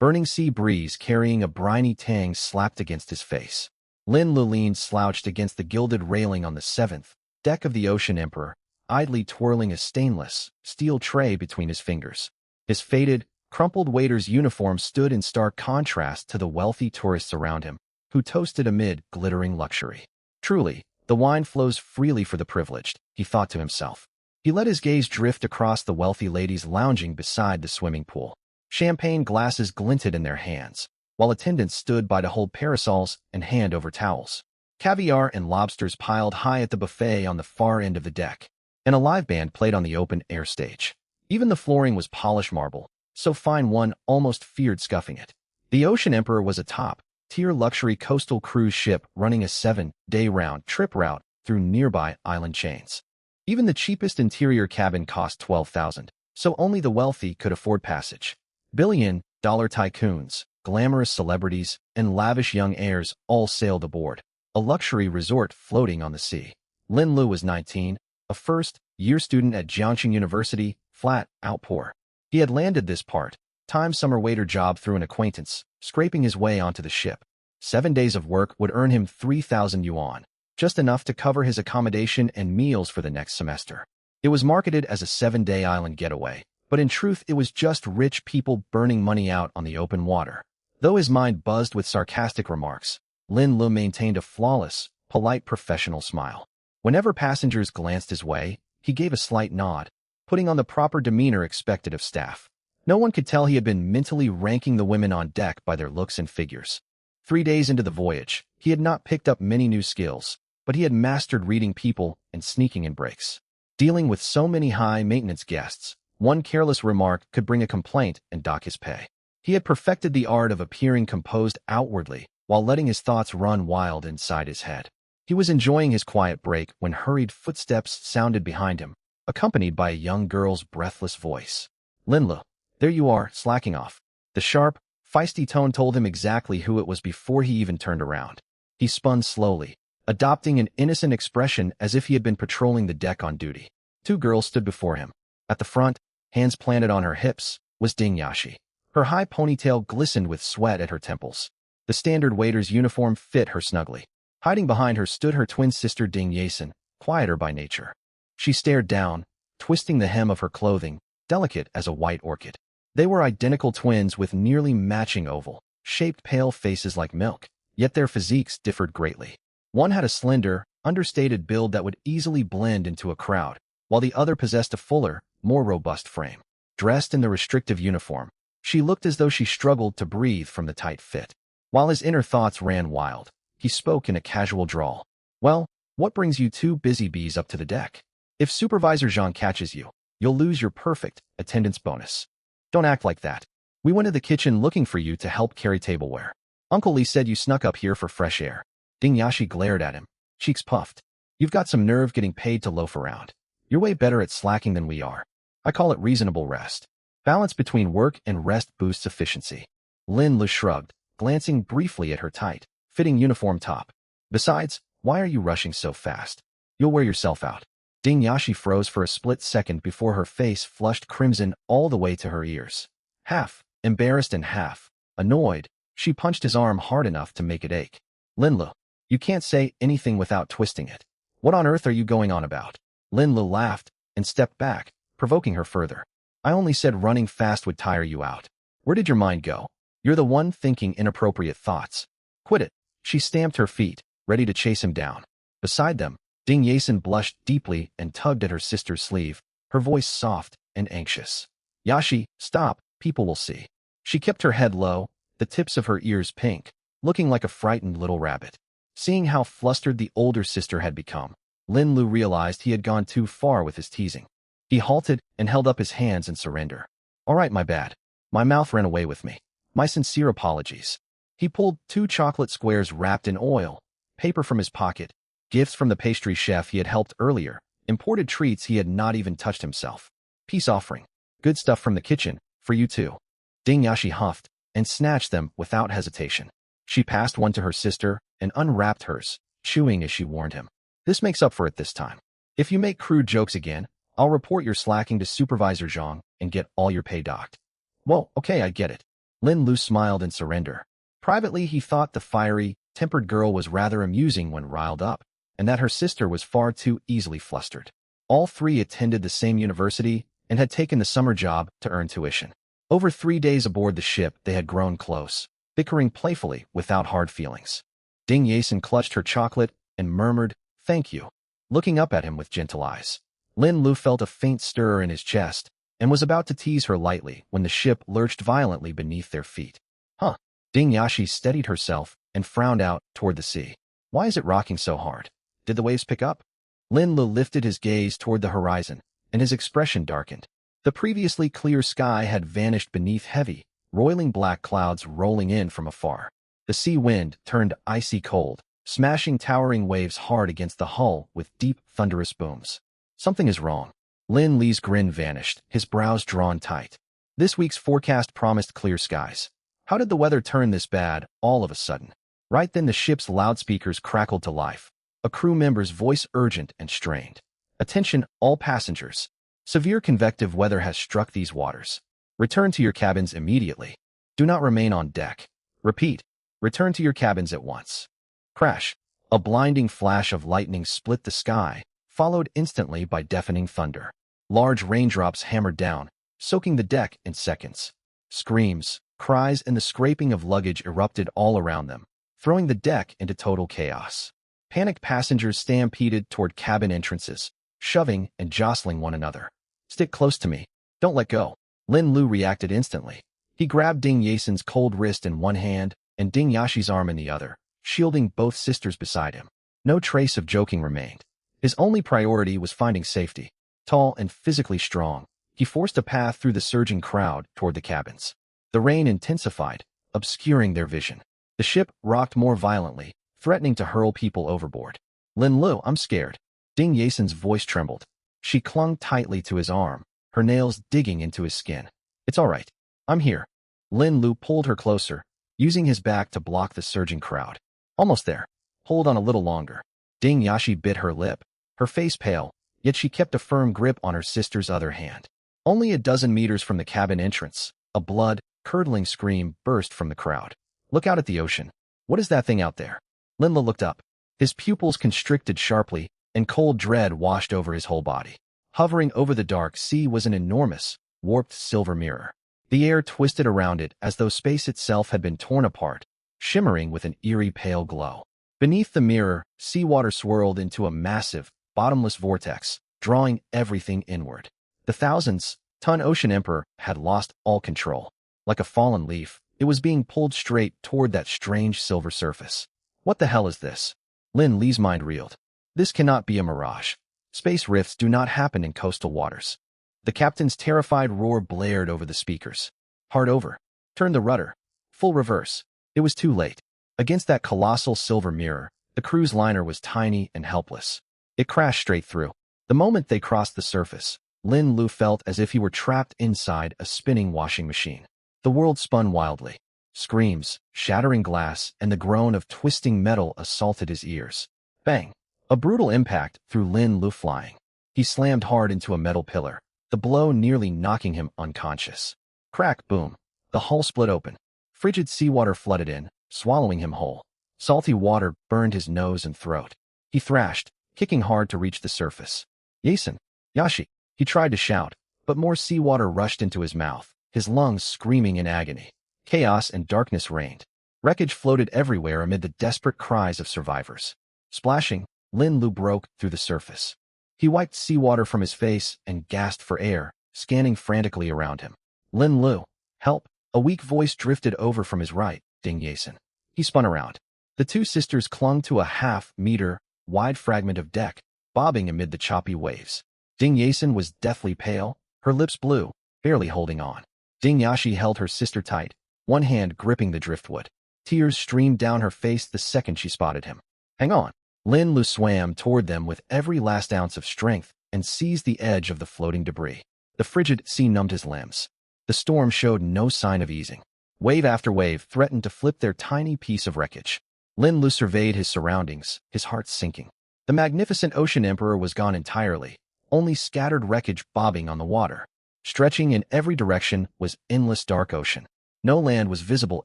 Burning sea breeze carrying a briny tang slapped against his face. Lin Lulin slouched against the gilded railing on the seventh deck of the Ocean Emperor, idly twirling a stainless steel tray between his fingers. His faded, crumpled waiter's uniform stood in stark contrast to the wealthy tourists around him, who toasted amid glittering luxury. Truly, the wine flows freely for the privileged, he thought to himself. He let his gaze drift across the wealthy ladies lounging beside the swimming pool. Champagne glasses glinted in their hands, while attendants stood by to hold parasols and hand over towels. Caviar and lobsters piled high at the buffet on the far end of the deck, and a live band played on the open-air stage. Even the flooring was polished marble, so fine one almost feared scuffing it. The Ocean Emperor was a top-tier luxury coastal cruise ship running a 7-day round-trip route through nearby island chains. Even the cheapest interior cabin cost $12,000, so only the wealthy could afford passage. Billion-dollar tycoons, glamorous celebrities, and lavish young heirs all sailed aboard, a luxury resort floating on the sea. Lin Lu was 19, a first-year student at Jiangxing University, flat-out poor. He had landed this part-time summer waiter job through an acquaintance, scraping his way onto the ship. 7 days of work would earn him 3,000 yuan, just enough to cover his accommodation and meals for the next semester. It was marketed as a 7-day island getaway, but in truth it was just rich people burning money out on the open water. Though his mind buzzed with sarcastic remarks, Lin Lu maintained a flawless, polite professional smile. Whenever passengers glanced his way, he gave a slight nod, putting on the proper demeanor expected of staff. No one could tell he had been mentally ranking the women on deck by their looks and figures. 3 days into the voyage, he had not picked up many new skills, but he had mastered reading people and sneaking in breaks. Dealing with so many high-maintenance guests, one careless remark could bring a complaint and dock his pay. He had perfected the art of appearing composed outwardly while letting his thoughts run wild inside his head. He was enjoying his quiet break when hurried footsteps sounded behind him, accompanied by a young girl's breathless voice. "Lin Lu, there you are, slacking off." The sharp, feisty tone told him exactly who it was before he even turned around. He spun slowly, adopting an innocent expression as if he had been patrolling the deck on duty. 2 girls stood before him. At the front, hands planted on her hips, was Ding Yashi. Her high ponytail glistened with sweat at her temples. The standard waiter's uniform fit her snugly. Hiding behind her stood her twin sister Ding Yasin, quieter by nature. She stared down, twisting the hem of her clothing, delicate as a white orchid. They were identical twins with nearly matching oval-shaped pale faces like milk, yet their physiques differed greatly. One had a slender, understated build that would easily blend into a crowd, while the other possessed a fuller, more robust frame. Dressed in the restrictive uniform, she looked as though she struggled to breathe from the tight fit. While his inner thoughts ran wild, he spoke in a casual drawl. "Well, what brings you 2 busy bees up to the deck? If Supervisor Zhang catches you, you'll lose your perfect attendance bonus. Don't act like that. We went to the kitchen looking for you to help carry tableware. Uncle Li said you snuck up here for fresh air." Ding Yashi glared at him, cheeks puffed. "You've got some nerve getting paid to loaf around. You're way better at slacking than we are. I call it reasonable rest. Balance between work and rest boosts efficiency." Lin Lu shrugged, glancing briefly at her tight-fitting uniform top. "Besides, why are you rushing so fast? You'll wear yourself out." Ding Yashi froze for a split second before her face flushed crimson all the way to her ears. Half embarrassed and half annoyed, she punched his arm hard enough to make it ache. "Lin Lu, you can't say anything without twisting it. What on earth are you going on about?" Lin Lu laughed and stepped back, provoking her further. "I only said running fast would tire you out. Where did your mind go? You're the one thinking inappropriate thoughts. Quit it." She stamped her feet, ready to chase him down. Beside them, Ding Yasin blushed deeply and tugged at her sister's sleeve, her voice soft and anxious. "Yashi, stop, people will see." She kept her head low, the tips of her ears pink, looking like a frightened little rabbit. Seeing how flustered the older sister had become, Lin Lu realized he had gone too far with his teasing. He halted and held up his hands in surrender. "All right, my bad. My mouth ran away with me. My sincere apologies." He pulled 2 chocolate squares wrapped in oil, paper from his pocket, gifts from the pastry chef he had helped earlier, imported treats he had not even touched himself. "Peace offering. Good stuff from the kitchen, for you too." Ding Yashi huffed and snatched them without hesitation. She passed one to her sister and unwrapped hers, chewing as she warned him. "This makes up for it this time. If you make crude jokes again, I'll report your slacking to Supervisor Zhang and get all your pay docked." "Well, okay, I get it. Lin Lu smiled in surrender. Privately, he thought the fiery, tempered girl was rather amusing when riled up, and that her sister was far too easily flustered. All three attended the same university and had taken the summer job to earn tuition. Over 3 days aboard the ship, they had grown close, bickering playfully without hard feelings. Ding Yason clutched her chocolate and murmured, "Thank you," looking up at him with gentle eyes. Lin Lu felt a faint stir in his chest and was about to tease her lightly when the ship lurched violently beneath their feet. Huh. Ding Yashi steadied herself and frowned out toward the sea. Why is it rocking so hard? Did the waves pick up? Lin Lu lifted his gaze toward the horizon, and his expression darkened. The previously clear sky had vanished beneath heavy, roiling black clouds rolling in from afar. The sea wind turned icy cold, smashing towering waves hard against the hull with deep, thunderous booms. Something is wrong. Lin Li's grin vanished, his brows drawn tight. This week's forecast promised clear skies. How did the weather turn this bad all of a sudden? Right then the ship's loudspeakers crackled to life. A crew member's voice urgent and strained. "Attention, all passengers. Severe convective weather has struck these waters. Return to your cabins immediately. Do not remain on deck. Repeat, return to your cabins at once." Crash. A blinding flash of lightning split the sky, followed instantly by deafening thunder. Large raindrops hammered down, soaking the deck in seconds. Screams, cries, and the scraping of luggage erupted all around them, throwing the deck into total chaos. Panicked passengers stampeded toward cabin entrances, shoving and jostling one another. "Stick close to me. Don't let go." Lin Lu reacted instantly. He grabbed Ding Yason's cold wrist in one hand and Ding Yashi's arm in the other, shielding both sisters beside him. No trace of joking remained. His only priority was finding safety. Tall and physically strong, he forced a path through the surging crowd toward the cabins. The rain intensified, obscuring their vision. The ship rocked more violently, threatening to hurl people overboard. "Lin Lu, I'm scared." Ding Yason's voice trembled. She clung tightly to his arm, her nails digging into his skin. "It's all right. I'm here." Lin Lu pulled her closer, using his back to block the surging crowd. "Almost there. Hold on a little longer." Ding Yashi bit her lip, her face pale, yet she kept a firm grip on her sister's other hand. Only a dozen meters from the cabin entrance, a blood-curdling scream burst from the crowd. "Look out at the ocean. What is that thing out there?" Lin Lu looked up. His pupils constricted sharply, and cold dread washed over his whole body. Hovering over the dark sea was an enormous, warped silver mirror. The air twisted around it as though space itself had been torn apart, shimmering with an eerie pale glow. Beneath the mirror, seawater swirled into a massive, bottomless vortex, drawing everything inward. The thousands-ton Ocean Emperor had lost all control. Like a fallen leaf, it was being pulled straight toward that strange silver surface. What the hell is this? Lin Li's mind reeled. This cannot be a mirage. Space rifts do not happen in coastal waters. The captain's terrified roar blared over the speakers. "Hard over. Turn the rudder. Full reverse." It was too late. Against that colossal silver mirror, the cruise liner was tiny and helpless. It crashed straight through. The moment they crossed the surface, Lin Lu felt as if he were trapped inside a spinning washing machine. The world spun wildly. Screams, shattering glass, and the groan of twisting metal assaulted his ears. Bang! A brutal impact threw Lin Lu flying. He slammed hard into a metal pillar, the blow nearly knocking him unconscious. Crack, boom. The hull split open. Frigid seawater flooded in, swallowing him whole. Salty water burned his nose and throat. He thrashed, kicking hard to reach the surface. "Yason! Yashi!" He tried to shout, but more seawater rushed into his mouth, his lungs screaming in agony. Chaos and darkness reigned. Wreckage floated everywhere amid the desperate cries of survivors. Splashing, Lin Lu broke through the surface. He wiped seawater from his face and gasped for air, scanning frantically around him. "Lin Lu, help!" A weak voice drifted over from his right, Ding Yason. He spun around. The two sisters clung to a half-meter-wide fragment of deck, bobbing amid the choppy waves. Ding Yason was deathly pale, her lips blue, barely holding on. Ding Yashi held her sister tight, one hand gripping the driftwood. Tears streamed down her face the second she spotted him. "Hang on." Lin Lu swam toward them with every last ounce of strength and seized the edge of the floating debris. The frigid sea numbed his limbs. The storm showed no sign of easing. Wave after wave threatened to flip their tiny piece of wreckage. Lin Lu surveyed his surroundings, his heart sinking. The magnificent Ocean Emperor was gone entirely, only scattered wreckage bobbing on the water. Stretching in every direction was endless dark ocean. No land was visible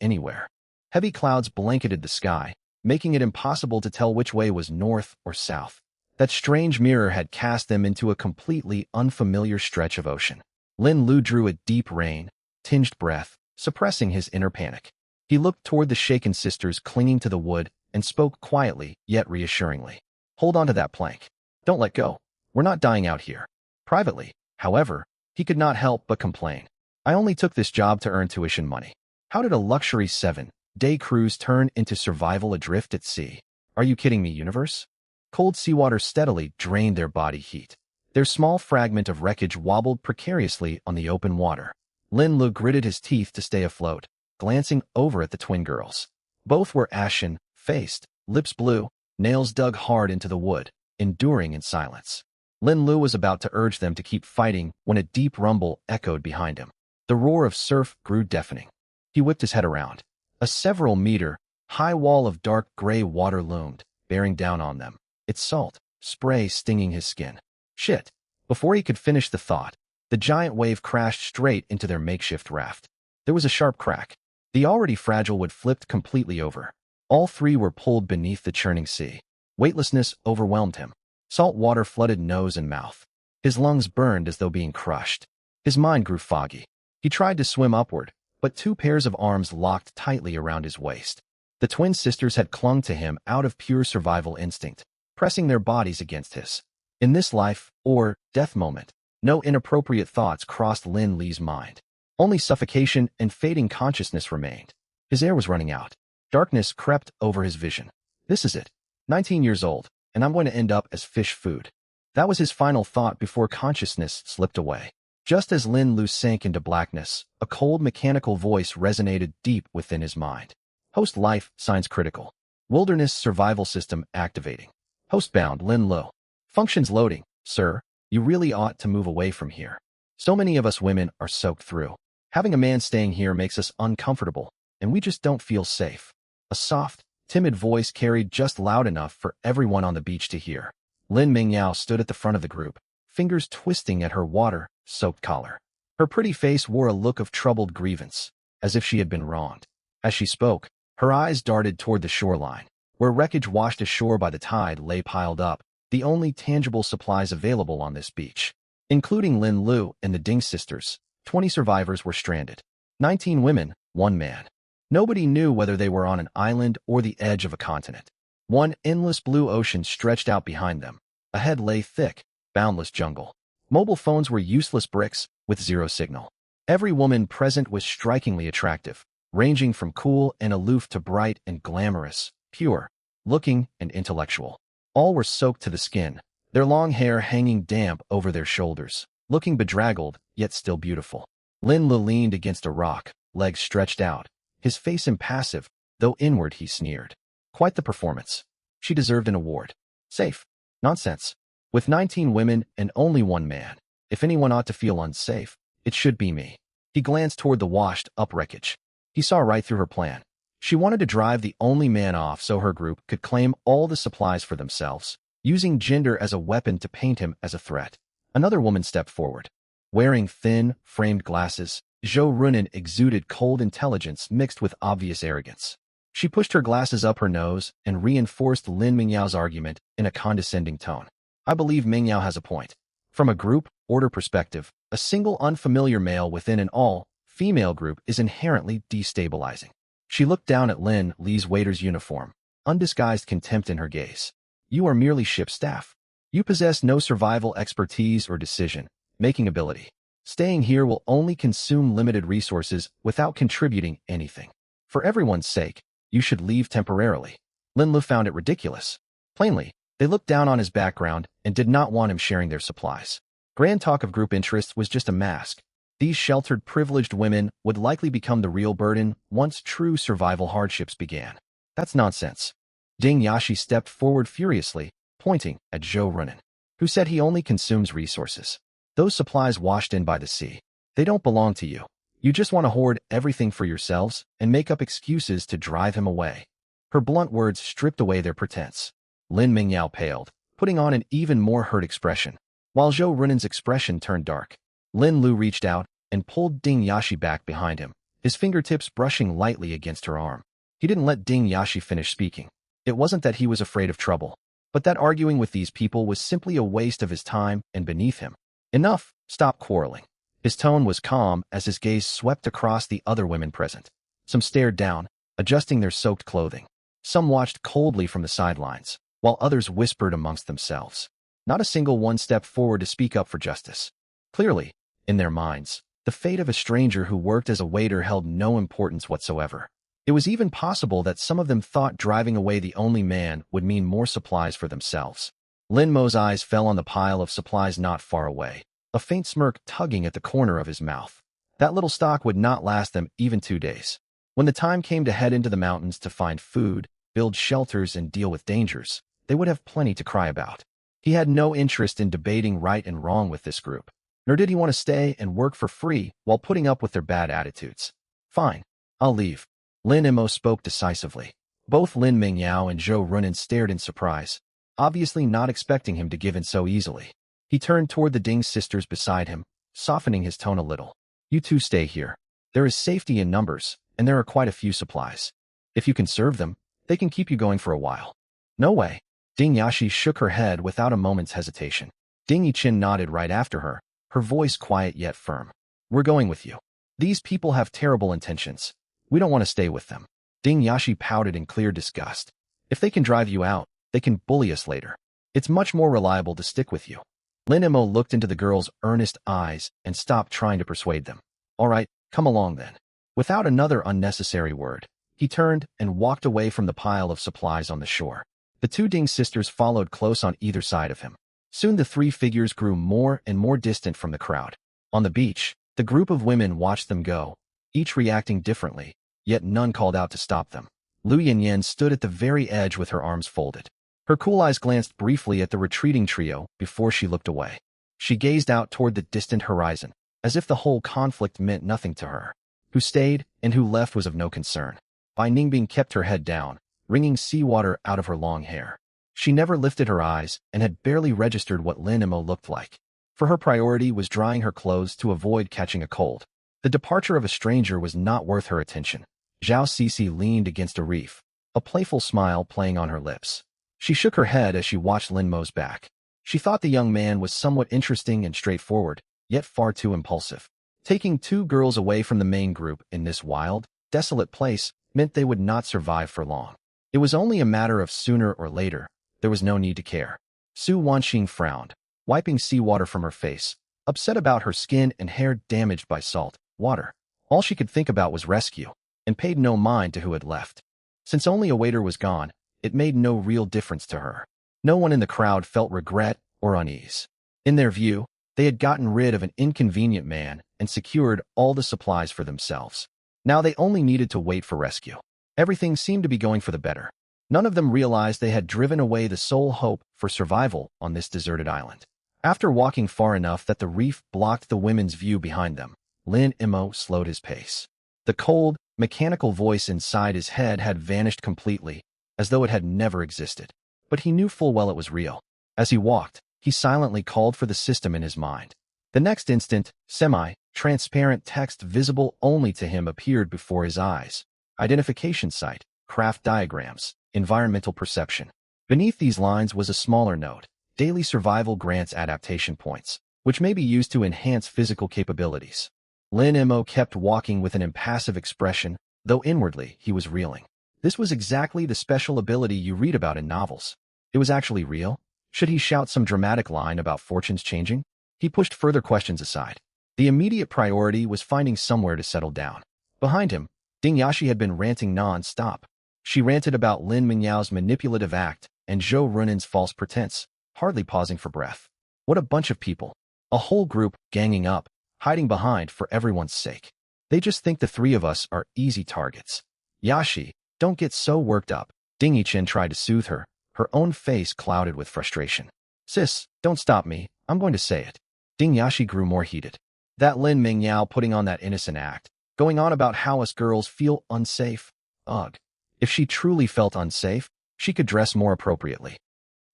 anywhere. Heavy clouds blanketed the sky, making it impossible to tell which way was north or south. That strange mirror had cast them into a completely unfamiliar stretch of ocean. Lin Lu drew a deep rain-tinged breath, suppressing his inner panic. He looked toward the shaken sisters clinging to the wood and spoke quietly yet reassuringly. Hold on to that plank. Don't let go. We're not dying out here. Privately, however, he could not help but complain. I only took this job to earn tuition money. How did a luxury 7-day cruise turn into survival adrift at sea? Are you kidding me, universe? Cold seawater steadily drained their body heat. Their small fragment of wreckage wobbled precariously on the open water. Lin Lu gritted his teeth to stay afloat, glancing over at the twin girls. Both were ashen-faced, lips blue, nails dug hard into the wood, enduring in silence. Lin Lu was about to urge them to keep fighting when a deep rumble echoed behind him. The roar of surf grew deafening. He whipped his head around. A several-meter-high wall of dark gray water loomed, bearing down on them, its salt spray stinging his skin. Shit! Before he could finish the thought, the giant wave crashed straight into their makeshift raft. There was a sharp crack. The already fragile wood flipped completely over. All three were pulled beneath the churning sea. Weightlessness overwhelmed him. Salt water flooded nose and mouth. His lungs burned as though being crushed. His mind grew foggy. He tried to swim upward, but two pairs of arms locked tightly around his waist. The twin sisters had clung to him out of pure survival instinct, pressing their bodies against his. In this life or death moment, no inappropriate thoughts crossed Lin Li's mind. Only suffocation and fading consciousness remained. His air was running out. Darkness crept over his vision. This is it. 19 years old, and I'm going to end up as fish food. That was his final thought before consciousness slipped away. Just as Lin Lu sank into blackness, a cold mechanical voice resonated deep within his mind. Host life, signs critical. Wilderness survival system activating. Hostbound Lin Lu. Functions loading. Sir, you really ought to move away from here. So many of us women are soaked through. Having a man staying here makes us uncomfortable, and we just don't feel safe. A soft, timid voice carried just loud enough for everyone on the beach to hear. Lin Mingyao stood at the front of the group, fingers twisting at her water-soaked collar. Her pretty face wore a look of troubled grievance, as if she had been wronged. As she spoke, her eyes darted toward the shoreline, where wreckage washed ashore by the tide lay piled up, the only tangible supplies available on this beach. Including Lin Lu and the Ding sisters, 20 survivors were stranded. 19 women, 1 man. Nobody knew whether they were on an island or the edge of a continent. One endless blue ocean stretched out behind them. Ahead lay thick, boundless jungle. Mobile phones were useless bricks with zero signal. Every woman present was strikingly attractive, ranging from cool and aloof to bright and glamorous, pure, looking and intellectual. All were soaked to the skin, their long hair hanging damp over their shoulders, looking bedraggled yet still beautiful. Lin Lu leaned against a rock, legs stretched out, his face impassive, though inward he sneered. Quite the performance. She deserved an award. Safe. Nonsense. With 19 women and only 1 man, if anyone ought to feel unsafe, it should be me. He glanced toward the washed-up wreckage. He saw right through her plan. She wanted to drive the only man off so her group could claim all the supplies for themselves, using gender as a weapon to paint him as a threat. Another woman stepped forward. Wearing thin, framed glasses, Zhou Runan exuded cold intelligence mixed with obvious arrogance. She pushed her glasses up her nose and reinforced Lin Mingyao's argument in a condescending tone. I believe Mingyao has a point. From a group order perspective, a single unfamiliar male within an all-female group is inherently destabilizing. She looked down at Lin Li's waiter's uniform, undisguised contempt in her gaze. You are merely ship staff. You possess no survival expertise or decision-making ability. Staying here will only consume limited resources without contributing anything. For everyone's sake, you should leave temporarily. Lin Lu found it ridiculous. Plainly, they looked down on his background and did not want him sharing their supplies. Grand talk of group interests was just a mask. These sheltered, privileged women would likely become the real burden once true survival hardships began. That's nonsense. Ding Yashi stepped forward furiously, pointing at Zhou Runan, who said he only consumes resources. Those supplies washed in by the sea. They don't belong to you. You just want to hoard everything for yourselves and make up excuses to drive him away. Her blunt words stripped away their pretense. Lin Mingyao paled, putting on an even more hurt expression. While Zhou Runan's expression turned dark, Lin Lu reached out and pulled Ding Yashi back behind him, his fingertips brushing lightly against her arm. He didn't let Ding Yashi finish speaking. It wasn't that he was afraid of trouble, but that arguing with these people was simply a waste of his time and beneath him. Enough, stop quarreling. His tone was calm as his gaze swept across the other women present. Some stared down, adjusting their soaked clothing. Some watched coldly from the sidelines, while others whispered amongst themselves. Not a single one stepped forward to speak up for justice. Clearly, in their minds, the fate of a stranger who worked as a waiter held no importance whatsoever. It was even possible that some of them thought driving away the only man would mean more supplies for themselves. Lin Mo's eyes fell on the pile of supplies not far away, a faint smirk tugging at the corner of his mouth. That little stock would not last them even 2 days. When the time came to head into the mountains to find food, build shelters, and deal with dangers, they would have plenty to cry about. He had no interest in debating right and wrong with this group, nor did he want to stay and work for free while putting up with their bad attitudes. Fine, I'll leave. Lin Mo spoke decisively. Both Lin Mingyao and Zhou Runan stared in surprise, obviously not expecting him to give in so easily. He turned toward the Ding sisters beside him, softening his tone a little. You two stay here. There is safety in numbers, and there are quite a few supplies. If you can serve them, they can keep you going for a while. No way. Ding Yashi shook her head without a moment's hesitation. Ding Yichin nodded right after her, her voice quiet yet firm. We're going with you. These people have terrible intentions. We don't want to stay with them. Ding Yashi pouted in clear disgust. If they can drive you out, they can bully us later. It's much more reliable to stick with you. Lin Mo looked into the girls' earnest eyes and stopped trying to persuade them. All right, come along then. Without another unnecessary word, he turned and walked away from the pile of supplies on the shore. The two Ding sisters followed close on either side of him. Soon the three figures grew more and more distant from the crowd. On the beach, the group of women watched them go, each reacting differently, yet none called out to stop them. Lu Yanyan stood at the very edge with her arms folded. Her cool eyes glanced briefly at the retreating trio before she looked away. She gazed out toward the distant horizon, as if the whole conflict meant nothing to her. Who stayed and who left was of no concern. Bai Ningbing kept her head down, wringing seawater out of her long hair. She never lifted her eyes and had barely registered what Lin Mo looked like. For her priority was drying her clothes to avoid catching a cold. The departure of a stranger was not worth her attention. Zhao Cece leaned against a reef, a playful smile playing on her lips. She shook her head as she watched Lin Mo's back. She thought the young man was somewhat interesting and straightforward, yet far too impulsive. Taking two girls away from the main group in this wild, desolate place meant they would not survive for long. It was only a matter of sooner or later. There was no need to care. Su Wanxing frowned, wiping seawater from her face, upset about her skin and hair damaged by salt water. All she could think about was rescue, and paid no mind to who had left. Since only a waiter was gone, it made no real difference to her. No one in the crowd felt regret or unease. In their view, they had gotten rid of an inconvenient man and secured all the supplies for themselves. Now they only needed to wait for rescue. Everything seemed to be going for the better. None of them realized they had driven away the sole hope for survival on this deserted island. After walking far enough that the reef blocked the women's view behind them, Lin Mo slowed his pace. The cold, mechanical voice inside his head had vanished completely, as though it had never existed. But he knew full well it was real. As he walked, he silently called for the system in his mind. The next instant, semi-transparent text visible only to him appeared before his eyes. Identification site, craft diagrams, environmental perception. Beneath these lines was a smaller note: daily survival grants adaptation points, which may be used to enhance physical capabilities. Lin Mo kept walking with an impassive expression, though inwardly he was reeling. This was exactly the special ability you read about in novels. It was actually real? Should he shout some dramatic line about fortunes changing? He pushed further questions aside. The immediate priority was finding somewhere to settle down. Behind him, Ding Yashi had been ranting non-stop. She ranted about Lin Mingyao's manipulative act and Zhou Runan's false pretense, hardly pausing for breath. What a bunch of people. A whole group ganging up, hiding behind for everyone's sake. They just think the three of us are easy targets. Yashi, don't get so worked up. Ding Yichin tried to soothe her, her own face clouded with frustration. Sis, don't stop me, I'm going to say it. Ding Yashi grew more heated. That Lin Mingyao putting on that innocent act, going on about how us girls feel unsafe. Ugh. If she truly felt unsafe, she could dress more appropriately.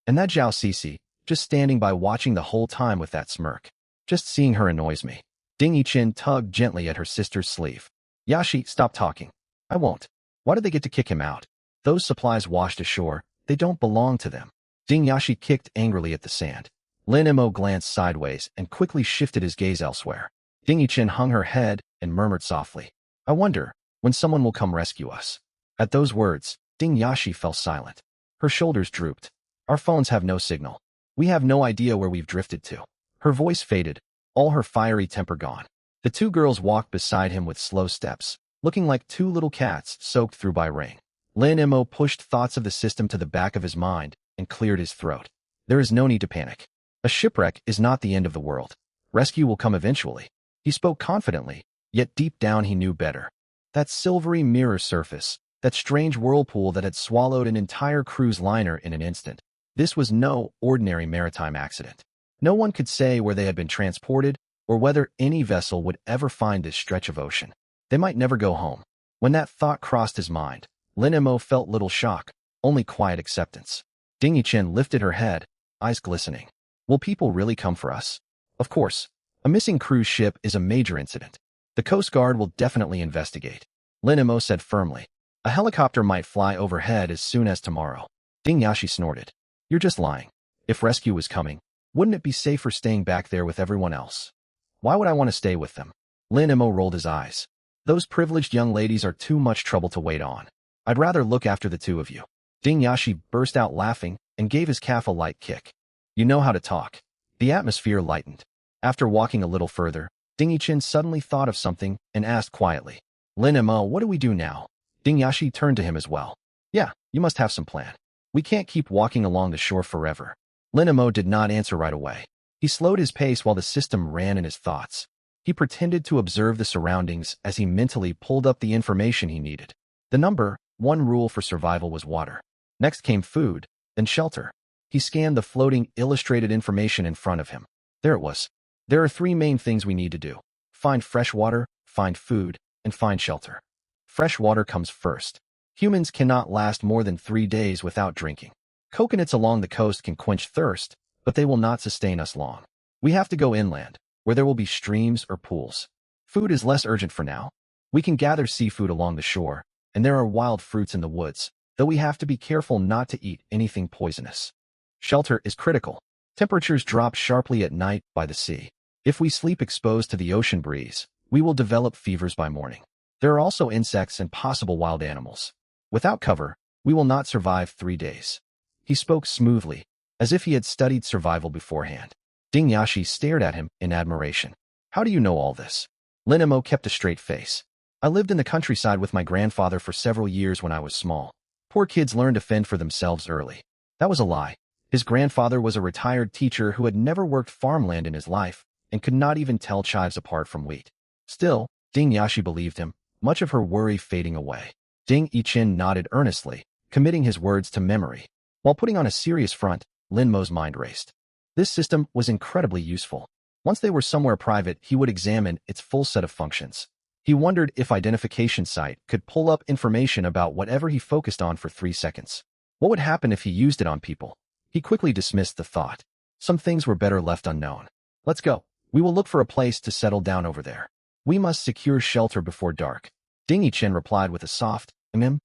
And that Zhao Cece, just standing by watching the whole time with that smirk. Just seeing her annoys me. Ding Yichin tugged gently at her sister's sleeve. Yashi, stop talking. I won't. Why did they get to kick him out? Those supplies washed ashore. They don't belong to them. Ding Yashi kicked angrily at the sand. Lin Mo glanced sideways and quickly shifted his gaze elsewhere. Ding Yichen hung her head and murmured softly, I wonder when someone will come rescue us. At those words, Ding Yashi fell silent. Her shoulders drooped. Our phones have no signal. We have no idea where we've drifted to. Her voice faded, all her fiery temper gone. The two girls walked beside him with slow steps, looking like two little cats soaked through by rain. Lin Mo pushed thoughts of the system to the back of his mind and cleared his throat. There is no need to panic. A shipwreck is not the end of the world. Rescue will come eventually. He spoke confidently, yet deep down he knew better. That silvery mirror surface, that strange whirlpool that had swallowed an entire cruise liner in an instant. This was no ordinary maritime accident. No one could say where they had been transported or whether any vessel would ever find this stretch of ocean. They might never go home. When that thought crossed his mind, Lin Mo felt little shock, only quiet acceptance. Ding Yichen lifted her head, eyes glistening. Will people really come for us? Of course. A missing cruise ship is a major incident. The Coast Guard will definitely investigate. Lin Mo said firmly. A helicopter might fly overhead as soon as tomorrow. Ding Yashi snorted. You're just lying. If rescue was coming, wouldn't it be safer staying back there with everyone else? Why would I want to stay with them? Lin Mo rolled his eyes. Those privileged young ladies are too much trouble to wait on. I'd rather look after the two of you. Ding Yashi burst out laughing and gave his calf a light kick. You know how to talk. The atmosphere lightened. After walking a little further, Ding Yichen suddenly thought of something and asked quietly, Lin Mo, what do we do now? Ding Yashi turned to him as well. Yeah, you must have some plan. We can't keep walking along the shore forever. Lin Mo did not answer right away. He slowed his pace while the system ran in his thoughts. He pretended to observe the surroundings as he mentally pulled up the information he needed. The number one rule for survival was water. Next came food, then shelter. He scanned the floating, illustrated information in front of him. There it was. There are three main things we need to do. Find fresh water, find food, and find shelter. Fresh water comes first. Humans cannot last more than 3 days without drinking. Coconuts along the coast can quench thirst, but they will not sustain us long. We have to go inland, where there will be streams or pools. Food is less urgent for now. We can gather seafood along the shore, and there are wild fruits in the woods, though we have to be careful not to eat anything poisonous. Shelter is critical. Temperatures drop sharply at night by the sea. If we sleep exposed to the ocean breeze, we will develop fevers by morning. There are also insects and possible wild animals. Without cover, we will not survive 3 days. He spoke smoothly, as if he had studied survival beforehand. Ding Yashi stared at him in admiration. How do you know all this? Lin Mo kept a straight face. I lived in the countryside with my grandfather for several years when I was small. Poor kids learn to fend for themselves early. That was a lie. His grandfather was a retired teacher who had never worked farmland in his life and could not even tell chives apart from wheat. Still, Ding Yashi believed him, much of her worry fading away. Ding Yichen nodded earnestly, committing his words to memory. While putting on a serious front, Lin Mo's mind raced. This system was incredibly useful. Once they were somewhere private, he would examine its full set of functions. He wondered if Identification Site could pull up information about whatever he focused on for 3 seconds. What would happen if he used it on people? He quickly dismissed the thought. Some things were better left unknown. Let's go. We will look for a place to settle down over there. We must secure shelter before dark. Ding Yichen replied with a soft, and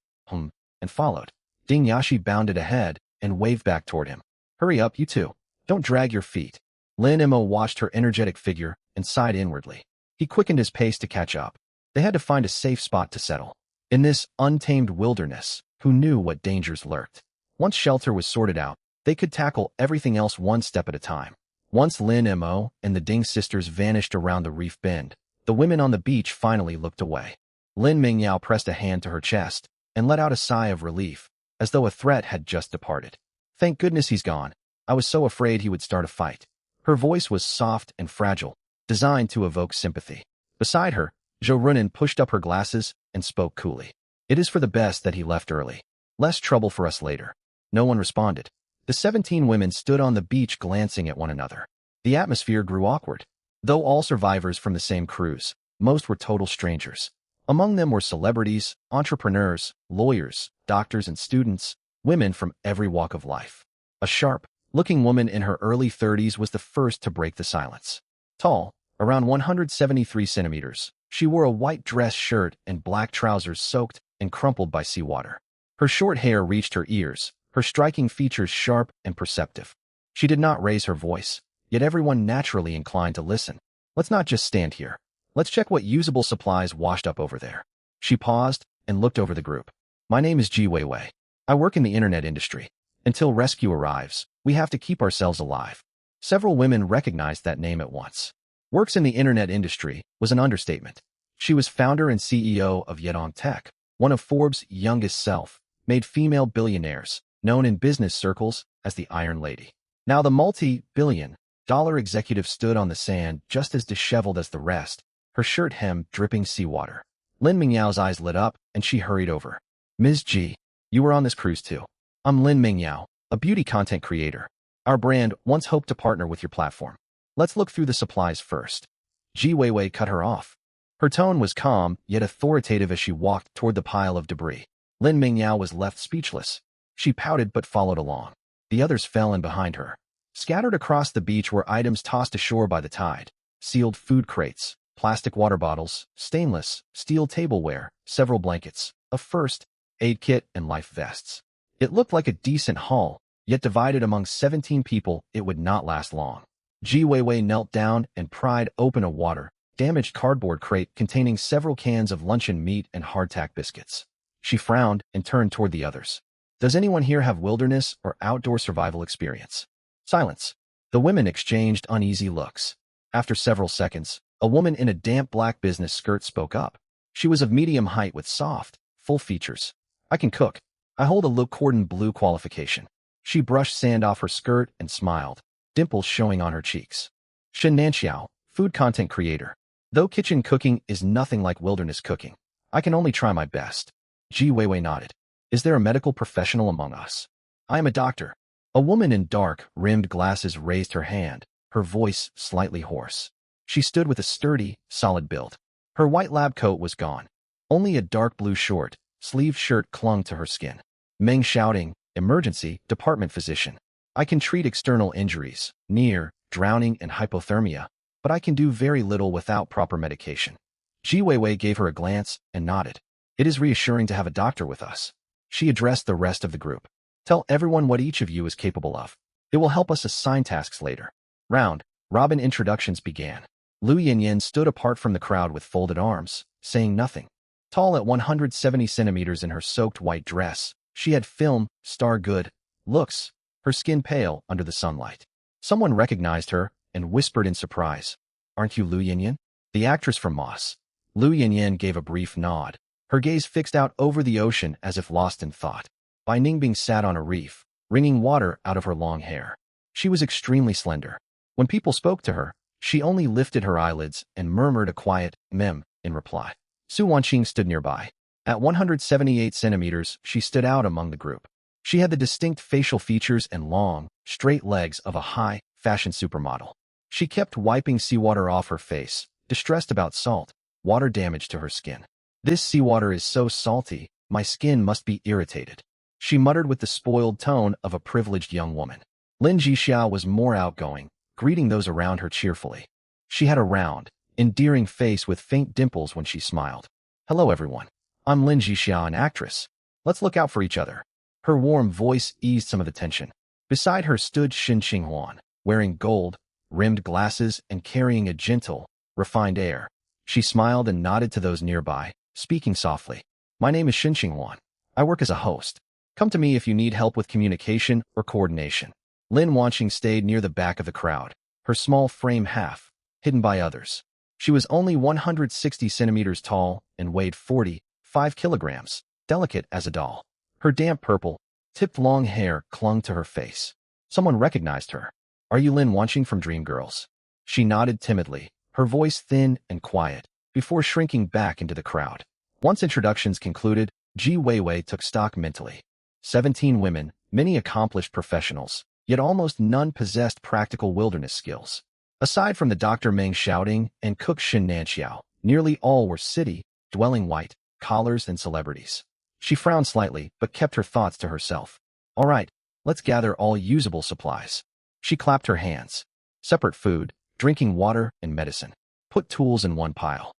followed. Ding Yashi bounded ahead and waved back toward him. Hurry up, you two. Don't drag your feet. Lin Mo watched her energetic figure and sighed inwardly. He quickened his pace to catch up. They had to find a safe spot to settle. In this untamed wilderness, who knew what dangers lurked? Once shelter was sorted out, they could tackle everything else one step at a time. Once Lin Mo and the Ding sisters vanished around the reef bend, the women on the beach finally looked away. Lin Mingyao pressed a hand to her chest and let out a sigh of relief, as though a threat had just departed. Thank goodness he's gone. I was so afraid he would start a fight. Her voice was soft and fragile, designed to evoke sympathy. Beside her, Zhou Runan pushed up her glasses and spoke coolly. It is for the best that he left early. Less trouble for us later. No one responded. The 17 women stood on the beach glancing at one another. The atmosphere grew awkward. Though all survivors from the same cruise, most were total strangers. Among them were celebrities, entrepreneurs, lawyers, doctors and students, women from every walk of life. A sharp-looking woman in her early 30s was the first to break the silence. Tall, around 173 centimeters, She wore a white dress shirt and black trousers soaked and crumpled by seawater. Her short hair reached her ears, her striking features sharp and perceptive. She did not raise her voice, yet everyone naturally inclined to listen. Let's not just stand here. Let's check what usable supplies washed up over there. She paused and looked over the group. My name is Ji Weiwei. I work in the internet industry. Until rescue arrives, we have to keep ourselves alive. Several women recognized that name at once. Works in the internet industry was an understatement. She was founder and CEO of Yedong Tech, one of Forbes' youngest self-made female billionaires, known in business circles as the Iron Lady. Now the multi-billion-dollar executive stood on the sand just as disheveled as the rest, her shirt hem dripping seawater. Lin Mingyao's eyes lit up, and she hurried over. Ms. Ji, you were on this cruise too. I'm Lin Mingyao, a beauty content creator. Our brand once hoped to partner with your platform. Let's look through the supplies first. Ji Weiwei cut her off. Her tone was calm, yet authoritative as she walked toward the pile of debris. Lin Mingyao was left speechless. She pouted but followed along. The others fell in behind her. Scattered across the beach were items tossed ashore by the tide. Sealed food crates, plastic water bottles, stainless steel tableware, several blankets, a first aid kit, and life vests. It looked like a decent haul, yet divided among 17 people, it would not last long. Ji Weiwei knelt down and pried open a water-damaged cardboard crate containing several cans of luncheon meat and hardtack biscuits. She frowned and turned toward the others. Does anyone here have wilderness or outdoor survival experience? Silence. The women exchanged uneasy looks. After several seconds, a woman in a damp black business skirt spoke up. She was of medium height with soft, full features. I can cook. I hold a Le Cordon Bleu qualification. She brushed sand off her skirt and smiled, dimples showing on her cheeks. Shen Nanxiao, food content creator. Though kitchen cooking is nothing like wilderness cooking, I can only try my best. Ji Weiwei nodded. Is there a medical professional among us? I am a doctor. A woman in dark-rimmed glasses raised her hand, her voice slightly hoarse. She stood with a sturdy, solid build. Her white lab coat was gone. Only a dark blue short-sleeved shirt clung to her skin. Meng shouting, emergency, department physician. I can treat external injuries, near, drowning, and hypothermia, but I can do very little without proper medication. Ji Weiwei gave her a glance and nodded. It is reassuring to have a doctor with us. She addressed the rest of the group. Tell everyone what each of you is capable of. It will help us assign tasks later. Round-robin introductions began. Lu Yinyan stood apart from the crowd with folded arms, saying nothing. Tall at 170 centimeters in her soaked white dress, she had film, star good looks, her skin pale under the sunlight. Someone recognized her and whispered in surprise. Aren't you Lu Yinyan? The actress from Moss. Lu Yinyan gave a brief nod, her gaze fixed out over the ocean as if lost in thought. Bai Ningbing sat on a reef, wringing water out of her long hair. She was extremely slender. When people spoke to her, she only lifted her eyelids and murmured a quiet mem in reply. Su Wanqing stood nearby. At 178 centimeters, she stood out among the group. She had the distinct facial features and long, straight legs of a high-fashion supermodel. She kept wiping seawater off her face, distressed about salt, water damage to her skin. This seawater is so salty, my skin must be irritated. She muttered with the spoiled tone of a privileged young woman. Lin Jixiao was more outgoing, greeting those around her cheerfully. She had a round, endearing face with faint dimples when she smiled. Hello everyone. I'm Lin Jixiao, an actress. Let's look out for each other. Her warm voice eased some of the tension. Beside her stood Shin Qinghuan, wearing gold-rimmed glasses and carrying a gentle, refined air. She smiled and nodded to those nearby, speaking softly. My name is Shin Qinghuan. I work as a host. Come to me if you need help with communication or coordination. Lin Wanqing stayed near the back of the crowd, her small frame half hidden by others. She was only 160 centimeters tall and weighed 45 kilograms, delicate as a doll. Her damp purple, tipped long hair clung to her face. Someone recognized her. Are you Lin Wanqing from Dreamgirls? She nodded timidly, her voice thin and quiet, before shrinking back into the crowd. Once introductions concluded, Ji Weiwei took stock mentally. 17 women, many accomplished professionals, yet almost none possessed practical wilderness skills. Aside from the Dr. Meng shouting and cook Shin Nanxiao, nearly all were city-dwelling white-collars and celebrities. She frowned slightly, but kept her thoughts to herself. All right, let's gather all usable supplies. She clapped her hands. Separate food, drinking water, and medicine. Put tools in one pile.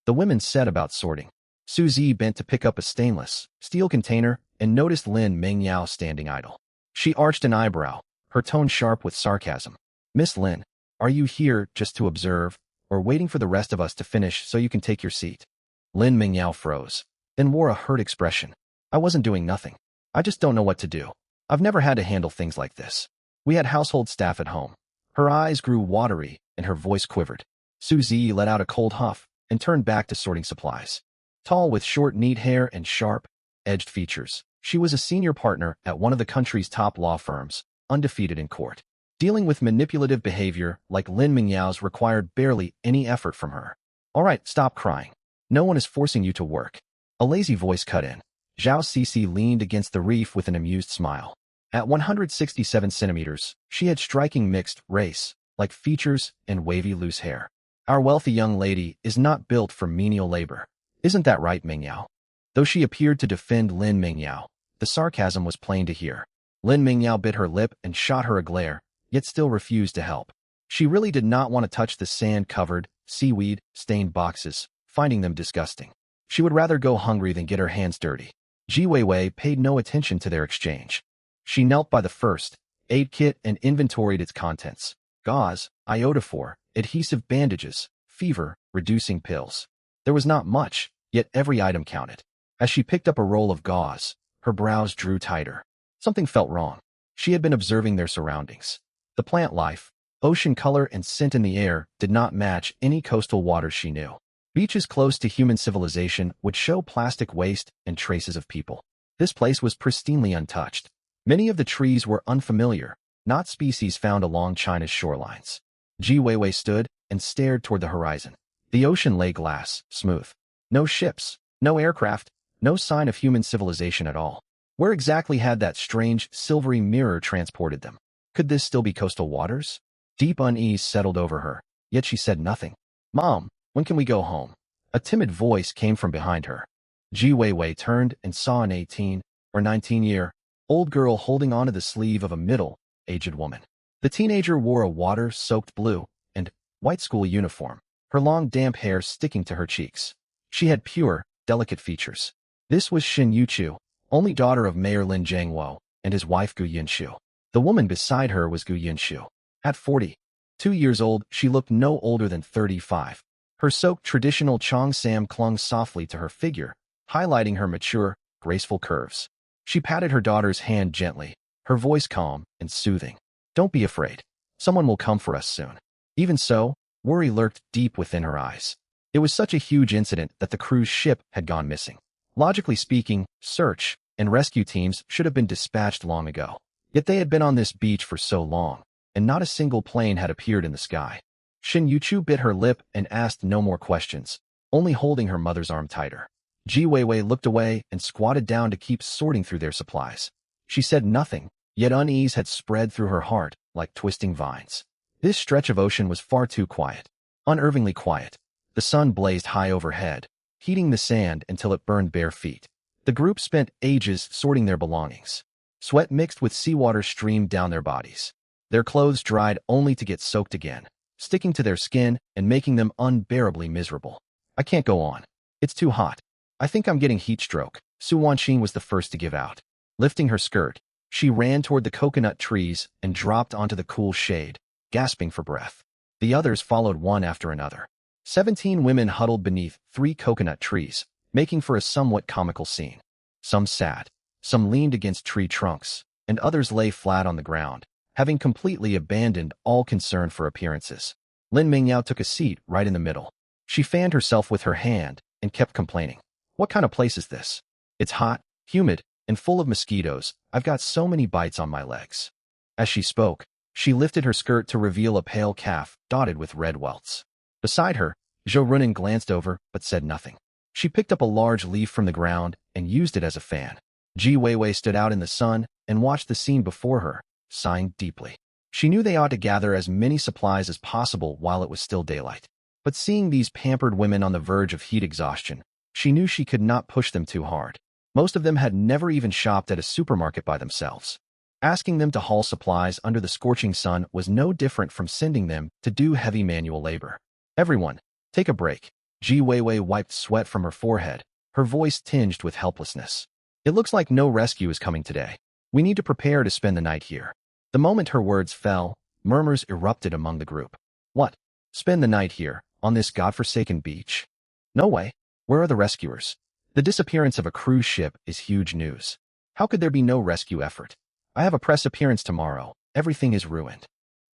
The women set about sorting. Suzy bent to pick up a stainless steel container and noticed Lin Mengyao standing idle. She arched an eyebrow, her tone sharp with sarcasm. "Miss Lin, are you here just to observe, or waiting for the rest of us to finish so you can take your seat?" Lin Mengyao froze, then wore a hurt expression. "I wasn't doing nothing. I just don't know what to do. I've never had to handle things like this. We had household staff at home." Her eyes grew watery and her voice quivered. Suzy let out a cold huff and turned back to sorting supplies. Tall with short, neat hair and sharp, edged features, she was a senior partner at one of the country's top law firms, undefeated in court. Dealing with manipulative behavior like Lin Mingyao's required barely any effort from her. "All right, stop crying. No one is forcing you to work." A lazy voice cut in. Zhao Cixi leaned against the reef with an amused smile. At 167 centimeters, she had striking mixed race, like features and wavy loose hair. "Our wealthy young lady is not built for menial labor. Isn't that right, Mengyao?" Though she appeared to defend Lin Mengyao, the sarcasm was plain to hear. Lin Mengyao bit her lip and shot her a glare, yet still refused to help. She really did not want to touch the sand-covered, seaweed-stained boxes, finding them disgusting. She would rather go hungry than get her hands dirty. Ji Weiwei paid no attention to their exchange. She knelt by the first aid kit and inventoried its contents. Gauze, iodophor, adhesive bandages, fever-reducing pills. There was not much, yet every item counted. As she picked up a roll of gauze, her brows drew tighter. Something felt wrong. She had been observing their surroundings. The plant life, ocean color and scent in the air did not match any coastal waters she knew. Beaches close to human civilization would show plastic waste and traces of people. This place was pristinely untouched. Many of the trees were unfamiliar, not species found along China's shorelines. Ji Weiwei stood and stared toward the horizon. The ocean lay glass, smooth. No ships, no aircraft, no sign of human civilization at all. Where exactly had that strange, silvery mirror transported them? Could this still be coastal waters? Deep unease settled over her, yet she said nothing. "Mom, when can we go home?" A timid voice came from behind her. Ji Weiwei turned and saw an 18 or 19-year-old girl holding onto the sleeve of a middle-aged woman. The teenager wore a water-soaked blue and white school uniform, her long damp hair sticking to her cheeks. She had pure, delicate features. This was Shin Yuchu, only daughter of Mayor Lin Zhangwo and his wife Gu Yinshu. The woman beside her was Gu Yinshu. At 42 years old, she looked no older than 35. Her soaked traditional cheongsam clung softly to her figure, highlighting her mature, graceful curves. She patted her daughter's hand gently, her voice calm and soothing. "Don't be afraid. Someone will come for us soon." Even so, worry lurked deep within her eyes. It was such a huge incident that the cruise ship had gone missing. Logically speaking, search and rescue teams should have been dispatched long ago. Yet they had been on this beach for so long, and not a single plane had appeared in the sky. Shin Yuchu bit her lip and asked no more questions, only holding her mother's arm tighter. Ji Weiwei looked away and squatted down to keep sorting through their supplies. She said nothing, yet unease had spread through her heart like twisting vines. This stretch of ocean was far too quiet, unnervingly quiet. The sun blazed high overhead, heating the sand until it burned bare feet. The group spent ages sorting their belongings. Sweat mixed with seawater streamed down their bodies. Their clothes dried only to get soaked again, sticking to their skin and making them unbearably miserable. "I can't go on. It's too hot. I think I'm getting heat stroke." Su Wanqing was the first to give out. Lifting her skirt, she ran toward the coconut trees and dropped onto the cool shade, gasping for breath. The others followed one after another. 17 women huddled beneath 3 coconut trees, making for a somewhat comical scene. Some sat, some leaned against tree trunks, and others lay flat on the ground, having completely abandoned all concern for appearances. Lin Mingyao took a seat right in the middle. She fanned herself with her hand and kept complaining. "What kind of place is this? It's hot, humid, and full of mosquitoes. I've got so many bites on my legs." As she spoke, she lifted her skirt to reveal a pale calf dotted with red welts. Beside her, Zhou Runin glanced over but said nothing. She picked up a large leaf from the ground and used it as a fan. Ji Weiwei stood out in the sun and watched the scene before her, sighing deeply. She knew they ought to gather as many supplies as possible while it was still daylight. But seeing these pampered women on the verge of heat exhaustion, she knew she could not push them too hard. Most of them had never even shopped at a supermarket by themselves. Asking them to haul supplies under the scorching sun was no different from sending them to do heavy manual labor. "Everyone, take a break. Ji Weiwei wiped sweat from her forehead, her voice tinged with helplessness. It looks like no rescue is coming today. We need to prepare to spend the night here. The moment her words fell, murmurs erupted among the group. What? Spend the night here, on this godforsaken beach? No way. Where are the rescuers? The disappearance of a cruise ship is huge news. How could there be no rescue effort? I have a press appearance tomorrow. Everything is ruined.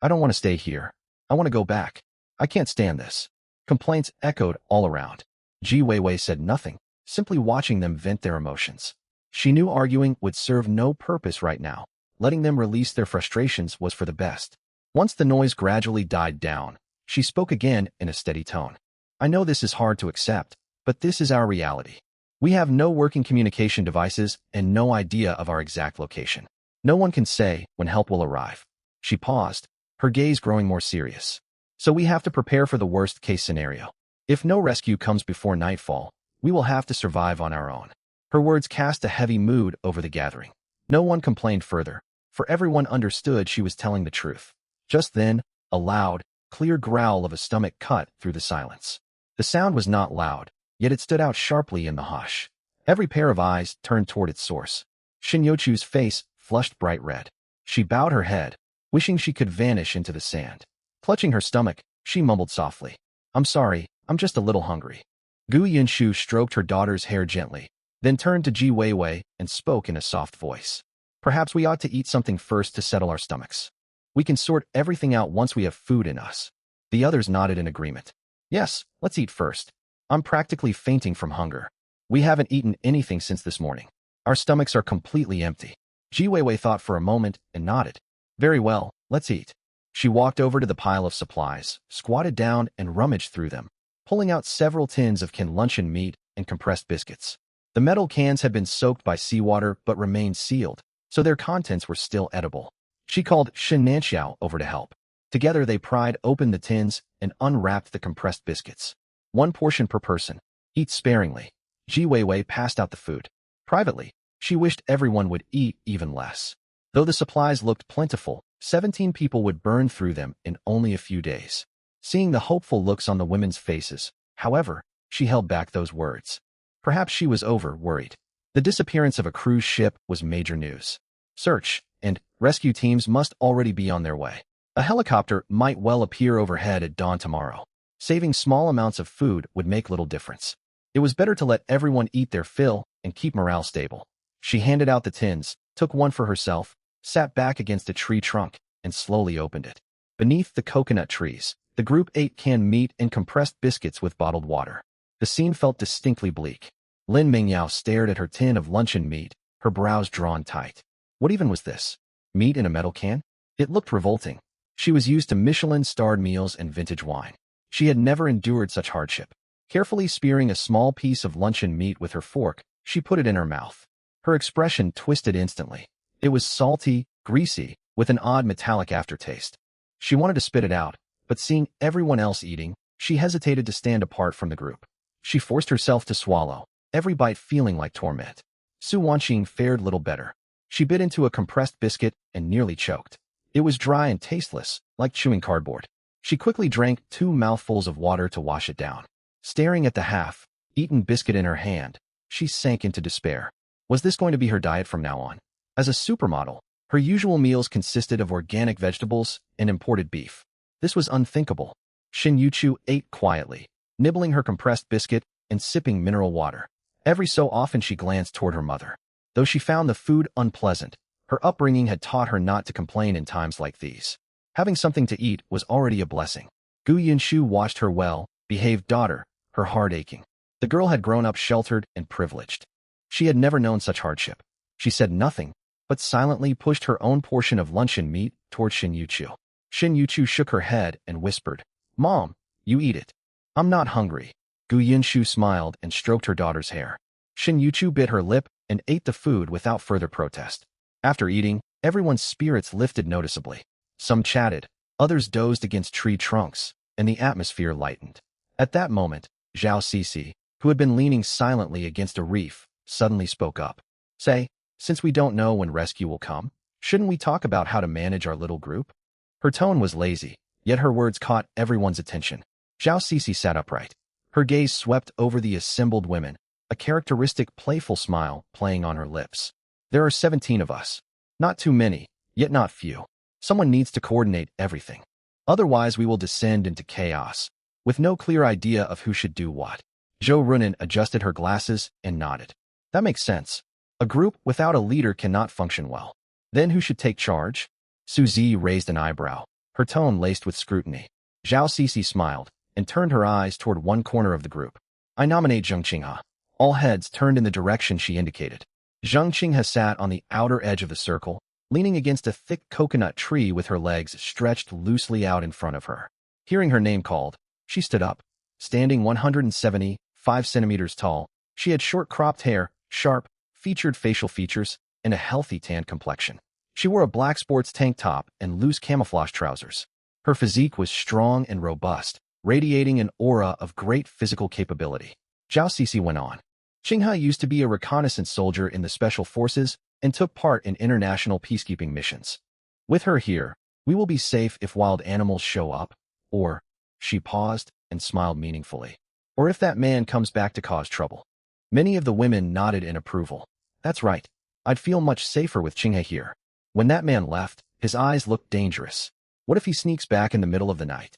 I don't want to stay here. I want to go back. I can't stand this. Complaints echoed all around. Ji Weiwei said nothing, simply watching them vent their emotions. She knew arguing would serve no purpose right now. Letting them release their frustrations was for the best. Once the noise gradually died down, she spoke again in a steady tone. I know this is hard to accept, but this is our reality. We have no working communication devices and no idea of our exact location. No one can say when help will arrive. She paused, her gaze growing more serious. So we have to prepare for the worst-case scenario. If no rescue comes before nightfall, we will have to survive on our own. Her words cast a heavy mood over the gathering. No one complained further, for everyone understood she was telling the truth. Just then, a loud, clear growl of a stomach cut through the silence. The sound was not loud, yet it stood out sharply in the hush. Every pair of eyes turned toward its source. Shin Youchu's face flushed bright red. She bowed her head, wishing she could vanish into the sand. Clutching her stomach, she mumbled softly, I'm sorry, I'm just a little hungry. Gu Yinshu stroked her daughter's hair gently, then turned to Ji Weiwei and spoke in a soft voice. Perhaps we ought to eat something first to settle our stomachs. We can sort everything out once we have food in us. The others nodded in agreement. Yes, let's eat first. I'm practically fainting from hunger. We haven't eaten anything since this morning. Our stomachs are completely empty. Ji Weiwei thought for a moment and nodded. Very well, let's eat. She walked over to the pile of supplies, squatted down and rummaged through them, pulling out several tins of canned luncheon meat and compressed biscuits. The metal cans had been soaked by seawater but remained sealed, so their contents were still edible. She called Shin Nanxiao over to help. Together they pried open the tins and unwrapped the compressed biscuits. 1 portion per person. Eat sparingly. Ji Weiwei passed out the food. Privately, she wished everyone would eat even less. Though the supplies looked plentiful, 17 people would burn through them in only a few days. Seeing the hopeful looks on the women's faces, however, she held back those words. Perhaps she was worried. The disappearance of a cruise ship was major news. Search and rescue teams must already be on their way. A helicopter might well appear overhead at dawn tomorrow. Saving small amounts of food would make little difference. It was better to let everyone eat their fill and keep morale stable. She handed out the tins, took one for herself, sat back against a tree trunk, and slowly opened it. Beneath the coconut trees, the group ate canned meat and compressed biscuits with bottled water. The scene felt distinctly bleak. Lin Mingyao stared at her tin of luncheon meat, her brows drawn tight. What even was this? Meat in a metal can? It looked revolting. She was used to Michelin-starred meals and vintage wine. She had never endured such hardship. Carefully spearing a small piece of luncheon meat with her fork, she put it in her mouth. Her expression twisted instantly. It was salty, greasy, with an odd metallic aftertaste. She wanted to spit it out, but seeing everyone else eating, she hesitated to stand apart from the group. She forced herself to swallow, every bite feeling like torment. Su Wanqing fared little better. She bit into a compressed biscuit and nearly choked. It was dry and tasteless, like chewing cardboard. She quickly drank 2 mouthfuls of water to wash it down. Staring at the half-eaten biscuit in her hand, she sank into despair. Was this going to be her diet from now on? As a supermodel, her usual meals consisted of organic vegetables and imported beef. This was unthinkable. Shin Youchu ate quietly, nibbling her compressed biscuit and sipping mineral water. Every so often she glanced toward her mother. Though she found the food unpleasant, her upbringing had taught her not to complain in times like these. Having something to eat was already a blessing. Gu Yinshu watched her well-behaved daughter, her heart aching. The girl had grown up sheltered and privileged. She had never known such hardship. She said nothing, but silently pushed her own portion of luncheon meat toward Shin Youchu. Shin Youchu shook her head and whispered, Mom, you eat it. I'm not hungry. Gu Yinshu smiled and stroked her daughter's hair. Shin Youchu bit her lip and ate the food without further protest. After eating, everyone's spirits lifted noticeably. Some chatted, others dozed against tree trunks, and the atmosphere lightened. At that moment, Zhao Sisi, who had been leaning silently against a reef, suddenly spoke up. Say, since we don't know when rescue will come, shouldn't we talk about how to manage our little group? Her tone was lazy, yet her words caught everyone's attention. Zhao Sisi sat upright. Her gaze swept over the assembled women, a characteristic playful smile playing on her lips. There are 17 of us. Not too many, yet not few. Someone needs to coordinate everything. Otherwise we will descend into chaos, with no clear idea of who should do what. Zhou Runan adjusted her glasses and nodded. That makes sense. A group without a leader cannot function well. Then who should take charge? Suzy raised an eyebrow, her tone laced with scrutiny. Zhao Sisi smiled and turned her eyes toward one corner of the group. I nominate Zheng Qinghe. All heads turned in the direction she indicated. Zheng Qinghe sat on the outer edge of the circle, leaning against a thick coconut tree with her legs stretched loosely out in front of her. Hearing her name called, she stood up. Standing 175 centimeters tall, she had short cropped hair, sharp, featured facial features, and a healthy tan complexion. She wore a black sports tank top and loose camouflage trousers. Her physique was strong and robust, radiating an aura of great physical capability. Zhao Sisi went on. Qinghe used to be a reconnaissance soldier in the Special Forces and took part in international peacekeeping missions. With her here, we will be safe if wild animals show up, or, she paused and smiled meaningfully, or if that man comes back to cause trouble. Many of the women nodded in approval. That's right. I'd feel much safer with Qinghe here. When that man left, his eyes looked dangerous. What if he sneaks back in the middle of the night?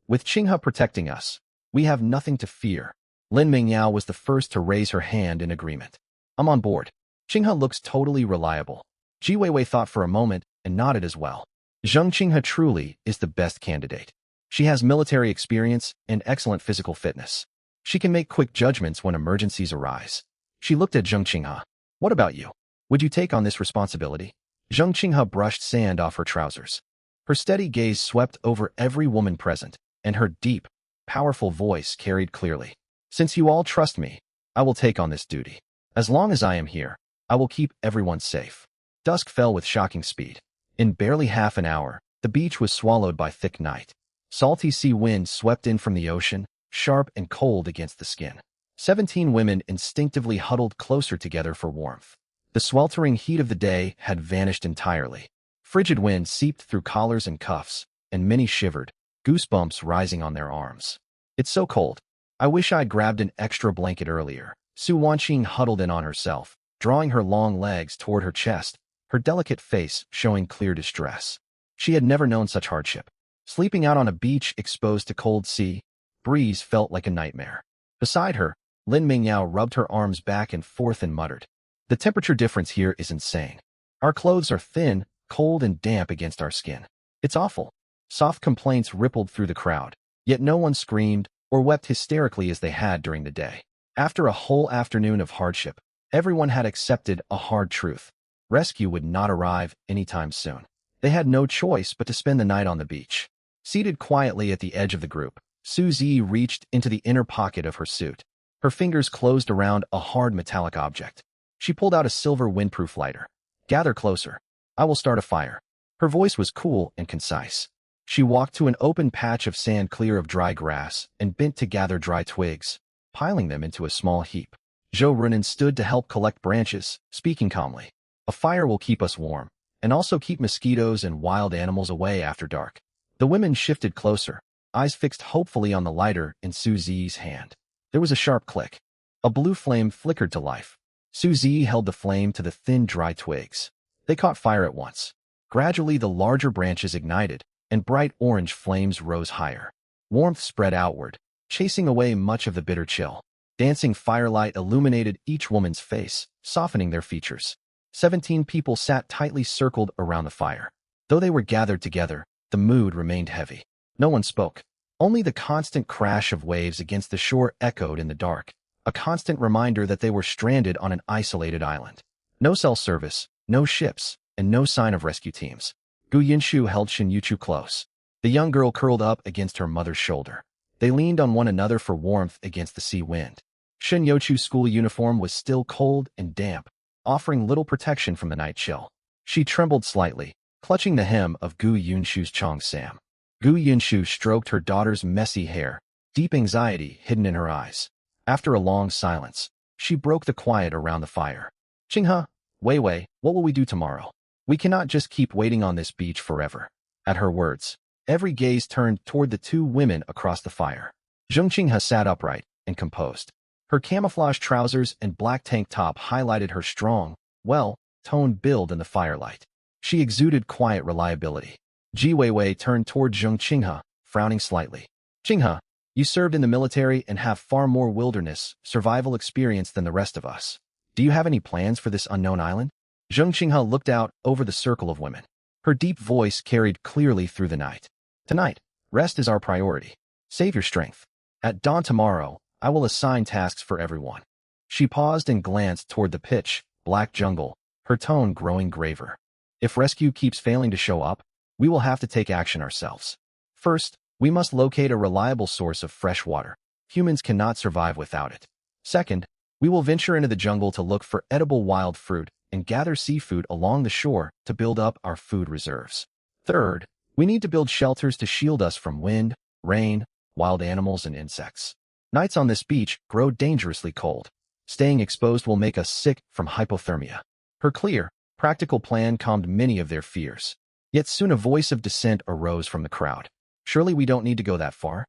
With Qinghe protecting us, we have nothing to fear. Lin Mingyao was the first to raise her hand in agreement. I'm on board. Qinghe looks totally reliable. Ji Weiwei thought for a moment and nodded as well. Zheng Qinghe truly is the best candidate. She has military experience and excellent physical fitness. She can make quick judgments when emergencies arise. She looked at Zheng Qinghe. What about you? Would you take on this responsibility? Zheng Qinghe brushed sand off her trousers. Her steady gaze swept over every woman present, and her deep, powerful voice carried clearly. Since you all trust me, I will take on this duty. As long as I am here, I will keep everyone safe. Dusk fell with shocking speed. In barely half an hour, the beach was swallowed by thick night. Salty sea wind swept in from the ocean, sharp and cold against the skin. 17 women instinctively huddled closer together for warmth. The sweltering heat of the day had vanished entirely. Frigid wind seeped through collars and cuffs, and many shivered, goosebumps rising on their arms. It's so cold. I wish I'd grabbed an extra blanket earlier. Su Wanqing huddled in on herself, drawing her long legs toward her chest, her delicate face showing clear distress. She had never known such hardship. Sleeping out on a beach exposed to cold sea breeze felt like a nightmare. Beside her, Lin Mingyao rubbed her arms back and forth and muttered, "The temperature difference here is insane. Our clothes are thin, cold and damp against our skin. It's awful." Soft complaints rippled through the crowd, yet no one screamed or wept hysterically as they had during the day. After a whole afternoon of hardship, everyone had accepted a hard truth. Rescue would not arrive anytime soon. They had no choice but to spend the night on the beach. Seated quietly at the edge of the group, Suzy reached into the inner pocket of her suit. Her fingers closed around a hard metallic object. She pulled out a silver windproof lighter. "Gather closer. I will start a fire." Her voice was cool and concise. She walked to an open patch of sand clear of dry grass and bent to gather dry twigs, piling them into a small heap. Zhou Runan stood to help collect branches, speaking calmly. "A fire will keep us warm, and also keep mosquitoes and wild animals away after dark." The women shifted closer, eyes fixed hopefully on the lighter in Suzy's hand. There was a sharp click. A blue flame flickered to life. Suzy held the flame to the thin, dry twigs. They caught fire at once. Gradually, the larger branches ignited, and bright orange flames rose higher. Warmth spread outward, chasing away much of the bitter chill. Dancing firelight illuminated each woman's face, softening their features. 17 people sat tightly circled around the fire. Though they were gathered together, the mood remained heavy. No one spoke. Only the constant crash of waves against the shore echoed in the dark, a constant reminder that they were stranded on an isolated island. No cell service, no ships, and no sign of rescue teams. Gu Yinshu held Shen Yuchu close. The young girl curled up against her mother's shoulder. They leaned on one another for warmth against the sea wind. Shen Yuchu's school uniform was still cold and damp, offering little protection from the night chill. She trembled slightly, clutching the hem of Gu Yinshu's cheongsam. Gu Yinshu stroked her daughter's messy hair, deep anxiety hidden in her eyes. After a long silence, she broke the quiet around the fire. "Qinghe, Weiwei, what will we do tomorrow? We cannot just keep waiting on this beach forever." At her words, every gaze turned toward the two women across the fire. Zheng Qinghe sat upright, and composed. Her camouflage trousers and black tank top highlighted her strong, well-toned build in the firelight. She exuded quiet reliability. Ji Weiwei turned toward Zheng Qinghe, frowning slightly. Qinghe, you served in the military and have far more wilderness, survival experience than the rest of us. Do you have any plans for this unknown island? Zheng Qinghe looked out over the circle of women. Her deep voice carried clearly through the night. Tonight, rest is our priority. Save your strength. At dawn tomorrow, I will assign tasks for everyone. She paused and glanced toward the pitch black jungle, her tone growing graver. If rescue keeps failing to show up, we will have to take action ourselves. First, we must locate a reliable source of fresh water. Humans cannot survive without it. Second, we will venture into the jungle to look for edible wild fruit and gather seafood along the shore to build up our food reserves. Third, we need to build shelters to shield us from wind, rain, wild animals, and insects. Nights on this beach grow dangerously cold. Staying exposed will make us sick from hypothermia. Her clear, practical plan calmed many of their fears. Yet soon a voice of dissent arose from the crowd. Surely we don't need to go that far?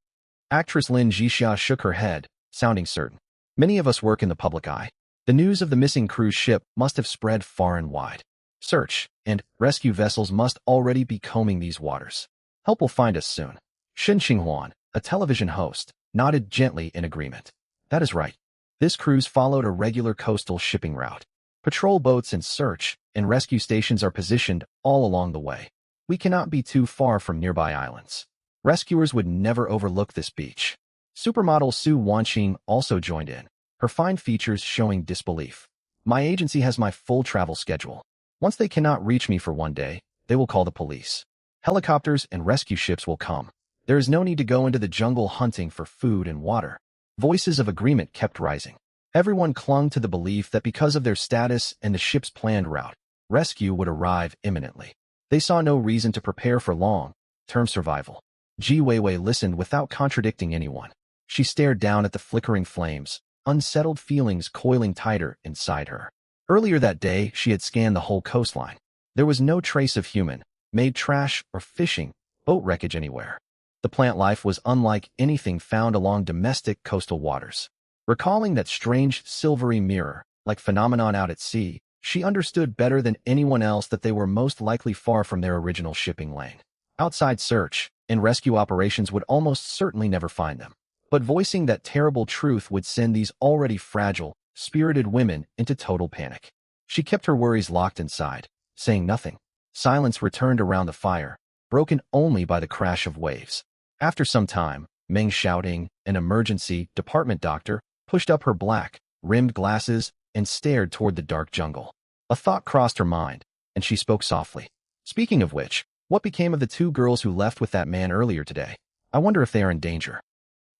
Actress Lin Zhixia shook her head, sounding certain. Many of us work in the public eye. The news of the missing cruise ship must have spread far and wide. Search and rescue vessels must already be combing these waters. Help will find us soon. Shen Xinghuan, a television host, nodded gently in agreement. That is right. This cruise followed a regular coastal shipping route. Patrol boats and search and rescue stations are positioned all along the way. We cannot be too far from nearby islands. Rescuers would never overlook this beach. Supermodel Su Wanqing also joined in, her fine features showing disbelief. My agency has my full travel schedule. Once they cannot reach me for one day, they will call the police. Helicopters and rescue ships will come. There is no need to go into the jungle hunting for food and water. Voices of agreement kept rising. Everyone clung to the belief that because of their status and the ship's planned route, rescue would arrive imminently. They saw no reason to prepare for long-term survival. Ji Weiwei listened without contradicting anyone. She stared down at the flickering flames, unsettled feelings coiling tighter inside her. Earlier that day, she had scanned the whole coastline. There was no trace of human-made trash or fishing, boat wreckage anywhere. The plant life was unlike anything found along domestic coastal waters. Recalling that strange silvery mirror-like phenomenon out at sea, she understood better than anyone else that they were most likely far from their original shipping lane. Outside search and rescue operations would almost certainly never find them. But voicing that terrible truth would send these already fragile, spirited women into total panic. She kept her worries locked inside, saying nothing. Silence returned around the fire, broken only by the crash of waves. After some time, Meng Xiaoting, an emergency department doctor, pushed up her black-rimmed glasses and stared toward the dark jungle. A thought crossed her mind, and she spoke softly. Speaking of which, what became of the two girls who left with that man earlier today? I wonder if they are in danger.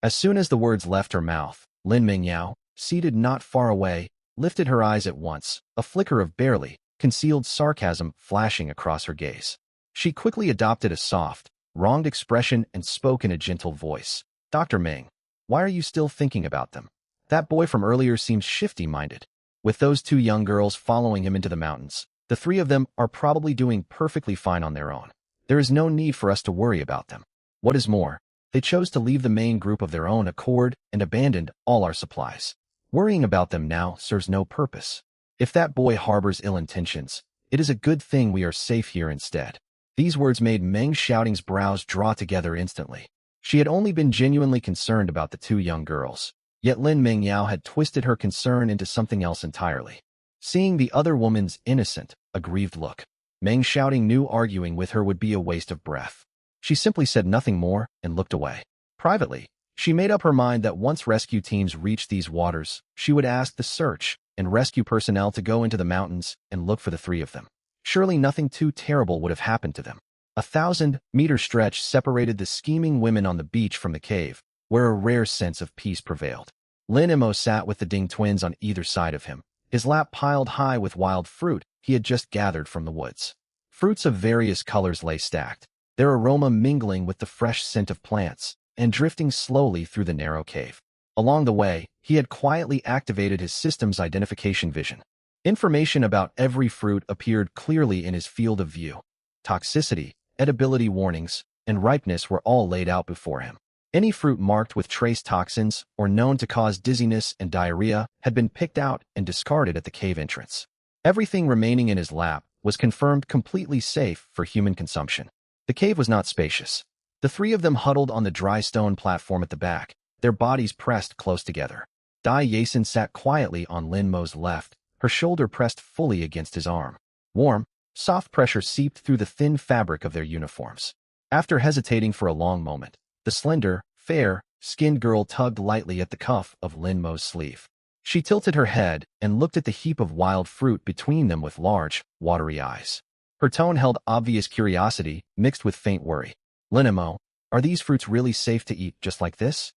As soon as the words left her mouth, Lin Mingyao, seated not far away, lifted her eyes at once, a flicker of barely concealed sarcasm flashing across her gaze. She quickly adopted a soft, wronged expression and spoke in a gentle voice. Dr. Ming, why are you still thinking about them? That boy from earlier seems shifty-minded. With those two young girls following him into the mountains, the three of them are probably doing perfectly fine on their own. There is no need for us to worry about them. What is more, they chose to leave the main group of their own accord and abandoned all our supplies. Worrying about them now serves no purpose. If that boy harbors ill intentions, it is a good thing we are safe here instead. These words made Meng Xiaoting's brows draw together instantly. She had only been genuinely concerned about the two young girls. Yet Lin Mingyao had twisted her concern into something else entirely. Seeing the other woman's innocent, aggrieved look, Meng Xiaoting knew arguing with her would be a waste of breath. She simply said nothing more and looked away. Privately, she made up her mind that once rescue teams reached these waters, she would ask the search and rescue personnel to go into the mountains and look for the three of them. Surely nothing too terrible would have happened to them. A 1,000-meter stretch separated the scheming women on the beach from the cave, where a rare sense of peace prevailed. Lin Imo sat with the Ding twins on either side of him, his lap piled high with wild fruit he had just gathered from the woods. Fruits of various colors lay stacked, their aroma mingling with the fresh scent of plants and drifting slowly through the narrow cave. Along the way, he had quietly activated his system's identification vision. Information about every fruit appeared clearly in his field of view. Toxicity, edibility warnings, and ripeness were all laid out before him. Any fruit marked with trace toxins or known to cause dizziness and diarrhea had been picked out and discarded at the cave entrance. Everything remaining in his lap was confirmed completely safe for human consumption. The cave was not spacious. The three of them huddled on the dry stone platform at the back, their bodies pressed close together. Dai Yasin sat quietly on Lin Mo's left, her shoulder pressed fully against his arm. Warm, soft pressure seeped through the thin fabric of their uniforms. After hesitating for a long moment, the slender, fair-skinned girl tugged lightly at the cuff of Lin Mo's sleeve. She tilted her head and looked at the heap of wild fruit between them with large, watery eyes. Her tone held obvious curiosity mixed with faint worry. Lin Mo, are these fruits really safe to eat just like this?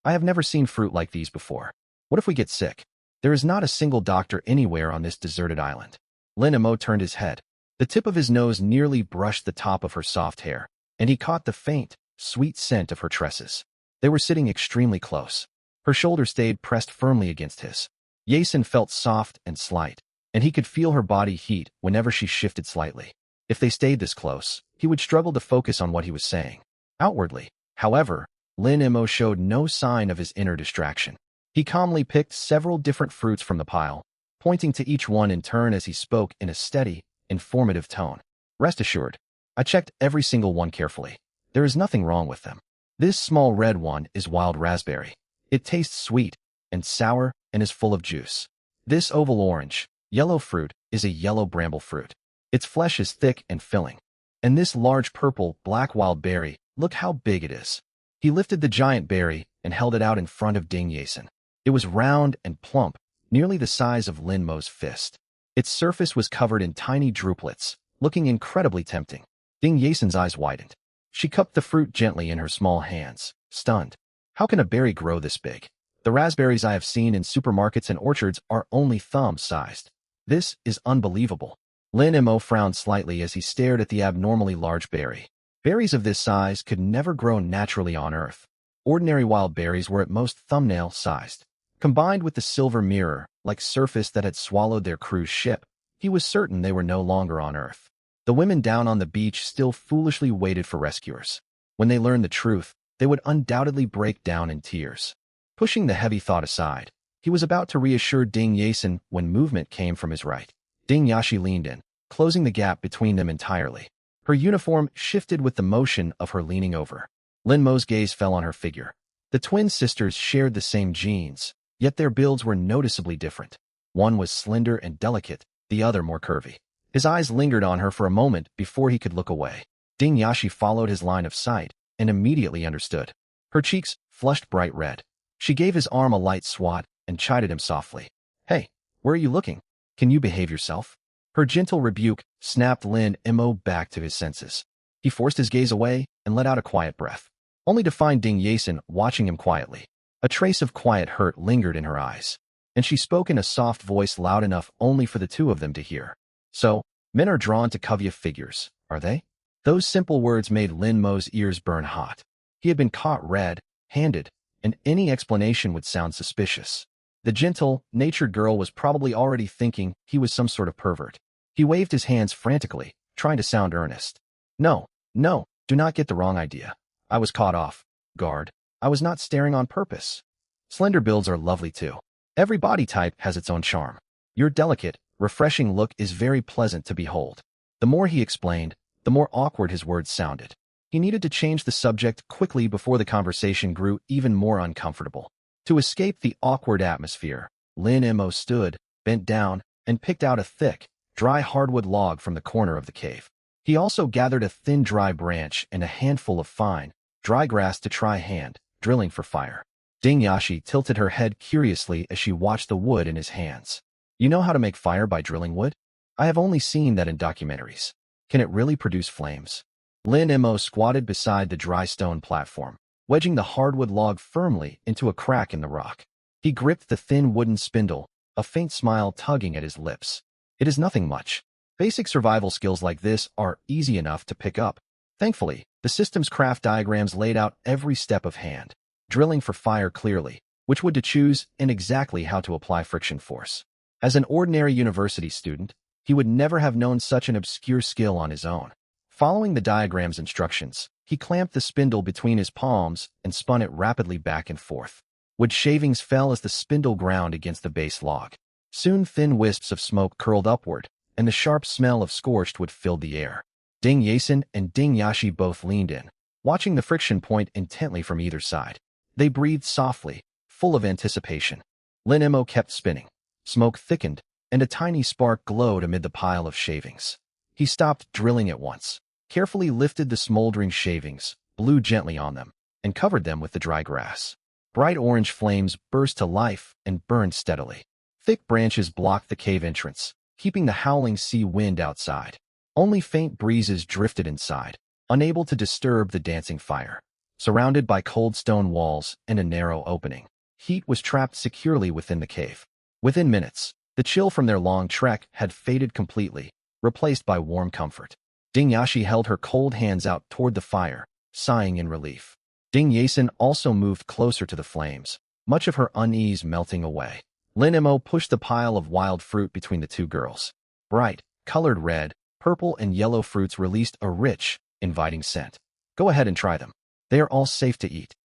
I have never seen fruit like these before. What if we get sick? There is not a single doctor anywhere on this deserted island. Lin Mo turned his head. The tip of his nose nearly brushed the top of her soft hair, and he caught the faint, sweet scent of her tresses. They were sitting extremely close. Her shoulder stayed pressed firmly against his. Yasin felt soft and slight, and he could feel her body heat whenever she shifted slightly. If they stayed this close, he would struggle to focus on what he was saying. Outwardly, however, Lin Mo showed no sign of his inner distraction. He calmly picked several different fruits from the pile, pointing to each one in turn as he spoke in a steady, informative tone. Rest assured, I checked every single one carefully. There is nothing wrong with them. This small red one is wild raspberry. It tastes sweet and sour and is full of juice. This oval orange, yellow fruit is a yellow bramble fruit. Its flesh is thick and filling. And this large purple, black wild berry, look how big it is. He lifted the giant berry and held it out in front of Ding Yasin. It was round and plump, nearly the size of Lin Mo's fist. Its surface was covered in tiny droplets, looking incredibly tempting. Ding Yasin's eyes widened. She cupped the fruit gently in her small hands, stunned. How can a berry grow this big? The raspberries I have seen in supermarkets and orchards are only thumb-sized. This is unbelievable. Lin Mo frowned slightly as he stared at the abnormally large berry. Berries of this size could never grow naturally on Earth. Ordinary wild berries were at most thumbnail-sized. Combined with the silver mirror-like surface that had swallowed their cruise ship, he was certain they were no longer on Earth. The women down on the beach still foolishly waited for rescuers. When they learned the truth, they would undoubtedly break down in tears. Pushing the heavy thought aside, he was about to reassure Ding Yasin when movement came from his right. Ding Yashi leaned in, closing the gap between them entirely. Her uniform shifted with the motion of her leaning over. Lin Mo's gaze fell on her figure. The twin sisters shared the same genes, yet their builds were noticeably different. One was slender and delicate, the other more curvy. His eyes lingered on her for a moment before he could look away. Ding Yashi followed his line of sight and immediately understood. Her cheeks flushed bright red. She gave his arm a light swat and chided him softly. Hey, where are you looking? Can you behave yourself? Her gentle rebuke snapped Lin Mo back to his senses. He forced his gaze away and let out a quiet breath, only to find Ding Yasin watching him quietly. A trace of quiet hurt lingered in her eyes, and she spoke in a soft voice loud enough only for the two of them to hear. So, men are drawn to Kavya figures, are they? Those simple words made Lin Mo's ears burn hot. He had been caught red-handed, and any explanation would sound suspicious. The gentle, natured girl was probably already thinking he was some sort of pervert. He waved his hands frantically, trying to sound earnest. No, do not get the wrong idea. I was caught off guard. I was not staring on purpose. Slender builds are lovely too. Every body type has its own charm. Your delicate, refreshing look is very pleasant to behold. The more he explained, the more awkward his words sounded. He needed to change the subject quickly before the conversation grew even more uncomfortable. To escape the awkward atmosphere, Lin Mo stood, bent down, and picked out a thick, dry hardwood log from the corner of the cave. He also gathered a thin dry branch and a handful of fine, dry grass to try hand, drilling for fire. Ding Yashi tilted her head curiously as she watched the wood in his hands. You know how to make fire by drilling wood? I have only seen that in documentaries. Can it really produce flames? Lin Mo squatted beside the dry stone platform, wedging the hardwood log firmly into a crack in the rock. He gripped the thin wooden spindle, a faint smile tugging at his lips. It is nothing much. Basic survival skills like this are easy enough to pick up. Thankfully, the system's craft diagrams laid out every step of hand, drilling for fire clearly, which wood to choose, and exactly how to apply friction force. As an ordinary university student, he would never have known such an obscure skill on his own. Following the diagram's instructions, He clamped the spindle between his palms and spun it rapidly back and forth. Wood shavings fell as the spindle ground against the base log. Soon thin wisps of smoke curled upward, and the sharp smell of scorched wood filled the air. Ding Yasin and Ding Yashi both leaned in, watching the friction point intently from either side. They breathed softly, full of anticipation. Lin Mo kept spinning. Smoke thickened, and a tiny spark glowed amid the pile of shavings. He stopped drilling at once, carefully lifted the smoldering shavings, blew gently on them, and covered them with the dry grass. Bright orange flames burst to life and burned steadily. Thick branches blocked the cave entrance, keeping the howling sea wind outside. Only faint breezes drifted inside, unable to disturb the dancing fire. Surrounded by cold stone walls and a narrow opening, heat was trapped securely within the cave. Within minutes, the chill from their long trek had faded completely, replaced by warm comfort. Ding Yashi held her cold hands out toward the fire, sighing in relief. Ding Yasin also moved closer to the flames, much of her unease melting away. Lin Mo pushed the pile of wild fruit between the two girls. Bright, colored red, purple, and yellow fruits released a rich, inviting scent. Go ahead and try them. They are all safe to eat.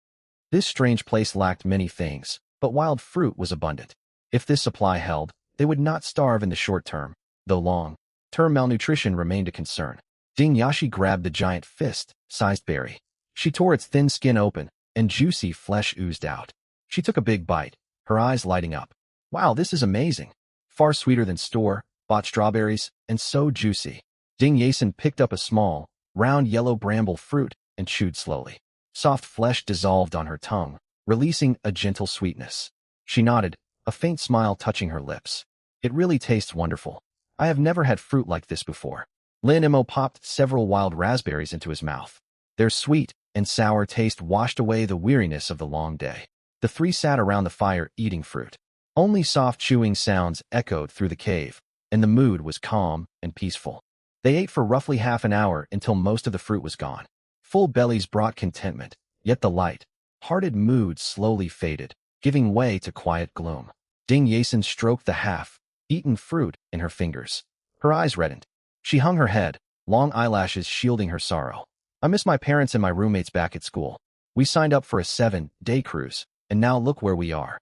This strange place lacked many things, but wild fruit was abundant. If this supply held, they would not starve in the short term, though long-term malnutrition remained a concern. Ding Yashi grabbed the giant fist-sized berry. She tore its thin skin open, and juicy flesh oozed out. She took a big bite, her eyes lighting up. Wow, this is amazing. Far sweeter than store-bought strawberries, and so juicy. Ding Yasin picked up a small, round yellow bramble fruit and chewed slowly. Soft flesh dissolved on her tongue, releasing a gentle sweetness. She nodded, a faint smile touching her lips. It really tastes wonderful. I have never had fruit like this before. Lin Mo popped several wild raspberries into his mouth. Their sweet and sour taste washed away the weariness of the long day. The three sat around the fire eating fruit. Only soft chewing sounds echoed through the cave, and the mood was calm and peaceful. They ate for roughly half an hour until most of the fruit was gone. Full bellies brought contentment, yet the light-hearted mood slowly faded, giving way to quiet gloom. Ding Yasin stroked the half-eaten fruit in her fingers. Her eyes reddened. She hung her head, long eyelashes shielding her sorrow. I miss my parents and my roommates back at school. We signed up for a 7-day cruise, and now look where we are.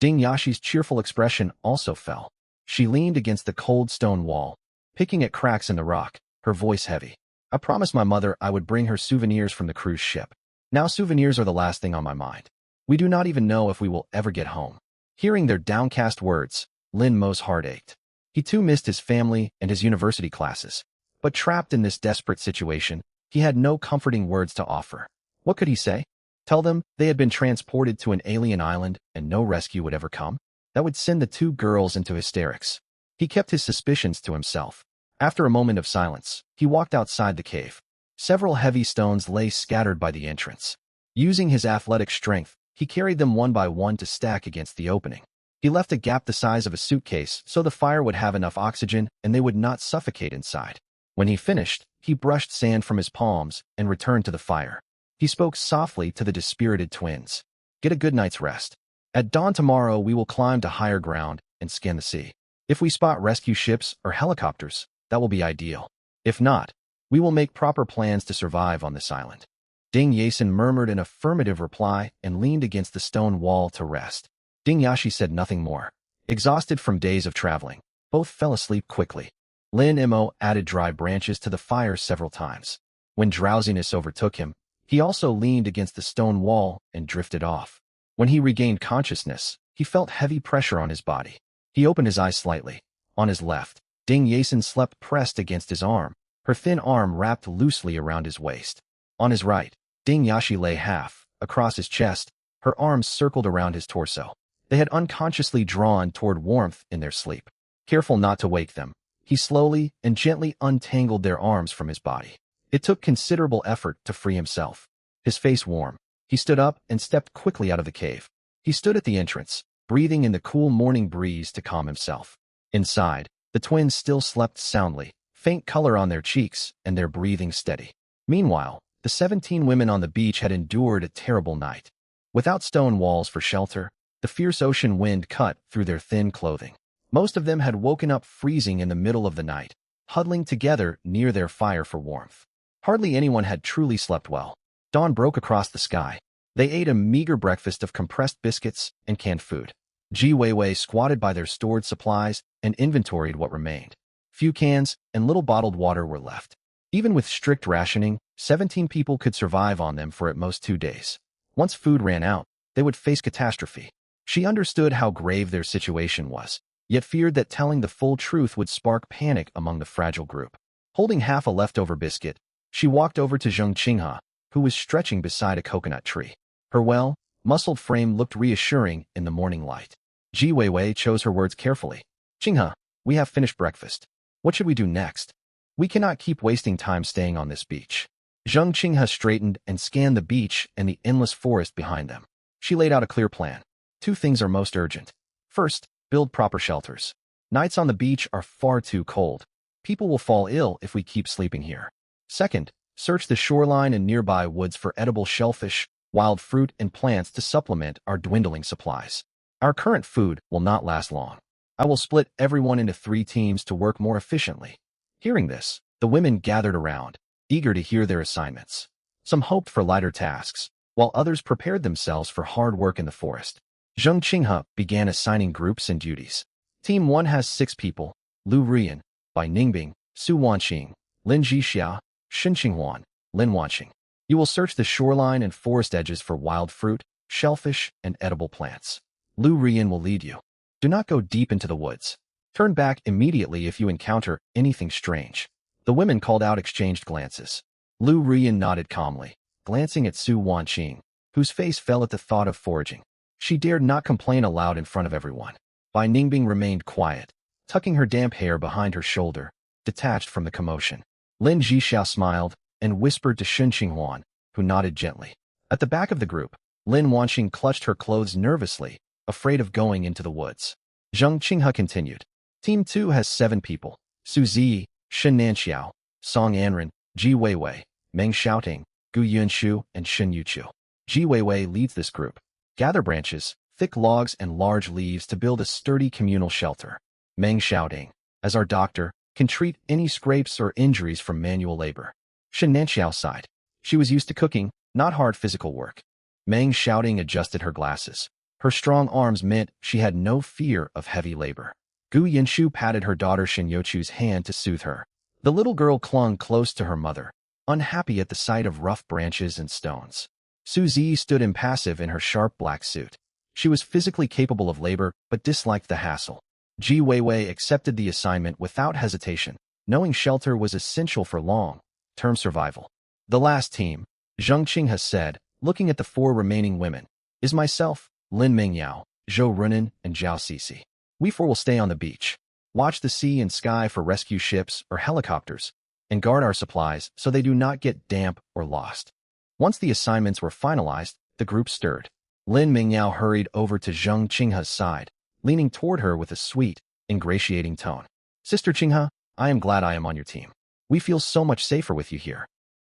Ding Yashi's cheerful expression also fell. She leaned against the cold stone wall, picking at cracks in the rock, her voice heavy. I promised my mother I would bring her souvenirs from the cruise ship. Now souvenirs are the last thing on my mind. We do not even know if we will ever get home. Hearing their downcast words, Lin Mo's heart ached. He too missed his family and his university classes. But trapped in this desperate situation, he had no comforting words to offer. What could he say? Tell them they had been transported to an alien island and no rescue would ever come? That would send the two girls into hysterics. He kept his suspicions to himself. After a moment of silence, he walked outside the cave. Several heavy stones lay scattered by the entrance. Using his athletic strength, he carried them one by one to stack against the opening. He left a gap the size of a suitcase so the fire would have enough oxygen and they would not suffocate inside. When he finished, he brushed sand from his palms and returned to the fire. He spoke softly to the dispirited twins. Get a good night's rest. At dawn tomorrow we will climb to higher ground and scan the sea. If we spot rescue ships or helicopters, that will be ideal. If not, we will make proper plans to survive on this island. Ding Yasin murmured an affirmative reply and leaned against the stone wall to rest. Ding Yashi said nothing more. Exhausted from days of traveling, both fell asleep quickly. Lin Mo added dry branches to the fire several times. When drowsiness overtook him, he also leaned against the stone wall and drifted off. When he regained consciousness, he felt heavy pressure on his body. He opened his eyes slightly. On his left, Ding Yasin slept pressed against his arm, her thin arm wrapped loosely around his waist. On his right, Ding Yashi lay half across his chest, her arms circled around his torso. They had unconsciously drawn toward warmth in their sleep. Careful not to wake them, he slowly and gently untangled their arms from his body. It took considerable effort to free himself. His face warm, he stood up and stepped quickly out of the cave. He stood at the entrance, breathing in the cool morning breeze to calm himself. Inside, the twins still slept soundly, faint color on their cheeks and their breathing steady. Meanwhile, the 17 women on the beach had endured a terrible night. Without stone walls for shelter, the fierce ocean wind cut through their thin clothing. Most of them had woken up freezing in the middle of the night, huddling together near their fire for warmth. Hardly anyone had truly slept well. Dawn broke across the sky. They ate a meager breakfast of compressed biscuits and canned food. Ji Weiwei squatted by their stored supplies and inventoried what remained. Few cans and little bottled water were left. Even with strict rationing, 17 people could survive on them for at most 2 days. Once food ran out, they would face catastrophe. She understood how grave their situation was, yet feared that telling the full truth would spark panic among the fragile group. Holding half a leftover biscuit, she walked over to Zheng Qinghe, who was stretching beside a coconut tree. Her muscled frame looked reassuring in the morning light. Ji Weiwei chose her words carefully. "Qinghe, we have finished breakfast. What should we do next? We cannot keep wasting time staying on this beach." Zheng Qinghe straightened and scanned the beach and the endless forest behind them. She laid out a clear plan. 2 things are most urgent. First, build proper shelters. Nights on the beach are far too cold. People will fall ill if we keep sleeping here. Second, search the shoreline and nearby woods for edible shellfish, wild fruit, and plants to supplement our dwindling supplies. Our current food will not last long. I will split everyone into 3 teams to work more efficiently. Hearing this, the women gathered around, eager to hear their assignments. Some hoped for lighter tasks, while others prepared themselves for hard work in the forest. Zheng Qinghe began assigning groups and duties. Team 1 has 6 people: Lu Rian, Bai Ningbing, Su Wanqing, Lin Jixia, Shen Qinghuan, Lin Wanqing. You will search the shoreline and forest edges for wild fruit, shellfish, and edible plants. Lu Rian will lead you. Do not go deep into the woods. Turn back immediately if you encounter anything strange. The women called out, exchanged glances. Lu Rian nodded calmly, glancing at Su Wanqing, whose face fell at the thought of foraging. She dared not complain aloud in front of everyone. Bai Ningbing remained quiet, tucking her damp hair behind her shoulder, detached from the commotion. Lin Jixia smiled and whispered to Shen Qinghuan, who nodded gently. At the back of the group, Lin Wanqing clutched her clothes nervously, afraid of going into the woods. Zheng Qinghe continued. Team 2 has 7 people: Su Zi, Shen Nanxiao, Song Anren, Ji Weiwei, Meng Xiaoting, Gu Yunshu, and Shen Yuqiu. Ji Weiwei leads this group. Gather branches, thick logs, and large leaves to build a sturdy communal shelter. Meng Xiaoting, as our doctor, can treat any scrapes or injuries from manual labor. Shen Nanxiao sighed. She was used to cooking, not hard physical work. Meng Xiaoting adjusted her glasses. Her strong arms meant she had no fear of heavy labor. Gu Yunshu patted her daughter Shen Youqiu's hand to soothe her. The little girl clung close to her mother, unhappy at the sight of rough branches and stones. Su Zi stood impassive in her sharp black suit. She was physically capable of labor, but disliked the hassle. Ji Weiwei accepted the assignment without hesitation, knowing shelter was essential for long-term survival. The last team, Zheng Qinghe said, looking at the 4 remaining women, is myself, Lin Mingyao, Zhou Runan, and Zhao Sisi. We 4 will stay on the beach, watch the sea and sky for rescue ships or helicopters, and guard our supplies so they do not get damp or lost. Once the assignments were finalized, the group stirred. Lin Mingyao hurried over to Zheng Qinghe's side, leaning toward her with a sweet, ingratiating tone. Sister Qinghe, I am glad I am on your team. We feel so much safer with you here.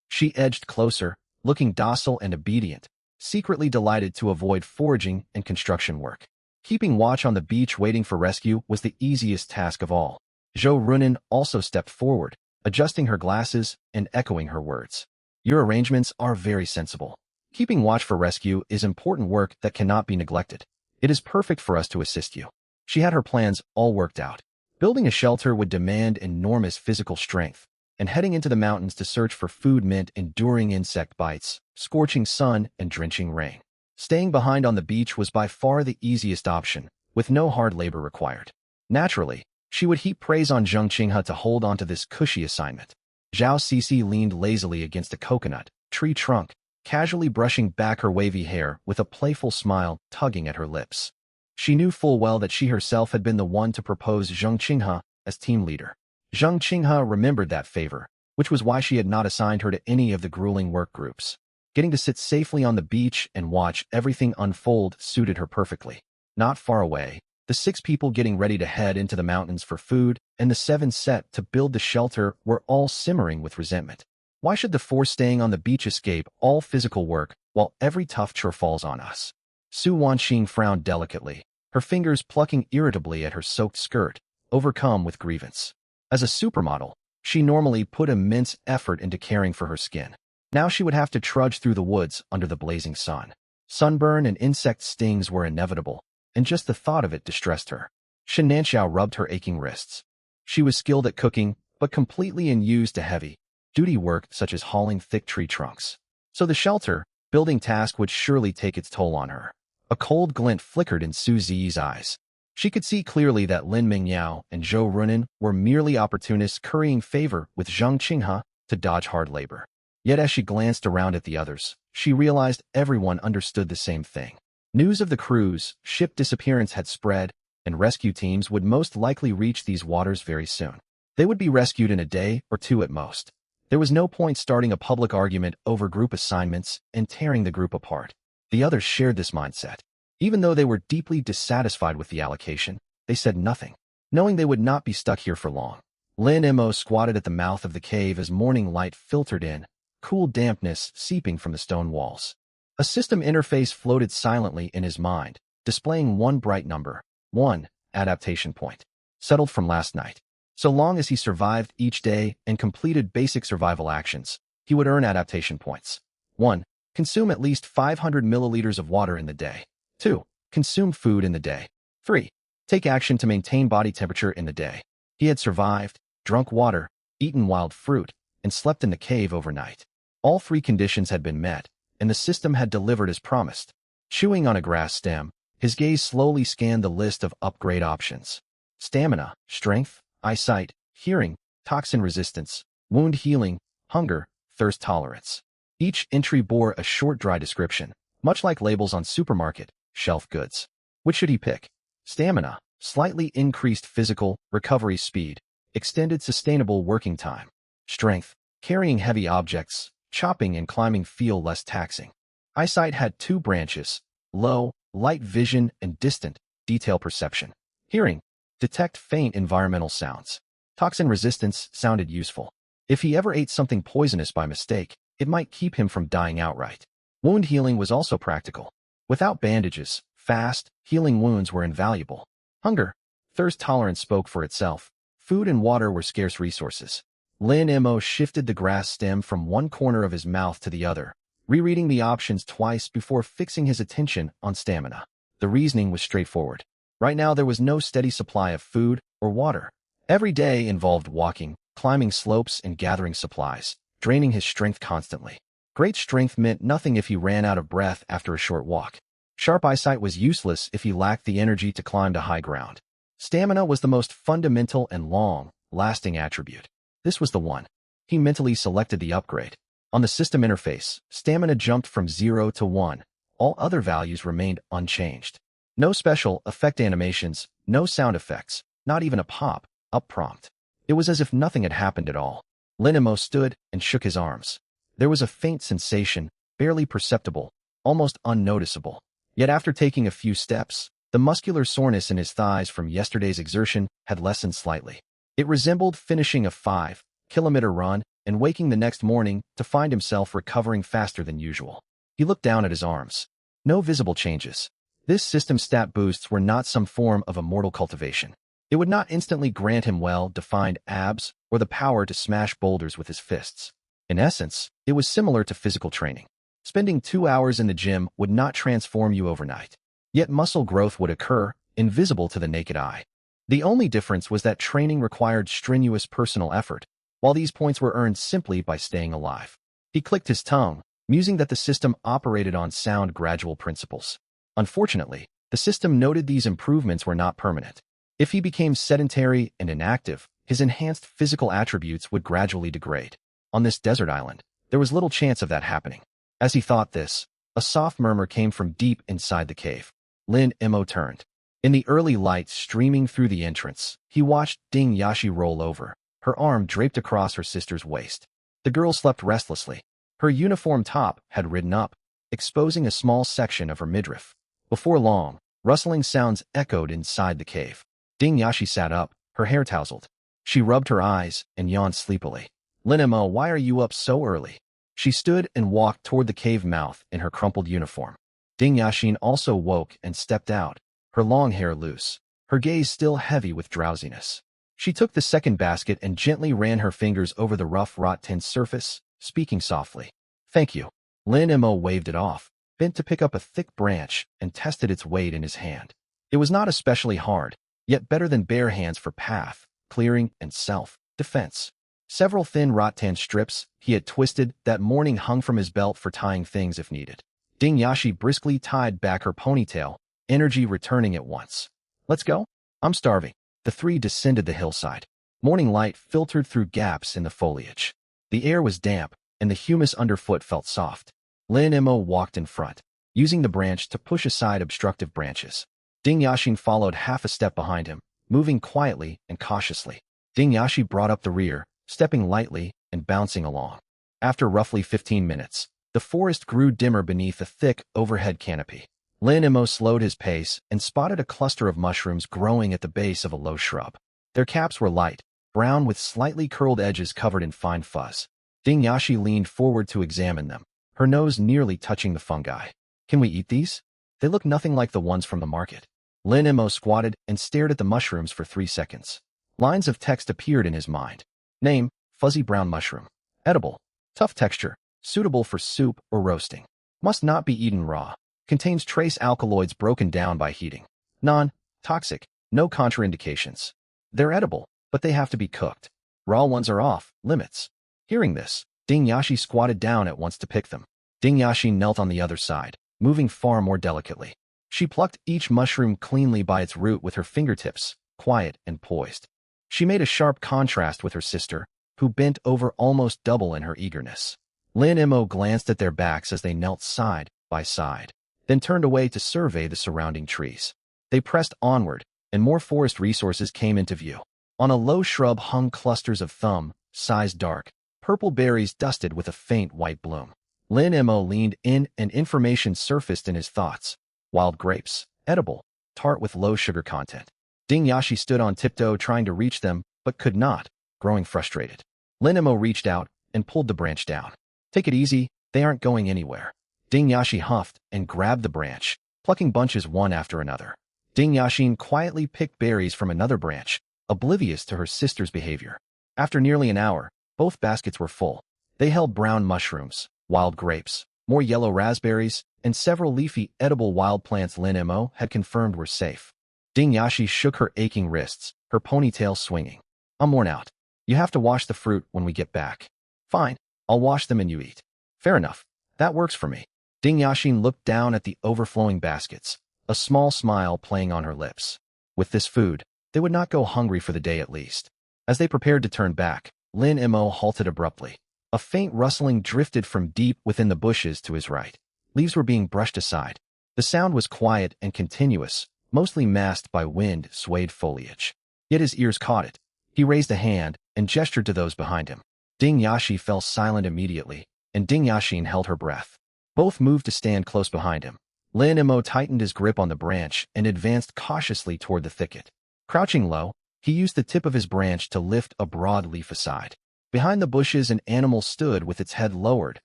She edged closer, looking docile and obedient, secretly delighted to avoid foraging and construction work. Keeping watch on the beach waiting for rescue was the easiest task of all. Zhou Runan also stepped forward, adjusting her glasses and echoing her words. Your arrangements are very sensible. Keeping watch for rescue is important work that cannot be neglected. It is perfect for us to assist you. She had her plans all worked out. Building a shelter would demand enormous physical strength, and heading into the mountains to search for food meant enduring insect bites, scorching sun, and drenching rain. Staying behind on the beach was by far the easiest option, with no hard labor required. Naturally, she would heap praise on Zheng Qinghe to hold onto this cushy assignment. Zhao Sisi leaned lazily against a coconut tree trunk, casually brushing back her wavy hair with a playful smile tugging at her lips. She knew full well that she herself had been the one to propose Zheng Qinghe as team leader. Zheng Qinghe remembered that favor, which was why she had not assigned her to any of the grueling work groups. Getting to sit safely on the beach and watch everything unfold suited her perfectly. Not far away, the 6 people getting ready to head into the mountains for food and the 7 set to build the shelter were all simmering with resentment. Why should the 4 staying on the beach escape all physical work while every tough chore falls on us? Su Wanqing frowned delicately, her fingers plucking irritably at her soaked skirt, overcome with grievance. As a supermodel, she normally put immense effort into caring for her skin. Now she would have to trudge through the woods under the blazing sun. Sunburn and insect stings were inevitable, and just the thought of it distressed her. Shen Nanxiao rubbed her aching wrists. She was skilled at cooking, but completely unused to heavy-duty work such as hauling thick tree trunks. So the shelter-building task would surely take its toll on her. A cold glint flickered in Su Ziyi's eyes. She could see clearly that Lin Mingyao and Zhou Runan were merely opportunists currying favor with Zhang Qinghe to dodge hard labor. Yet as she glanced around at the others, she realized everyone understood the same thing. News of the crew's ship disappearance had spread, and rescue teams would most likely reach these waters very soon. They would be rescued in a day or two at most. There was no point starting a public argument over group assignments and tearing the group apart. The others shared this mindset. Even though they were deeply dissatisfied with the allocation, they said nothing, knowing they would not be stuck here for long. Lin Mo squatted at the mouth of the cave as morning light filtered in, cool dampness seeping from the stone walls. A system interface floated silently in his mind, displaying one bright number, 1 adaptation point, settled from last night. So long as he survived each day and completed basic survival actions, he would earn adaptation points. 1. Consume at least 500 milliliters of water in the day. 2. Consume food in the day. 3. Take action to maintain body temperature in the day. He had survived, drunk water, eaten wild fruit, and slept in the cave overnight. All 3 conditions had been met, and the system had delivered as promised. Chewing on a grass stem, his gaze slowly scanned the list of upgrade options. Stamina, strength, eyesight, hearing, toxin resistance, wound healing, hunger, thirst tolerance. Each entry bore a short dry description, much like labels on supermarket shelf goods. Which should he pick? Stamina, slightly increased physical recovery speed, extended sustainable working time. Strength, carrying heavy objects, chopping and climbing feel less taxing. Eyesight had 2 branches, low, light vision and distant, detail perception. Hearing, detect faint environmental sounds. Toxin resistance sounded useful. If he ever ate something poisonous by mistake, it might keep him from dying outright. Wound healing was also practical. Without bandages, fast, healing wounds were invaluable. Hunger, thirst tolerance spoke for itself. Food and water were scarce resources. Lin Mo shifted the grass stem from one corner of his mouth to the other, rereading the options twice before fixing his attention on stamina. The reasoning was straightforward. Right now there was no steady supply of food or water. Every day involved walking, climbing slopes and gathering supplies, draining his strength constantly. Great strength meant nothing if he ran out of breath after a short walk. Sharp eyesight was useless if he lacked the energy to climb to high ground. Stamina was the most fundamental and long-lasting attribute. This was the one. He mentally selected the upgrade. On the system interface, stamina jumped from 0 to 1. All other values remained unchanged. No special effect animations, no sound effects, not even a pop-up prompt. It was as if nothing had happened at all. Lin Mo stood and shook his arms. There was a faint sensation, barely perceptible, almost unnoticeable. Yet after taking a few steps, the muscular soreness in his thighs from yesterday's exertion had lessened slightly. It resembled finishing a 5-kilometer run and waking the next morning to find himself recovering faster than usual. He looked down at his arms. No visible changes. This system stat boosts were not some form of immortal cultivation. It would not instantly grant him well-defined abs or the power to smash boulders with his fists. In essence, it was similar to physical training. Spending 2 hours in the gym would not transform you overnight. Yet muscle growth would occur, invisible to the naked eye. The only difference was that training required strenuous personal effort, while these points were earned simply by staying alive. He clicked his tongue, musing that the system operated on sound gradual principles. Unfortunately, the system noted these improvements were not permanent. If he became sedentary and inactive, his enhanced physical attributes would gradually degrade. On this desert island, there was little chance of that happening. As he thought this, a soft murmur came from deep inside the cave. Lin Mo turned. In the early light streaming through the entrance, he watched Ding Yashi roll over, her arm draped across her sister's waist. The girl slept restlessly. Her uniform top had ridden up, exposing a small section of her midriff. Before long, rustling sounds echoed inside the cave. Ding Yashi sat up, her hair tousled. She rubbed her eyes and yawned sleepily. Lin Mo, why are you up so early? She stood and walked toward the cave mouth in her crumpled uniform. Ding Yashin also woke and stepped out, her long hair loose, her gaze still heavy with drowsiness. She took the second basket and gently ran her fingers over the rough wrought tin surface, speaking softly. Thank you. Lin Mo waved it off, bent to pick up a thick branch, and tested its weight in his hand. It was not especially hard, yet better than bare hands for path, clearing, and self-defense. Several thin rattan strips he had twisted that morning hung from his belt for tying things if needed. Ding Yashi briskly tied back her ponytail, energy returning at once. Let's go? I'm starving. The three descended the hillside. Morning light filtered through gaps in the foliage. The air was damp, and the humus underfoot felt soft. Lin Mo walked in front, using the branch to push aside obstructive branches. Ding Yashin followed half a step behind him, moving quietly and cautiously. Ding Yashi brought up the rear, stepping lightly and bouncing along. After roughly 15 minutes, the forest grew dimmer beneath a thick overhead canopy. Lin Mo slowed his pace and spotted a cluster of mushrooms growing at the base of a low shrub. Their caps were light, brown with slightly curled edges covered in fine fuzz. Ding Yashi leaned forward to examine them, her nose nearly touching the fungi. Can we eat these? They look nothing like the ones from the market. Lin Mo squatted and stared at the mushrooms for 3 seconds. Lines of text appeared in his mind. Name, fuzzy brown mushroom. Edible. Tough texture, suitable for soup or roasting. Must not be eaten raw. Contains trace alkaloids broken down by heating. Non-toxic, no contraindications. They're edible, but they have to be cooked. Raw ones are off limits. Hearing this, Ding Yashi squatted down at once to pick them. Ding Yashi knelt on the other side, moving far more delicately. She plucked each mushroom cleanly by its root with her fingertips, quiet and poised. She made a sharp contrast with her sister, who bent over almost double in her eagerness. Lin Mo glanced at their backs as they knelt side by side, then turned away to survey the surrounding trees. They pressed onward, and more forest resources came into view. On a low shrub hung clusters of thumb-sized dark, purple berries dusted with a faint white bloom. Lin Mo leaned in and information surfaced in his thoughts. Wild grapes, edible, tart with low sugar content. Ding Yashi stood on tiptoe trying to reach them, but could not, growing frustrated. Lin Mo reached out and pulled the branch down. Take it easy, they aren't going anywhere. Ding Yashi huffed and grabbed the branch, plucking bunches one after another. Ding Yashin quietly picked berries from another branch, oblivious to her sister's behavior. After nearly an hour, both baskets were full. They held brown mushrooms, wild grapes, more yellow raspberries, and several leafy, edible wild plants Lin Mo had confirmed were safe. Ding Yashi shook her aching wrists, her ponytail swinging. I'm worn out. You have to wash the fruit when we get back. Fine, I'll wash them and you eat. Fair enough. That works for me. Ding Yashin looked down at the overflowing baskets, a small smile playing on her lips. With this food, they would not go hungry for the day at least. As they prepared to turn back, Lin Mo halted abruptly. A faint rustling drifted from deep within the bushes to his right. Leaves were being brushed aside. The sound was quiet and continuous, mostly masked by wind-swayed foliage. Yet his ears caught it. He raised a hand and gestured to those behind him. Ding Yashi fell silent immediately, and Ding Yashin held her breath. Both moved to stand close behind him. Lin Mo tightened his grip on the branch and advanced cautiously toward the thicket. Crouching low, he used the tip of his branch to lift a broad leaf aside. Behind the bushes, an animal stood with its head lowered,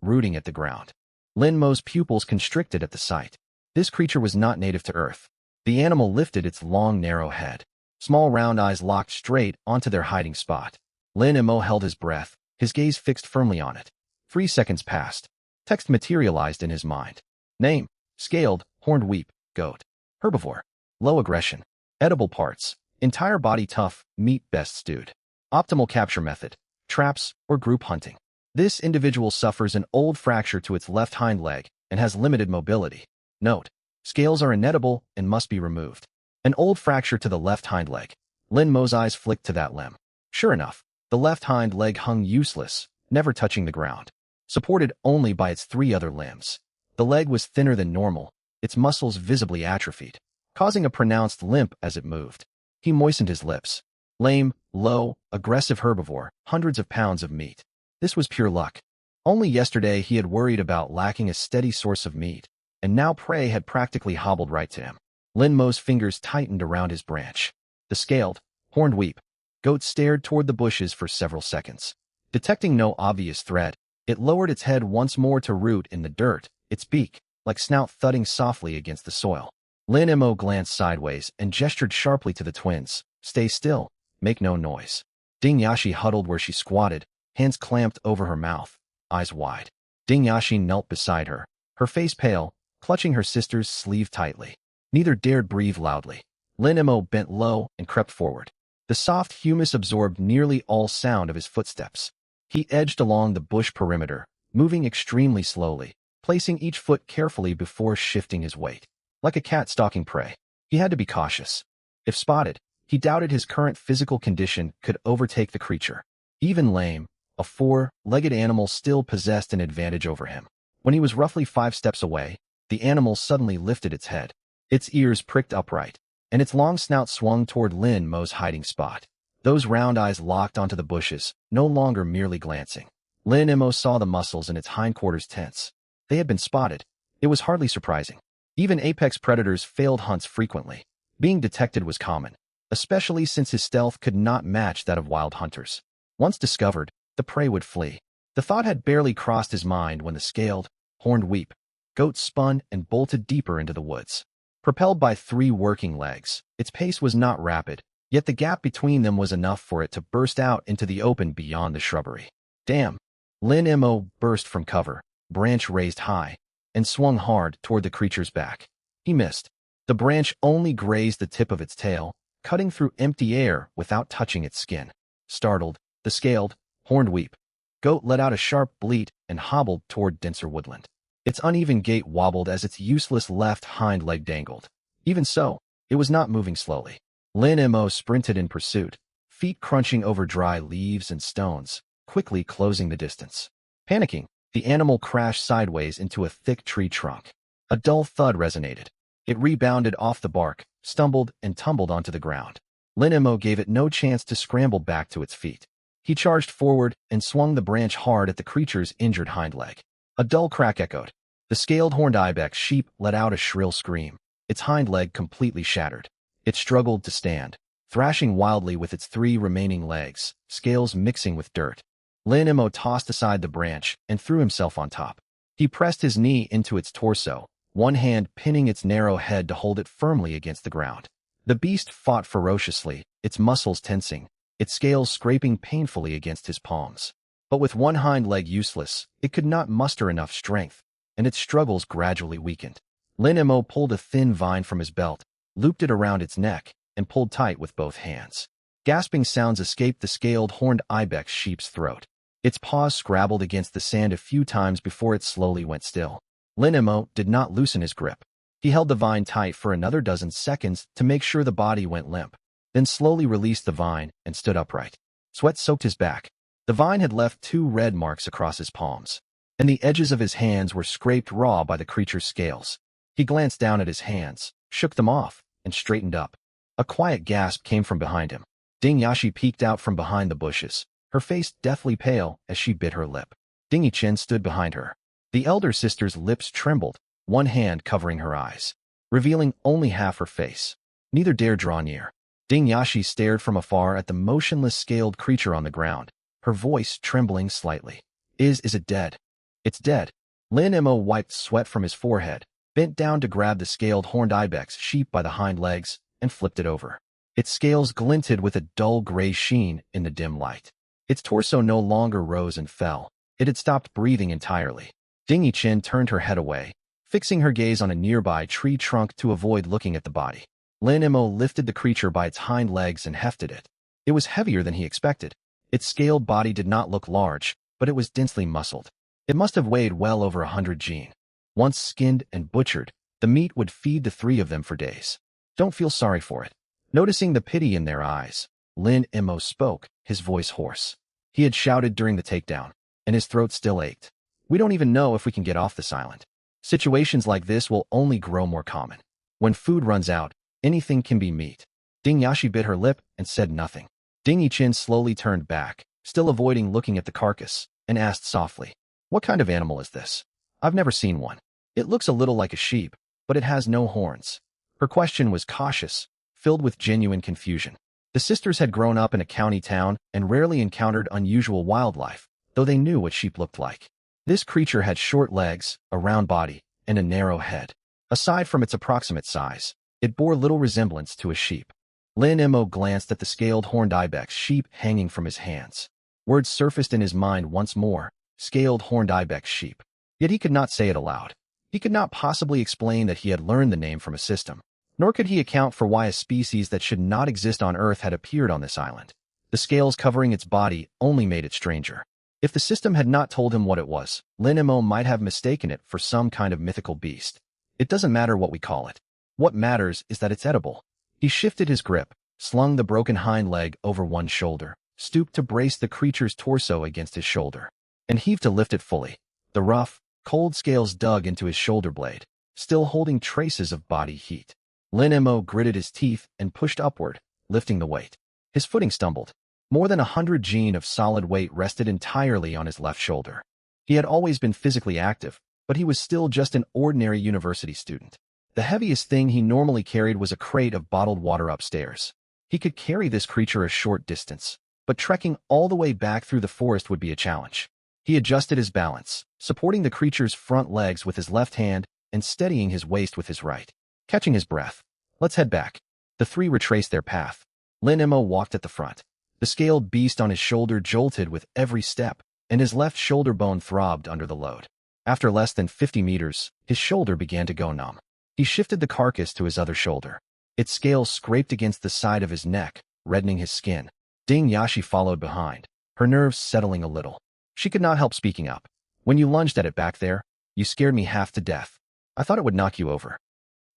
rooting at the ground. Lin Mo's pupils constricted at the sight. This creature was not native to Earth. The animal lifted its long, narrow head. Small round eyes locked straight onto their hiding spot. Lin Mo held his breath, his gaze fixed firmly on it. 3 seconds passed. Text materialized in his mind. Name, scaled, horned weep, goat. Herbivore. Low aggression. Edible parts. Entire body tough, meat best stewed. Optimal capture method. Traps or group hunting. This individual suffers an old fracture to its left hind leg and has limited mobility. Note, scales are inedible and must be removed. An old fracture to the left hind leg. Lin Mo's eyes flicked to that limb. Sure enough, the left hind leg hung useless, never touching the ground, supported only by its 3 other limbs. The leg was thinner than normal, its muscles visibly atrophied, causing a pronounced limp as it moved. He moistened his lips. Lame, low, aggressive herbivore, hundreds of pounds of meat. This was pure luck. Only yesterday he had worried about lacking a steady source of meat, and now prey had practically hobbled right to him. Lin Mo's fingers tightened around his branch. The scaled, horned weep goat stared toward the bushes for several seconds. Detecting no obvious threat, it lowered its head once more to root in the dirt, its beak, like snout thudding softly against the soil. Lin Mo glanced sideways and gestured sharply to the twins. Stay still. Make no noise. Ding Yashi huddled where she squatted, hands clamped over her mouth, eyes wide. Ding Yashi knelt beside her, her face pale, clutching her sister's sleeve tightly. Neither dared breathe loudly. Lin Mo bent low and crept forward. The soft humus absorbed nearly all sound of his footsteps. He edged along the bush perimeter, moving extremely slowly, placing each foot carefully before shifting his weight. Like a cat stalking prey, he had to be cautious. If spotted, he doubted his current physical condition could overtake the creature. Even lame, a four-legged animal still possessed an advantage over him. When he was roughly 5 steps away, the animal suddenly lifted its head. Its ears pricked upright, and its long snout swung toward Lin Mo's hiding spot. Those round eyes locked onto the bushes, no longer merely glancing. Lin Mo saw the muscles in its hindquarters tense. They had been spotted. It was hardly surprising. Even apex predators failed hunts frequently. Being detected was common, especially since his stealth could not match that of wild hunters. Once discovered, the prey would flee. The thought had barely crossed his mind when the scaled, horned weep goat spun and bolted deeper into the woods. Propelled by 3 working legs, its pace was not rapid, yet the gap between them was enough for it to burst out into the open beyond the shrubbery. Damn! Lin Mo burst from cover, branch raised high, and swung hard toward the creature's back. He missed. The branch only grazed the tip of its tail, cutting through empty air without touching its skin. Startled, the scaled, horned weep goat let out a sharp bleat and hobbled toward denser woodland. Its uneven gait wobbled as its useless left hind leg dangled. Even so, it was not moving slowly. Lin Mo sprinted in pursuit, feet crunching over dry leaves and stones, quickly closing the distance. Panicking, the animal crashed sideways into a thick tree trunk. A dull thud resonated. It rebounded off the bark, stumbled, and tumbled onto the ground. Lin Mo gave it no chance to scramble back to its feet. He charged forward and swung the branch hard at the creature's injured hind leg. A dull crack echoed. The scaled horned ibex sheep let out a shrill scream, its hind leg completely shattered. It struggled to stand, thrashing wildly with its 3 remaining legs, scales mixing with dirt. Lin Mo tossed aside the branch and threw himself on top. He pressed his knee into its torso, one hand pinning its narrow head to hold it firmly against the ground. The beast fought ferociously, its muscles tensing, its scales scraping painfully against his palms. But with one hind leg useless, it could not muster enough strength, and its struggles gradually weakened. Lin Mo pulled a thin vine from his belt, looped it around its neck, and pulled tight with both hands. Gasping sounds escaped the scaled horned ibex sheep's throat. Its paws scrabbled against the sand a few times before it slowly went still. Lin Mo did not loosen his grip. He held the vine tight for another dozen seconds to make sure the body went limp, then slowly released the vine and stood upright. Sweat soaked his back. The vine had left 2 red marks across his palms, and the edges of his hands were scraped raw by the creature's scales. He glanced down at his hands, shook them off, and straightened up. A quiet gasp came from behind him. Ding Yashi peeked out from behind the bushes, her face deathly pale as she bit her lip. Ding Yichen stood behind her. The elder sister's lips trembled, one hand covering her eyes, revealing only half her face. Neither dared draw near. Ding Yashi stared from afar at the motionless scaled creature on the ground, her voice trembling slightly. Is it dead? It's dead. Lin Mo wiped sweat from his forehead, bent down to grab the scaled horned ibex sheep by the hind legs, and flipped it over. Its scales glinted with a dull gray sheen in the dim light. Its torso no longer rose and fell. It had stopped breathing entirely. Ding Yichen turned her head away, fixing her gaze on a nearby tree trunk to avoid looking at the body. Lin Mo lifted the creature by its hind legs and hefted it. It was heavier than he expected. Its scaled body did not look large, but it was densely muscled. It must have weighed well over 100 gene. Once skinned and butchered, the meat would feed the 3 of them for days. Don't feel sorry for it. Noticing the pity in their eyes, Lin Mo spoke, his voice hoarse. He had shouted during the takedown, and his throat still ached. We don't even know if we can get off this island. Situations like this will only grow more common. When food runs out, anything can be meat. Ding Yashi bit her lip and said nothing. Ding Yichen slowly turned back, still avoiding looking at the carcass, and asked softly, "What kind of animal is this? I've never seen one. It looks a little like a sheep, but it has no horns." Her question was cautious, filled with genuine confusion. The sisters had grown up in a county town and rarely encountered unusual wildlife, though they knew what sheep looked like. This creature had short legs, a round body, and a narrow head. Aside from its approximate size, it bore little resemblance to a sheep. Lin Mo glanced at the scaled horned ibex sheep hanging from his hands. Words surfaced in his mind once more, scaled horned ibex sheep. Yet he could not say it aloud. He could not possibly explain that he had learned the name from a system, nor could he account for why a species that should not exist on Earth had appeared on this island. The scales covering its body only made it stranger. If the system had not told him what it was, Lin Mo might have mistaken it for some kind of mythical beast. It doesn't matter what we call it. What matters is that it's edible. He shifted his grip, slung the broken hind leg over one shoulder, stooped to brace the creature's torso against his shoulder, and heaved to lift it fully. The rough, cold scales dug into his shoulder blade, still holding traces of body heat. Lin Mo gritted his teeth and pushed upward, lifting the weight. His footing stumbled. More than 100 Gene of solid weight rested entirely on his left shoulder. He had always been physically active, but he was still just an ordinary university student. The heaviest thing he normally carried was a crate of bottled water upstairs. He could carry this creature a short distance, but trekking all the way back through the forest would be a challenge. He adjusted his balance, supporting the creature's front legs with his left hand and steadying his waist with his right. Catching his breath. Let's head back. The three retraced their path. Lin Mo walked at the front. The scaled beast on his shoulder jolted with every step, and his left shoulder bone throbbed under the load. After less than 50 meters, his shoulder began to go numb. He shifted the carcass to his other shoulder. Its scales scraped against the side of his neck, reddening his skin. Ding Yashi followed behind, her nerves settling a little. She could not help speaking up. When you lunged at it back there, you scared me half to death. I thought it would knock you over.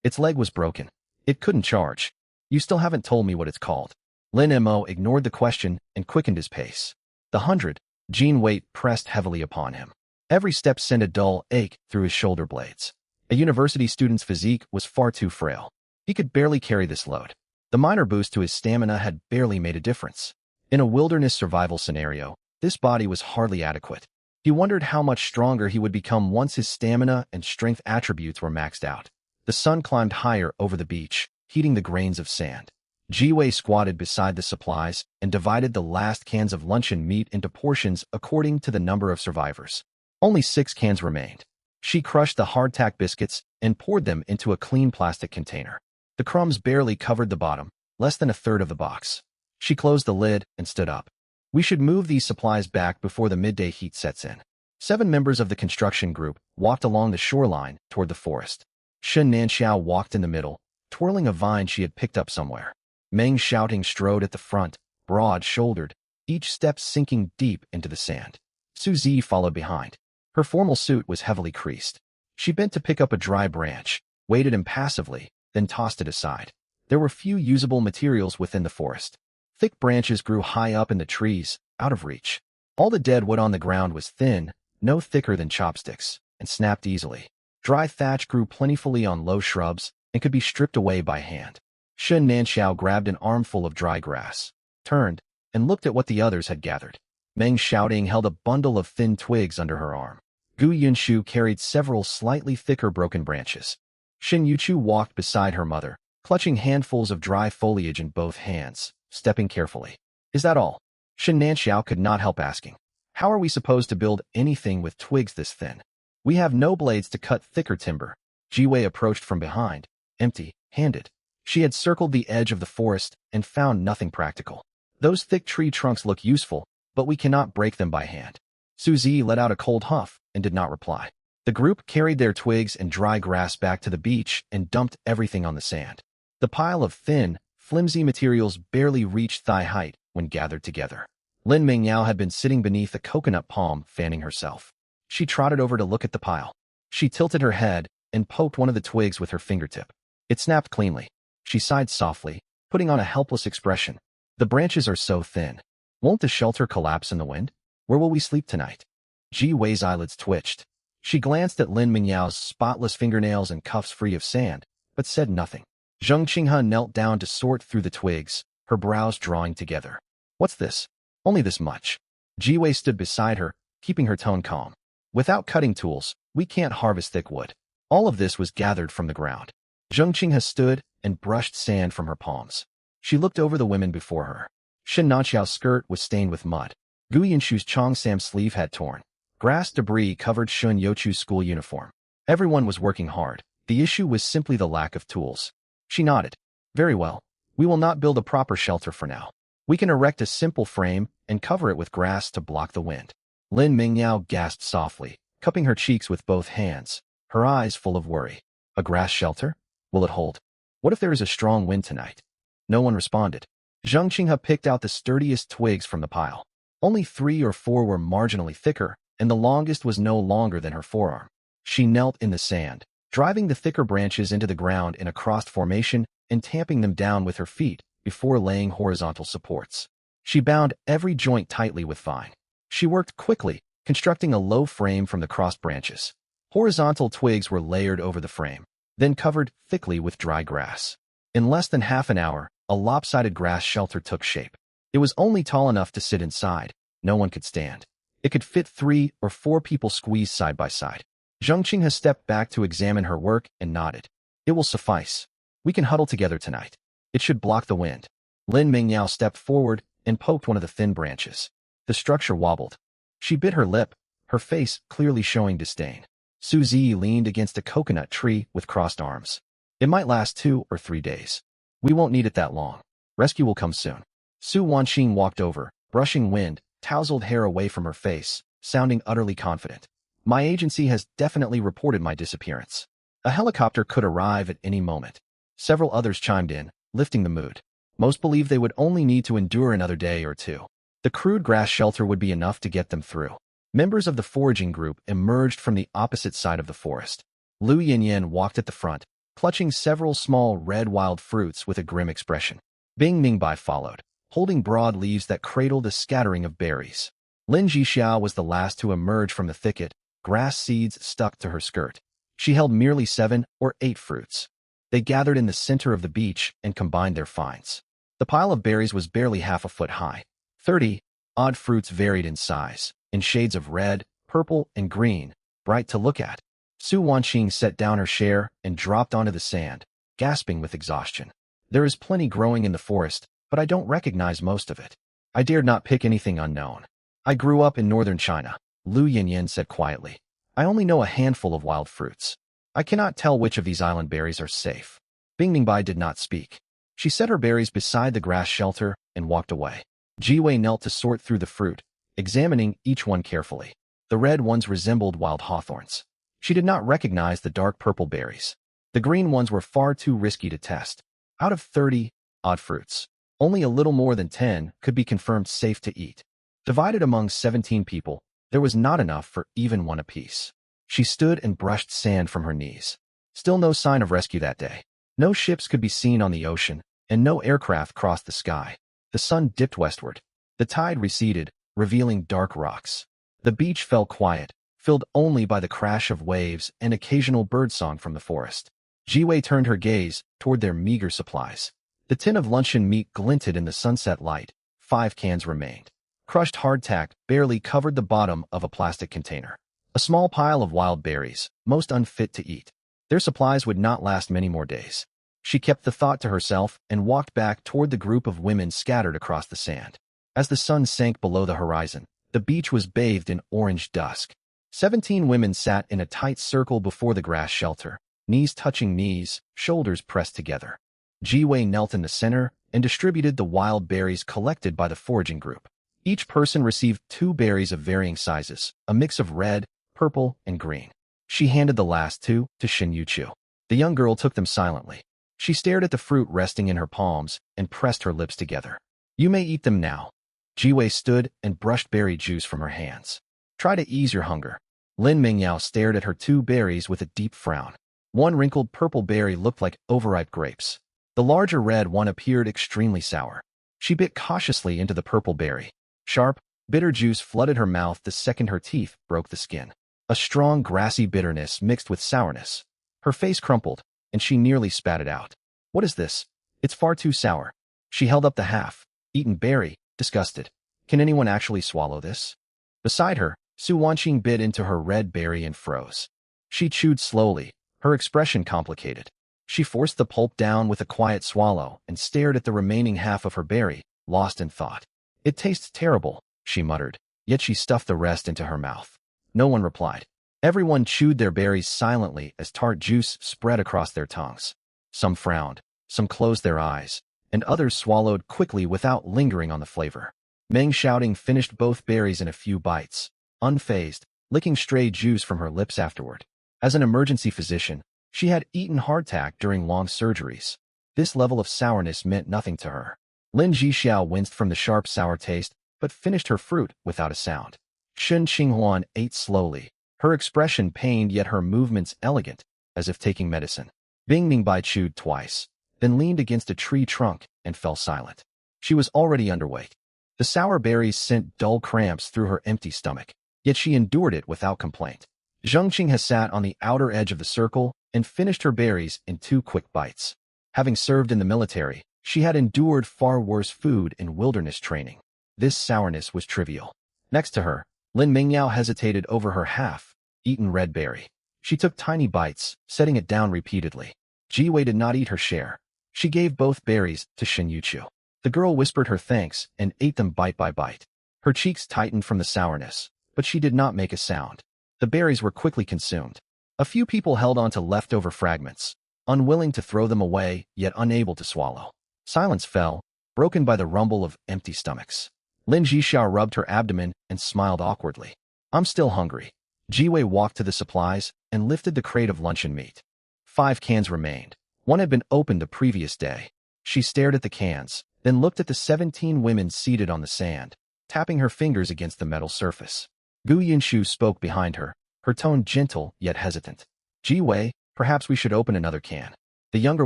Its leg was broken. It couldn't charge. You still haven't told me what it's called. Lin Mo ignored the question and quickened his pace. The 100 Gene weight pressed heavily upon him. Every step sent a dull ache through his shoulder blades. A university student's physique was far too frail. He could barely carry this load. The minor boost to his stamina had barely made a difference. In a wilderness survival scenario, this body was hardly adequate. He wondered how much stronger he would become once his stamina and strength attributes were maxed out. The sun climbed higher over the beach, heating the grains of sand. Jiwei squatted beside the supplies and divided the last cans of luncheon meat into portions according to the number of survivors. Only 6 cans remained. She crushed the hardtack biscuits and poured them into a clean plastic container. The crumbs barely covered the bottom, less than a third of the box. She closed the lid and stood up. We should move these supplies back before the midday heat sets in. 7 members of the construction group walked along the shoreline toward the forest. Shen Nanxiao walked in the middle, twirling a vine she had picked up somewhere. Meng Shouting strode at the front, broad-shouldered, each step sinking deep into the sand. Su Zi followed behind. Her formal suit was heavily creased. She bent to pick up a dry branch, weighted impassively, then tossed it aside. There were few usable materials within the forest. Thick branches grew high up in the trees, out of reach. All the dead wood on the ground was thin, no thicker than chopsticks, and snapped easily. Dry thatch grew plentifully on low shrubs and could be stripped away by hand. Shen Nanxiao grabbed an armful of dry grass, turned, and looked at what the others had gathered. Meng Shouting held a bundle of thin twigs under her arm. Gu Yunshu carried several slightly thicker broken branches. Shin Yuchu walked beside her mother, clutching handfuls of dry foliage in both hands, stepping carefully. Is that all? Shen Nanxiao could not help asking. How are we supposed to build anything with twigs this thin? We have no blades to cut thicker timber. Jiwei approached from behind, empty-handed. She had circled the edge of the forest and found nothing practical. Those thick tree trunks look useful, but we cannot break them by hand. Su Zi let out a cold huff and did not reply. The group carried their twigs and dry grass back to the beach and dumped everything on the sand. The pile of thin, flimsy materials barely reached thigh height when gathered together. Lin Mingyao had been sitting beneath a coconut palm fanning herself. She trotted over to look at the pile. She tilted her head and poked one of the twigs with her fingertip. It snapped cleanly. She sighed softly, putting on a helpless expression. The branches are so thin. Won't the shelter collapse in the wind? Where will we sleep tonight? Ji Wei's eyelids twitched. She glanced at Lin Mingyao's spotless fingernails and cuffs free of sand, but said nothing. Zheng Qinghe knelt down to sort through the twigs, her brows drawing together. What's this? Only this much. Ji Wei stood beside her, keeping her tone calm. Without cutting tools, we can't harvest thick wood. All of this was gathered from the ground. Zheng Qinghe stood and brushed sand from her palms. She looked over the women before her. Shen Nanxiao's skirt was stained with mud. Gu Yunshu's Chongsam sleeve had torn. Grass debris covered Shun Youchu's school uniform. Everyone was working hard. The issue was simply the lack of tools. She nodded. Very well. We will not build a proper shelter for now. We can erect a simple frame and cover it with grass to block the wind. Lin Mingyao gasped softly, cupping her cheeks with both hands, her eyes full of worry. A grass shelter? Will it hold? What if there is a strong wind tonight? No one responded. Zheng Qinghe picked out the sturdiest twigs from the pile. Only 3 or 4 were marginally thicker, and the longest was no longer than her forearm. She knelt in the sand, driving the thicker branches into the ground in a crossed formation and tamping them down with her feet before laying horizontal supports. She bound every joint tightly with vine. She worked quickly, constructing a low frame from the crossed branches. Horizontal twigs were layered over the frame, then covered thickly with dry grass. In less than half an hour, a lopsided grass shelter took shape. It was only tall enough to sit inside. No one could stand. It could fit 3 or 4 people squeezed side by side. Zheng Qinghe stepped back to examine her work and nodded. It will suffice. We can huddle together tonight. It should block the wind. Lin Mingyao stepped forward and poked one of the thin branches. The structure wobbled. She bit her lip, her face clearly showing disdain. Su Zi leaned against a coconut tree with crossed arms. It might last 2 or 3 days. We won't need it that long. Rescue will come soon. Su Wanqing walked over, brushing wind, tousled hair away from her face, sounding utterly confident. My agency has definitely reported my disappearance. A helicopter could arrive at any moment. Several others chimed in, lifting the mood. Most believed they would only need to endure another day or 2. The crude grass shelter would be enough to get them through. Members of the foraging group emerged from the opposite side of the forest. Lu Yinyan walked at the front, clutching several small red wild fruits with a grim expression. Bing Mingbai followed, holding broad leaves that cradled a scattering of berries. Lin Jixiao was the last to emerge from the thicket, grass seeds stuck to her skirt. She held merely 7 or 8 fruits. They gathered in the center of the beach and combined their finds. The pile of berries was barely half a foot high. 30 odd fruits varied in size, in shades of red, purple, and green, bright to look at. Su Wanqing set down her share and dropped onto the sand, gasping with exhaustion. There is plenty growing in the forest, but I don't recognize most of it. I dared not pick anything unknown. I grew up in northern China, Lu Yinyan said quietly. I only know a handful of wild fruits. I cannot tell which of these island berries are safe. Bing Mingbai did not speak. She set her berries beside the grass shelter and walked away. Jiwei knelt to sort through the fruit, examining each one carefully. The red ones resembled wild hawthorns. She did not recognize the dark purple berries. The green ones were far too risky to test. Out of 30 odd fruits, only a little more than 10 could be confirmed safe to eat. Divided among 17 people, there was not enough for even one apiece. She stood and brushed sand from her knees. Still no sign of rescue that day. No ships could be seen on the ocean, and no aircraft crossed the sky. The sun dipped westward. The tide receded, revealing dark rocks. The beach fell quiet, filled only by the crash of waves and occasional birdsong from the forest. Jiwei turned her gaze toward their meager supplies. The tin of luncheon meat glinted in the sunset light. 5 cans remained. Crushed hardtack barely covered the bottom of a plastic container. A small pile of wild berries, most unfit to eat. Their supplies would not last many more days. She kept the thought to herself and walked back toward the group of women scattered across the sand. As the sun sank below the horizon, the beach was bathed in orange dusk. 17 women sat in a tight circle before the grass shelter, knees touching knees, shoulders pressed together. Jiwei knelt in the center and distributed the wild berries collected by the foraging group. Each person received 2 berries of varying sizes, a mix of red, purple, and green. She handed the last 2 to Shin Yuqiu. The young girl took them silently. She stared at the fruit resting in her palms and pressed her lips together. You may eat them now. Jiwei stood and brushed berry juice from her hands. Try to ease your hunger. Lin Mingyao stared at her 2 berries with a deep frown. One wrinkled purple berry looked like overripe grapes. The larger red one appeared extremely sour. She bit cautiously into the purple berry. Sharp, bitter juice flooded her mouth the second her teeth broke the skin. A strong, grassy bitterness mixed with sourness. Her face crumpled, and she nearly spat it out. What is this? It's far too sour. She held up the half-eaten berry, disgusted. Can anyone actually swallow this? Beside her, Su Wanqing bit into her red berry and froze. She chewed slowly, her expression complicated. She forced the pulp down with a quiet swallow and stared at the remaining half of her berry, lost in thought. It tastes terrible, she muttered, yet she stuffed the rest into her mouth. No one replied. Everyone chewed their berries silently as tart juice spread across their tongues. Some frowned, some closed their eyes, and others swallowed quickly without lingering on the flavor. Meng Shouting finished both berries in a few bites. Unfazed, licking stray juice from her lips afterward. As an emergency physician, she had eaten hardtack during long surgeries. This level of sourness meant nothing to her. Lin Jixiao winced from the sharp sour taste, but finished her fruit without a sound. Shen Qinghuan ate slowly, her expression pained yet her movements elegant, as if taking medicine. Bing Mingbai chewed twice, then leaned against a tree trunk and fell silent. She was already underweight. The sour berries sent dull cramps through her empty stomach, yet she endured it without complaint. Zheng Qing has sat on the outer edge of the circle and finished her berries in 2 quick bites. Having served in the military, she had endured far worse food in wilderness training. This sourness was trivial. Next to her, Lin Mingyao hesitated over her half-eaten red berry. She took tiny bites, setting it down repeatedly. Ji Wei did not eat her share. She gave both berries to Shen Yuqiu. The girl whispered her thanks and ate them bite by bite. Her cheeks tightened from the sourness, but she did not make a sound. The berries were quickly consumed. A few people held on to leftover fragments, unwilling to throw them away, yet unable to swallow. Silence fell, broken by the rumble of empty stomachs. Lin Jixiao rubbed her abdomen and smiled awkwardly. I'm still hungry. Ji Wei walked to the supplies and lifted the crate of luncheon meat. 5 cans remained. One had been opened the previous day. She stared at the cans, then looked at the 17 women seated on the sand, tapping her fingers against the metal surface. Gu Yinshu spoke behind her, her tone gentle yet hesitant. Ji Wei, perhaps we should open another can. The younger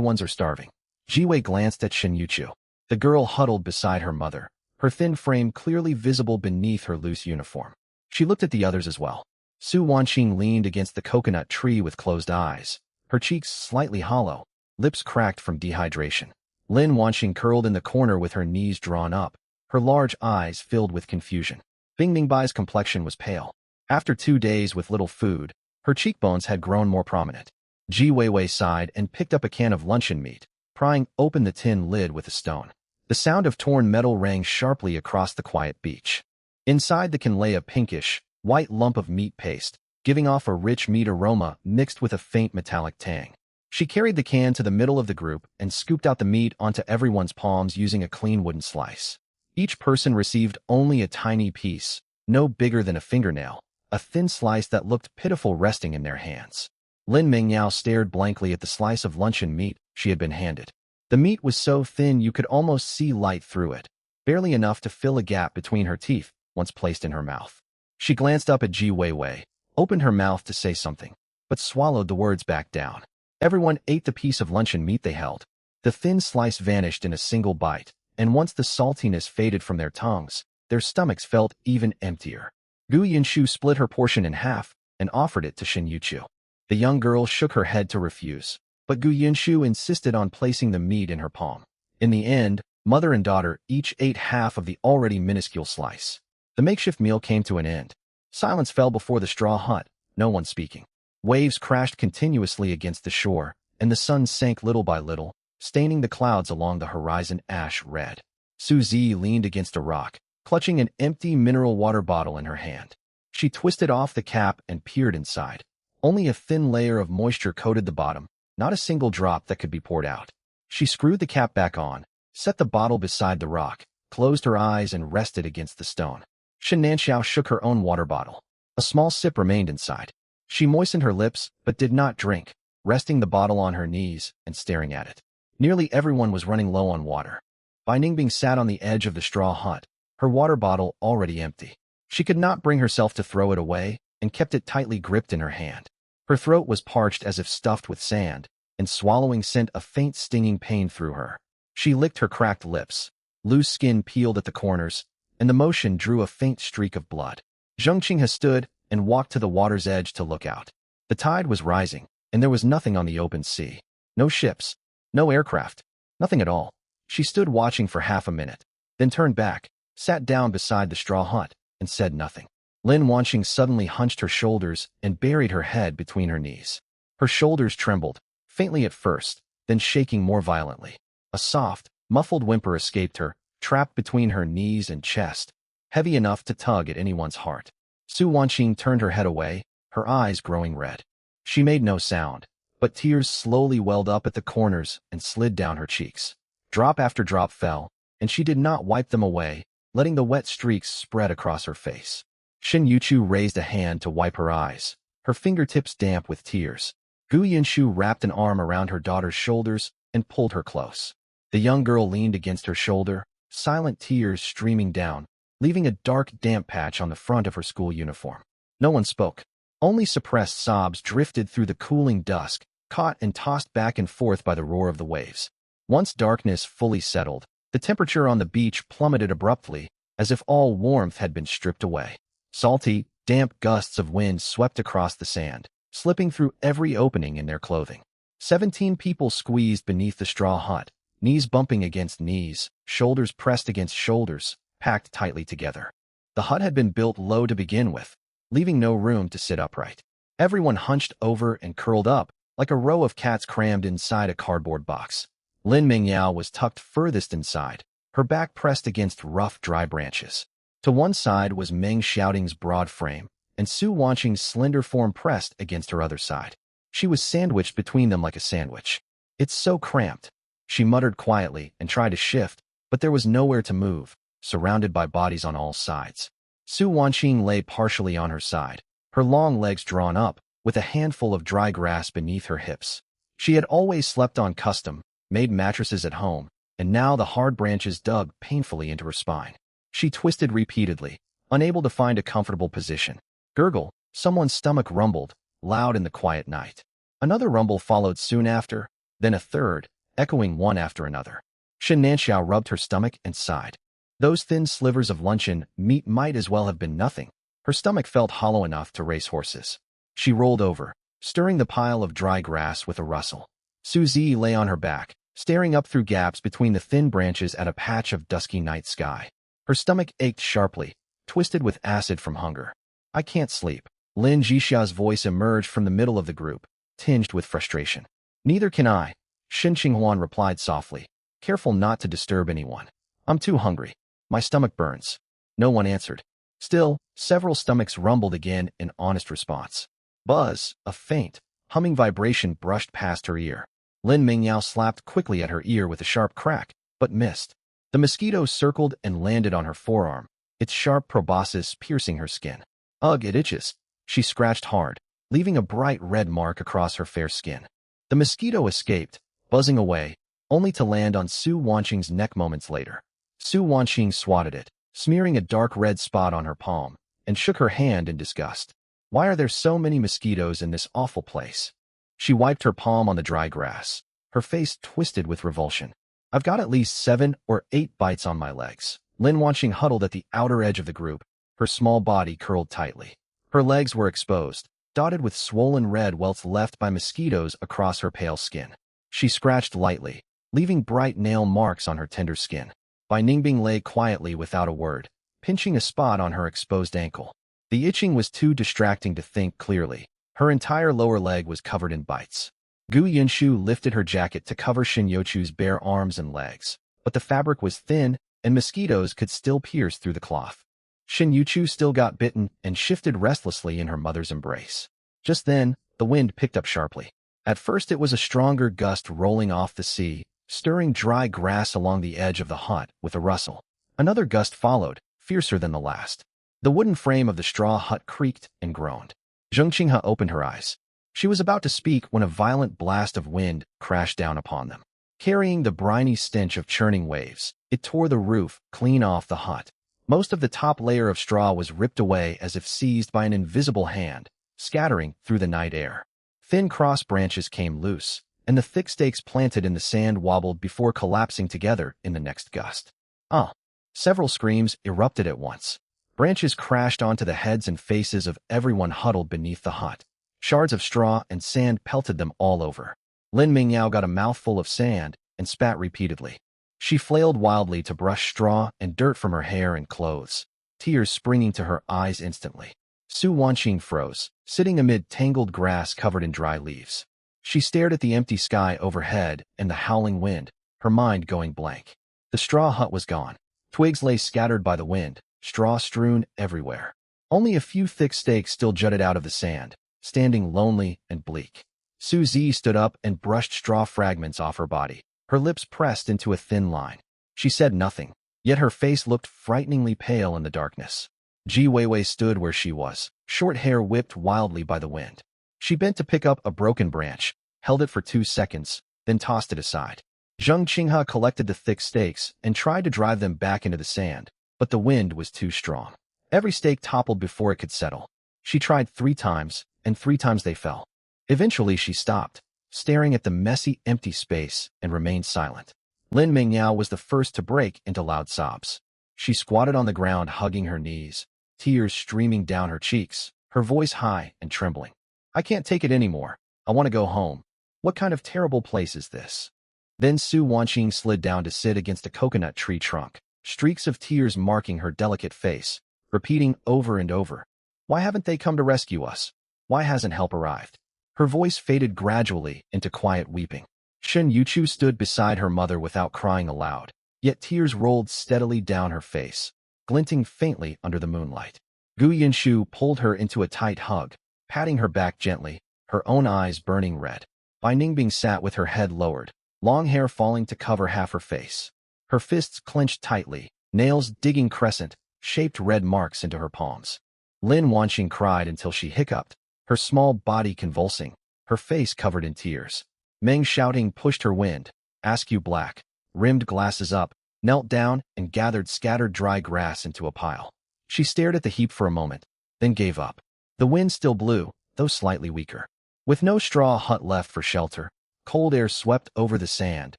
ones are starving. Ji Wei glanced at Shen Yuqiu. The girl huddled beside her mother, her thin frame clearly visible beneath her loose uniform. She looked at the others as well. Su Wanqing leaned against the coconut tree with closed eyes, her cheeks slightly hollow, lips cracked from dehydration. Lin Wanqing curled in the corner with her knees drawn up, her large eyes filled with confusion. Bing Mingbai's complexion was pale. After 2 days with little food, her cheekbones had grown more prominent. Ji Weiwei sighed and picked up a can of luncheon meat, prying open the tin lid with a stone. The sound of torn metal rang sharply across the quiet beach. Inside the can lay a pinkish, white lump of meat paste, giving off a rich meat aroma mixed with a faint metallic tang. She carried the can to the middle of the group and scooped out the meat onto everyone's palms using a clean wooden slice. Each person received only a tiny piece, no bigger than a fingernail, a thin slice that looked pitiful resting in their hands. Lin Mingyao stared blankly at the slice of luncheon meat she had been handed. The meat was so thin you could almost see light through it, barely enough to fill a gap between her teeth once placed in her mouth. She glanced up at Ji Weiwei, opened her mouth to say something, but swallowed the words back down. Everyone ate the piece of luncheon meat they held. The thin slice vanished in a single bite, and once the saltiness faded from their tongues, their stomachs felt even emptier. Gu Yinshu split her portion in half and offered it to Shen Yuqiu. The young girl shook her head to refuse, but Gu Yinshu insisted on placing the meat in her palm. In the end, mother and daughter each ate half of the already minuscule slice. The makeshift meal came to an end. Silence fell before the straw hut, no one speaking. Waves crashed continuously against the shore, and the sun sank little by little, staining the clouds along the horizon ash red. Su Zi leaned against a rock, clutching an empty mineral water bottle in her hand. She twisted off the cap and peered inside. Only a thin layer of moisture coated the bottom, not a single drop that could be poured out. She screwed the cap back on, set the bottle beside the rock, closed her eyes and rested against the stone. Shen Nanxiao shook her own water bottle. A small sip remained inside. She moistened her lips, but did not drink, resting the bottle on her knees and staring at it. Nearly everyone was running low on water. Bai Ningbing sat on the edge of the straw hut, her water bottle already empty. She could not bring herself to throw it away and kept it tightly gripped in her hand. Her throat was parched as if stuffed with sand, and swallowing sent a faint stinging pain through her. She licked her cracked lips. Loose skin peeled at the corners, and the motion drew a faint streak of blood. Zheng Qing has stood and walked to the water's edge to look out. The tide was rising, and there was nothing on the open sea. No ships, no aircraft, nothing at all. She stood watching for half a minute, then turned back, sat down beside the straw hut, and said nothing. Lin Wanqing suddenly hunched her shoulders and buried her head between her knees. Her shoulders trembled, faintly at first, then shaking more violently. A soft, muffled whimper escaped her, trapped between her knees and chest, heavy enough to tug at anyone's heart. Su Wanqing turned her head away, her eyes growing red. She made no sound, but tears slowly welled up at the corners and slid down her cheeks. Drop after drop fell, and she did not wipe them away, letting the wet streaks spread across her face. Shin Yuchu raised a hand to wipe her eyes, her fingertips damp with tears. Gu Yinshu wrapped an arm around her daughter's shoulders and pulled her close. The young girl leaned against her shoulder, silent tears streaming down, leaving a dark, damp patch on the front of her school uniform. No one spoke. Only suppressed sobs drifted through the cooling dusk, caught and tossed back and forth by the roar of the waves. Once darkness fully settled, the temperature on the beach plummeted abruptly, as if all warmth had been stripped away. Salty, damp gusts of wind swept across the sand, slipping through every opening in their clothing. 17 people squeezed beneath the straw hut, knees bumping against knees, shoulders pressed against shoulders, packed tightly together. The hut had been built low to begin with, leaving no room to sit upright. Everyone hunched over and curled up, like a row of cats crammed inside a cardboard box. Lin Mingyao was tucked furthest inside, her back pressed against rough, dry branches. To one side was Meng Xiaoting's broad frame, and Su Wanqing's slender form pressed against her other side. She was sandwiched between them like a sandwich. "It's so cramped," she muttered quietly and tried to shift, but there was nowhere to move, surrounded by bodies on all sides. Su Wanqing lay partially on her side, her long legs drawn up, with a handful of dry grass beneath her hips. She had always slept on custom, made mattresses at home, and now the hard branches dug painfully into her spine. She twisted repeatedly, unable to find a comfortable position. Gurgle, someone's stomach rumbled, loud in the quiet night. Another rumble followed soon after, then a third, echoing one after another. Shin Nanxiao rubbed her stomach and sighed. Those thin slivers of luncheon meat might as well have been nothing. Her stomach felt hollow enough to race horses. She rolled over, stirring the pile of dry grass with a rustle. Suzy lay on her back, staring up through gaps between the thin branches at a patch of dusky night sky. Her stomach ached sharply, twisted with acid from hunger. "I can't sleep." Lin Jixia's voice emerged from the middle of the group, tinged with frustration. "Neither can I," Shin Qinghuan replied softly, careful not to disturb anyone. "I'm too hungry. My stomach burns." No one answered. Still, several stomachs rumbled again in honest response. Buzz, a faint, humming vibration brushed past her ear. Lin Mingyao slapped quickly at her ear with a sharp crack, but missed. The mosquito circled and landed on her forearm, its sharp proboscis piercing her skin. "Ugh, it itches." She scratched hard, leaving a bright red mark across her fair skin. The mosquito escaped, buzzing away, only to land on Su Wanqing's neck moments later. Su Wanqing swatted it, smearing a dark red spot on her palm, and shook her hand in disgust. "Why are there so many mosquitoes in this awful place?" She wiped her palm on the dry grass, her face twisted with revulsion. "I've got at least 7 or 8 bites on my legs." Lin Wanqing huddled at the outer edge of the group, her small body curled tightly. Her legs were exposed, dotted with swollen red welts left by mosquitoes across her pale skin. She scratched lightly, leaving bright nail marks on her tender skin. Bai Ningbing lay quietly without a word, pinching a spot on her exposed ankle. The itching was too distracting to think clearly. Her entire lower leg was covered in bites. Gu Yinshu lifted her jacket to cover Shin Youchu's bare arms and legs, but the fabric was thin, and mosquitoes could still pierce through the cloth. Shin Yuchu still got bitten and shifted restlessly in her mother's embrace. Just then, the wind picked up sharply. At first it was a stronger gust rolling off the sea, stirring dry grass along the edge of the hut with a rustle. Another gust followed, fiercer than the last. The wooden frame of the straw hut creaked and groaned. Zheng Qinghe opened her eyes. She was about to speak when a violent blast of wind crashed down upon them. Carrying the briny stench of churning waves, it tore the roof clean off the hut. Most of the top layer of straw was ripped away as if seized by an invisible hand, scattering through the night air. Thin cross branches came loose, and the thick stakes planted in the sand wobbled before collapsing together in the next gust. "Ah!" Several screams erupted at once. Branches crashed onto the heads and faces of everyone huddled beneath the hut. Shards of straw and sand pelted them all over. Lin Mingyao got a mouthful of sand and spat repeatedly. She flailed wildly to brush straw and dirt from her hair and clothes, tears springing to her eyes instantly. Su Wanqing froze, sitting amid tangled grass covered in dry leaves. She stared at the empty sky overhead and the howling wind, her mind going blank. The straw hut was gone. Twigs lay scattered by the wind, straw strewn everywhere. Only a few thick stakes still jutted out of the sand, standing lonely and bleak. Suzy stood up and brushed straw fragments off her body, her lips pressed into a thin line. She said nothing, yet her face looked frighteningly pale in the darkness. Ji Weiwei stood where she was, short hair whipped wildly by the wind. She bent to pick up a broken branch, held it for 2 seconds, then tossed it aside. Zheng Qinghe collected the thick stakes and tried to drive them back into the sand, but the wind was too strong. Every stake toppled before it could settle. She tried 3 times, and 3 times they fell. Eventually she stopped, staring at the messy, empty space, and remained silent. Lin Mingyao was the first to break into loud sobs. She squatted on the ground, hugging her knees, tears streaming down her cheeks, her voice high and trembling. "I can't take it anymore. I want to go home. What kind of terrible place is this?" Then Su Wanqing slid down to sit against a coconut tree trunk, streaks of tears marking her delicate face, repeating over and over, "Why haven't they come to rescue us? Why hasn't help arrived?" Her voice faded gradually into quiet weeping. Shen Yuchu stood beside her mother without crying aloud, yet tears rolled steadily down her face, glinting faintly under the moonlight. Gu Yinshu pulled her into a tight hug, patting her back gently, her own eyes burning red. Bai Ningbing sat with her head lowered, long hair falling to cover half her face. Her fists clenched tightly, nails digging crescent-shaped red marks into her palms. Lin Wanqing cried until she hiccuped, her small body convulsing, her face covered in tears. Meng shouting pushed her wind-askew black, rimmed glasses up, knelt down and gathered scattered dry grass into a pile. She stared at the heap for a moment, then gave up. The wind still blew, though slightly weaker. With no straw hut left for shelter, cold air swept over the sand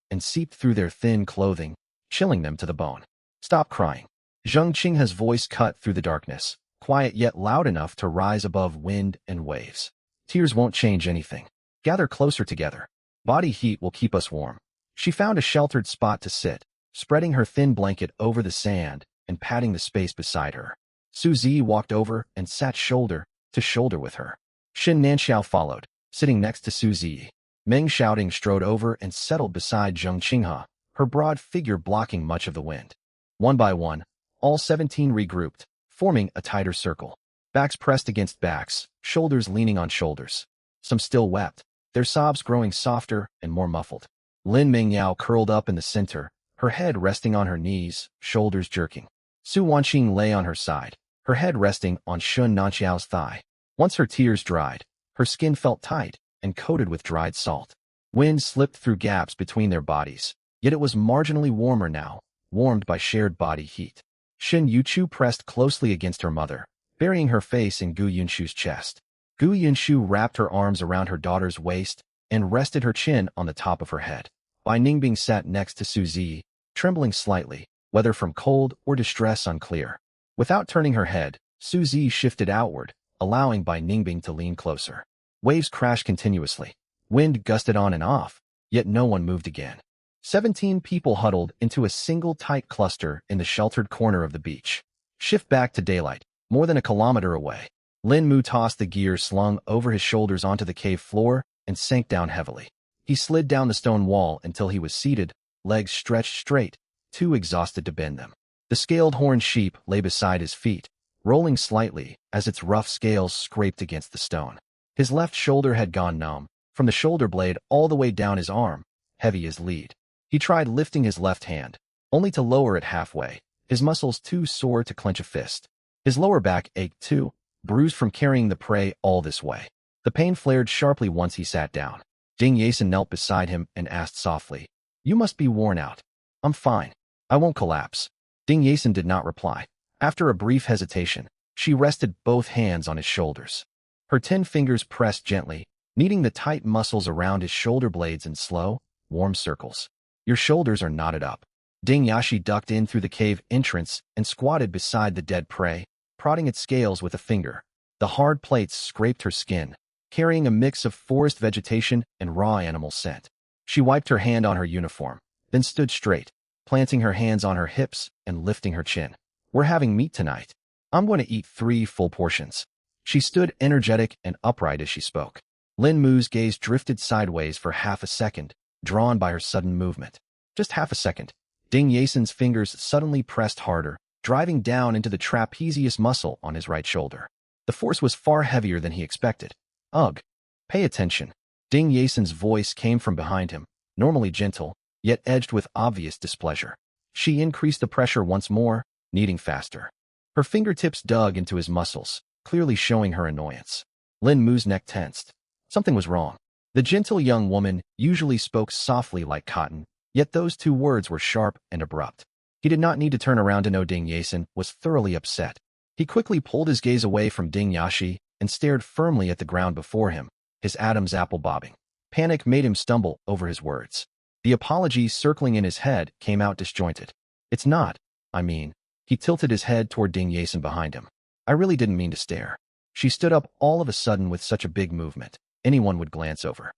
and seeped through their thin clothing, chilling them to the bone. "Stop crying." Zheng Qinghe's voice cut through the darkness, quiet yet loud enough to rise above wind and waves. "Tears won't change anything. Gather closer together. Body heat will keep us warm." She found a sheltered spot to sit, spreading her thin blanket over the sand and patting the space beside her. Su Zi walked over and sat shoulder to shoulder with her. Shin Nanxiao followed, sitting next to Su Zi. Meng shouting strode over and settled beside Zheng Qinghe, her broad figure blocking much of the wind. One by one, all 17 regrouped, forming a tighter circle. Backs pressed against backs, shoulders leaning on shoulders. Some still wept, their sobs growing softer and more muffled. Lin Mingyao curled up in the center, her head resting on her knees, shoulders jerking. Su Wanqing lay on her side, her head resting on Shun Nanxiao's thigh. Once her tears dried, her skin felt tight and coated with dried salt. Wind slipped through gaps between their bodies, yet it was marginally warmer now, warmed by shared body heat. Shin Yuchu pressed closely against her mother, burying her face in Gu Yunshu's chest. Gu Yunshu wrapped her arms around her daughter's waist and rested her chin on the top of her head. Bai Ningbing sat next to Su Zi, trembling slightly, whether from cold or distress unclear. Without turning her head, Su Zi shifted outward, allowing Bai Ningbing to lean closer. Waves crashed continuously. Wind gusted on and off, yet no one moved again. 17 people huddled into a single tight cluster in the sheltered corner of the beach. Shift back to daylight, more than a kilometer away. Lin Mu tossed the gear slung over his shoulders onto the cave floor and sank down heavily. He slid down the stone wall until he was seated, legs stretched straight, too exhausted to bend them. The scaled horned sheep lay beside his feet, rolling slightly as its rough scales scraped against the stone. His left shoulder had gone numb, from the shoulder blade all the way down his arm, heavy as lead. He tried lifting his left hand, only to lower it halfway, his muscles too sore to clench a fist. His lower back ached too, bruised from carrying the prey all this way. The pain flared sharply once he sat down. Ding Yason knelt beside him and asked softly, "You must be worn out." "I'm fine. I won't collapse." Ding Yason did not reply. After a brief hesitation, she rested both hands on his shoulders. Her 10 fingers pressed gently, kneading the tight muscles around his shoulder blades in slow, warm circles. "Your shoulders are knotted up." Ding Yashi ducked in through the cave entrance and squatted beside the dead prey, prodding its scales with a finger. The hard plates scraped her skin, carrying a mix of forest vegetation and raw animal scent. She wiped her hand on her uniform, then stood straight, planting her hands on her hips and lifting her chin. "We're having meat tonight. I'm going to eat 3 full portions." She stood energetic and upright as she spoke. Lin Mu's gaze drifted sideways for half a second, drawn by her sudden movement. Just half a second. Ding Yason's fingers suddenly pressed harder, driving down into the trapezius muscle on his right shoulder. The force was far heavier than he expected. "Ugh. Pay attention." Ding Yason's voice came from behind him, normally gentle, yet edged with obvious displeasure. She increased the pressure once more, kneading faster. Her fingertips dug into his muscles, clearly showing her annoyance. Lin Mu's neck tensed. Something was wrong. The gentle young woman usually spoke softly like cotton, yet those two words were sharp and abrupt. He did not need to turn around to know Ding Yasin was thoroughly upset. He quickly pulled his gaze away from Ding Yashi and stared firmly at the ground before him, his Adam's apple bobbing. Panic made him stumble over his words. The apology circling in his head came out disjointed. It's not, I mean. He tilted his head toward Ding Yasin behind him. I really didn't mean to stare. She stood up all of a sudden with such a big movement. Anyone would glance over.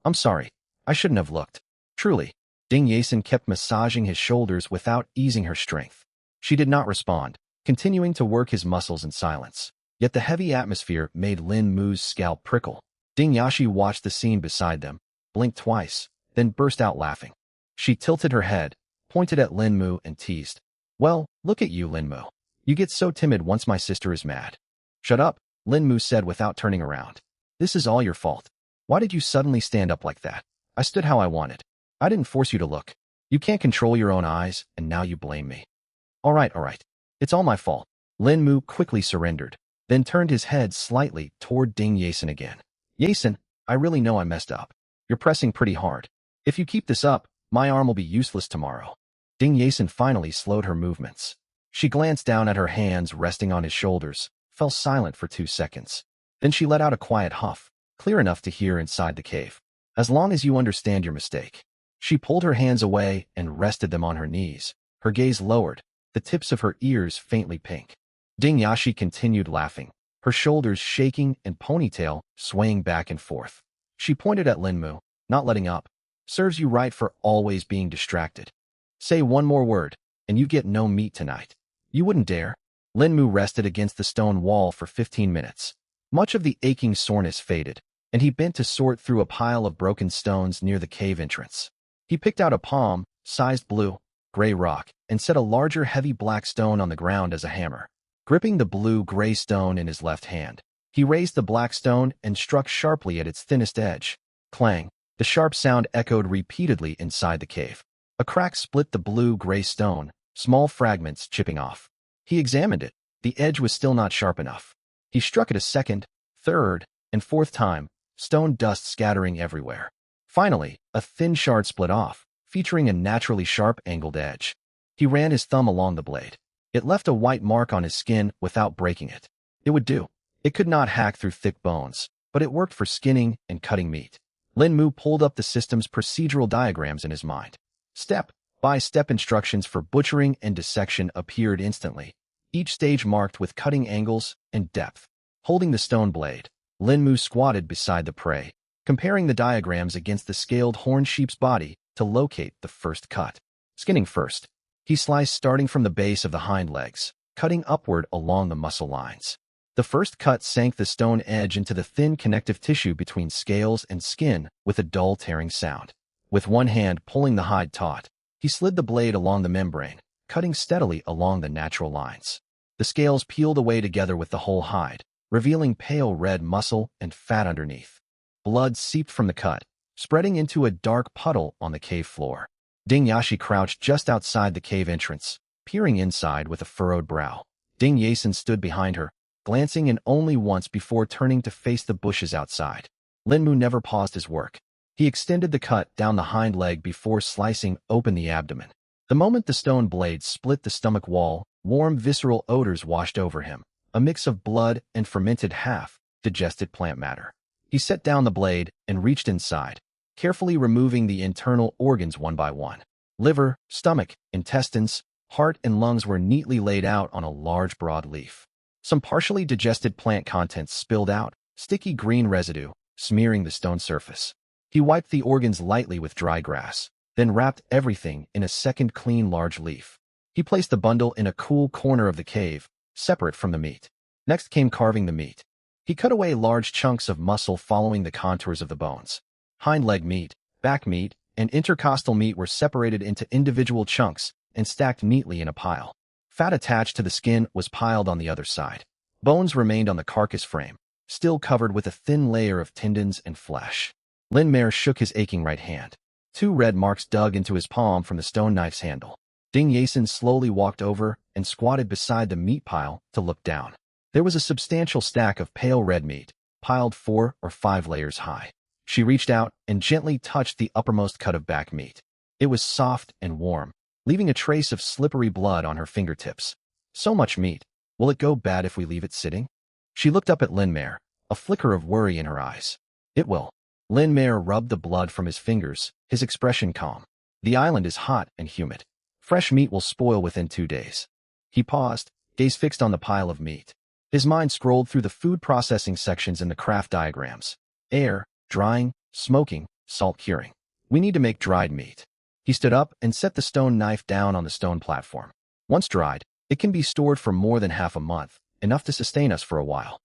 I'm sorry. I shouldn't have looked. Truly. Ding Yasin kept massaging his shoulders without easing her strength. She did not respond, continuing to work his muscles in silence. Yet the heavy atmosphere made Lin Mu's scalp prickle. Ding Yashi watched the scene beside them, blinked twice, then burst out laughing. She tilted her head, pointed at Lin Mu and teased. Well, look at you, Lin Mu. You get so timid once my sister is mad. Shut up, Lin Mu said without turning around. This is all your fault. Why did you suddenly stand up like that? I stood how I wanted. I didn't force you to look. You can't control your own eyes, and now you blame me. All right. It's all my fault. Lin Mu quickly surrendered, then turned his head slightly toward Ding Yasin again. Yasin, I really know I messed up. You're pressing pretty hard. If you keep this up, my arm will be useless tomorrow. Ding Yasin finally slowed her movements. She glanced down at her hands resting on his shoulders, fell silent for 2 seconds. Then she let out a quiet huff, clear enough to hear inside the cave. As long as you understand your mistake. She pulled her hands away and rested them on her knees, her gaze lowered, the tips of her ears faintly pink. Ding Yashi continued laughing, her shoulders shaking and ponytail swaying back and forth. She pointed at Lin Mu, not letting up. Serves you right for always being distracted. Say one more word, and you get no meat tonight. You wouldn't dare. Lin Mu rested against the stone wall for 15 minutes. Much of the aching soreness faded, and he bent to sort through a pile of broken stones near the cave entrance. He picked out a palm-sized blue-gray rock and set a larger heavy black stone on the ground as a hammer. Gripping the blue-gray stone in his left hand, he raised the black stone and struck sharply at its thinnest edge. Clang! The sharp sound echoed repeatedly inside the cave. A crack split the blue-gray stone, small fragments chipping off. He examined it. The edge was still not sharp enough. He struck it a second, third, and fourth time, stone dust scattering everywhere. Finally, a thin shard split off, featuring a naturally sharp angled edge. He ran his thumb along the blade. It left a white mark on his skin without breaking it. It would do. It could not hack through thick bones, but it worked for skinning and cutting meat. Lin Mu pulled up the system's procedural diagrams in his mind. Step-by-step instructions for butchering and dissection appeared instantly, each stage marked with cutting angles and depth. Holding the stone blade, Lin Mu squatted beside the prey, comparing the diagrams against the scaled horned sheep's body to locate the first cut. Skinning first, he sliced starting from the base of the hind legs, cutting upward along the muscle lines. The first cut sank the stone edge into the thin connective tissue between scales and skin with a dull tearing sound. With one hand pulling the hide taut, he slid the blade along the membrane, cutting steadily along the natural lines. The scales peeled away together with the whole hide, revealing pale red muscle and fat underneath. Blood seeped from the cut, spreading into a dark puddle on the cave floor. Ding Yashi crouched just outside the cave entrance, peering inside with a furrowed brow. Ding Yasin stood behind her, glancing in only once before turning to face the bushes outside. Lin Mu never paused his work. He extended the cut down the hind leg before slicing open the abdomen. The moment the stone blade split the stomach wall, warm visceral odors washed over him, a mix of blood and fermented half-digested plant matter. He set down the blade and reached inside, carefully removing the internal organs one by one. Liver, stomach, intestines, heart, and lungs were neatly laid out on a large broad leaf. Some partially digested plant contents spilled out, sticky green residue, smearing the stone surface. He wiped the organs lightly with dry grass, then wrapped everything in a second clean large leaf. He placed the bundle in a cool corner of the cave, separate from the meat. Next came carving the meat. He cut away large chunks of muscle following the contours of the bones. Hind leg meat, back meat, and intercostal meat were separated into individual chunks and stacked neatly in a pile. Fat attached to the skin was piled on the other side. Bones remained on the carcass frame, still covered with a thin layer of tendons and flesh. Lin Mer shook his aching right hand. 2 red marks dug into his palm from the stone knife's handle. Ding Yason slowly walked over and squatted beside the meat pile to look down. There was a substantial stack of pale red meat, piled 4 or 5 layers high. She reached out and gently touched the uppermost cut of back meat. It was soft and warm, leaving a trace of slippery blood on her fingertips. So much meat. Will it go bad if we leave it sitting? She looked up at Lin Mare, a flicker of worry in her eyes. It will. Lin Mare rubbed the blood from his fingers, his expression calm. The island is hot and humid. Fresh meat will spoil within 2 days. He paused, gaze fixed on the pile of meat. His mind scrolled through the food processing sections in the craft diagrams. Air, drying, smoking, salt curing. We need to make dried meat. He stood up and set the stone knife down on the stone platform. Once dried, it can be stored for more than half a month, enough to sustain us for a while.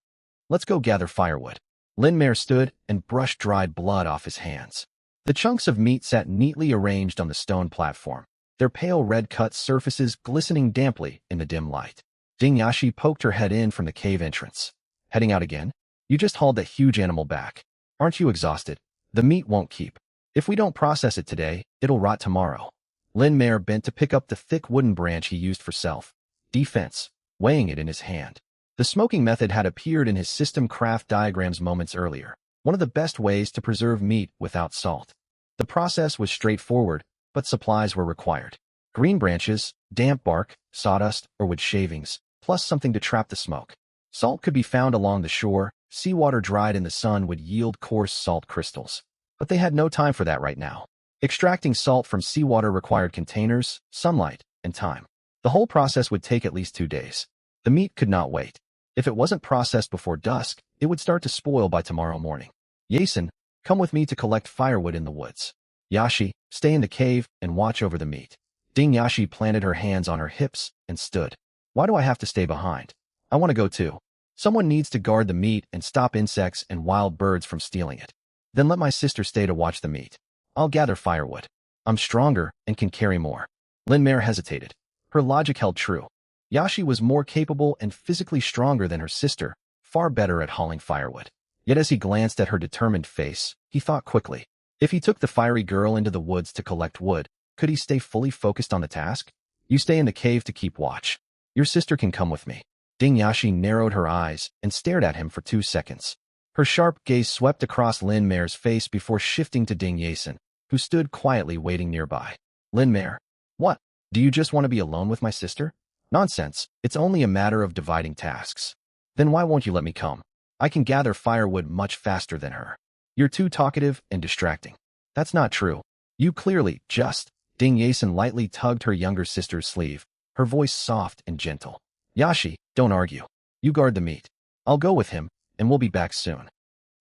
Let's go gather firewood. Lin Mare stood and brushed dried blood off his hands. The chunks of meat sat neatly arranged on the stone platform, their pale red-cut surfaces glistening damply in the dim light. Ding Yashi poked her head in from the cave entrance. Heading out again? You just hauled that huge animal back. Aren't you exhausted? The meat won't keep. If we don't process it today, it'll rot tomorrow. Lin Mare bent to pick up the thick wooden branch he used for self-defense, weighing it in his hand. The smoking method had appeared in his system craft diagrams moments earlier, one of the best ways to preserve meat without salt. The process was straightforward, but supplies were required. Green branches, damp bark, sawdust, or wood shavings, plus something to trap the smoke. Salt could be found along the shore. Seawater dried in the sun would yield coarse salt crystals. But they had no time for that right now. Extracting salt from seawater required containers, sunlight, and time. The whole process would take at least 2 days. The meat could not wait. If it wasn't processed before dusk, it would start to spoil by tomorrow morning. Yason, come with me to collect firewood in the woods. Yashi, stay in the cave and watch over the meat. Ding Yashi planted her hands on her hips and stood. Why do I have to stay behind? I want to go too. Someone needs to guard the meat and stop insects and wild birds from stealing it. Then let my sister stay to watch the meat. I'll gather firewood. I'm stronger and can carry more. Lin Mare hesitated. Her logic held true. Yashi was more capable and physically stronger than her sister, far better at hauling firewood. Yet as he glanced at her determined face, he thought quickly. If he took the fiery girl into the woods to collect wood, could he stay fully focused on the task? You stay in the cave to keep watch. Your sister can come with me. Ding Yashi narrowed her eyes and stared at him for 2 seconds. Her sharp gaze swept across Lin Mare's face before shifting to Ding Yason, who stood quietly waiting nearby. Lin Mare, what? Do you just want to be alone with my sister? Nonsense, it's only a matter of dividing tasks. Then why won't you let me come? I can gather firewood much faster than her. You're too talkative and distracting. That's not true. You clearly just... Ding Yason lightly tugged her younger sister's sleeve, her voice soft and gentle. Yashi, don't argue. You guard the meat. I'll go with him, and we'll be back soon.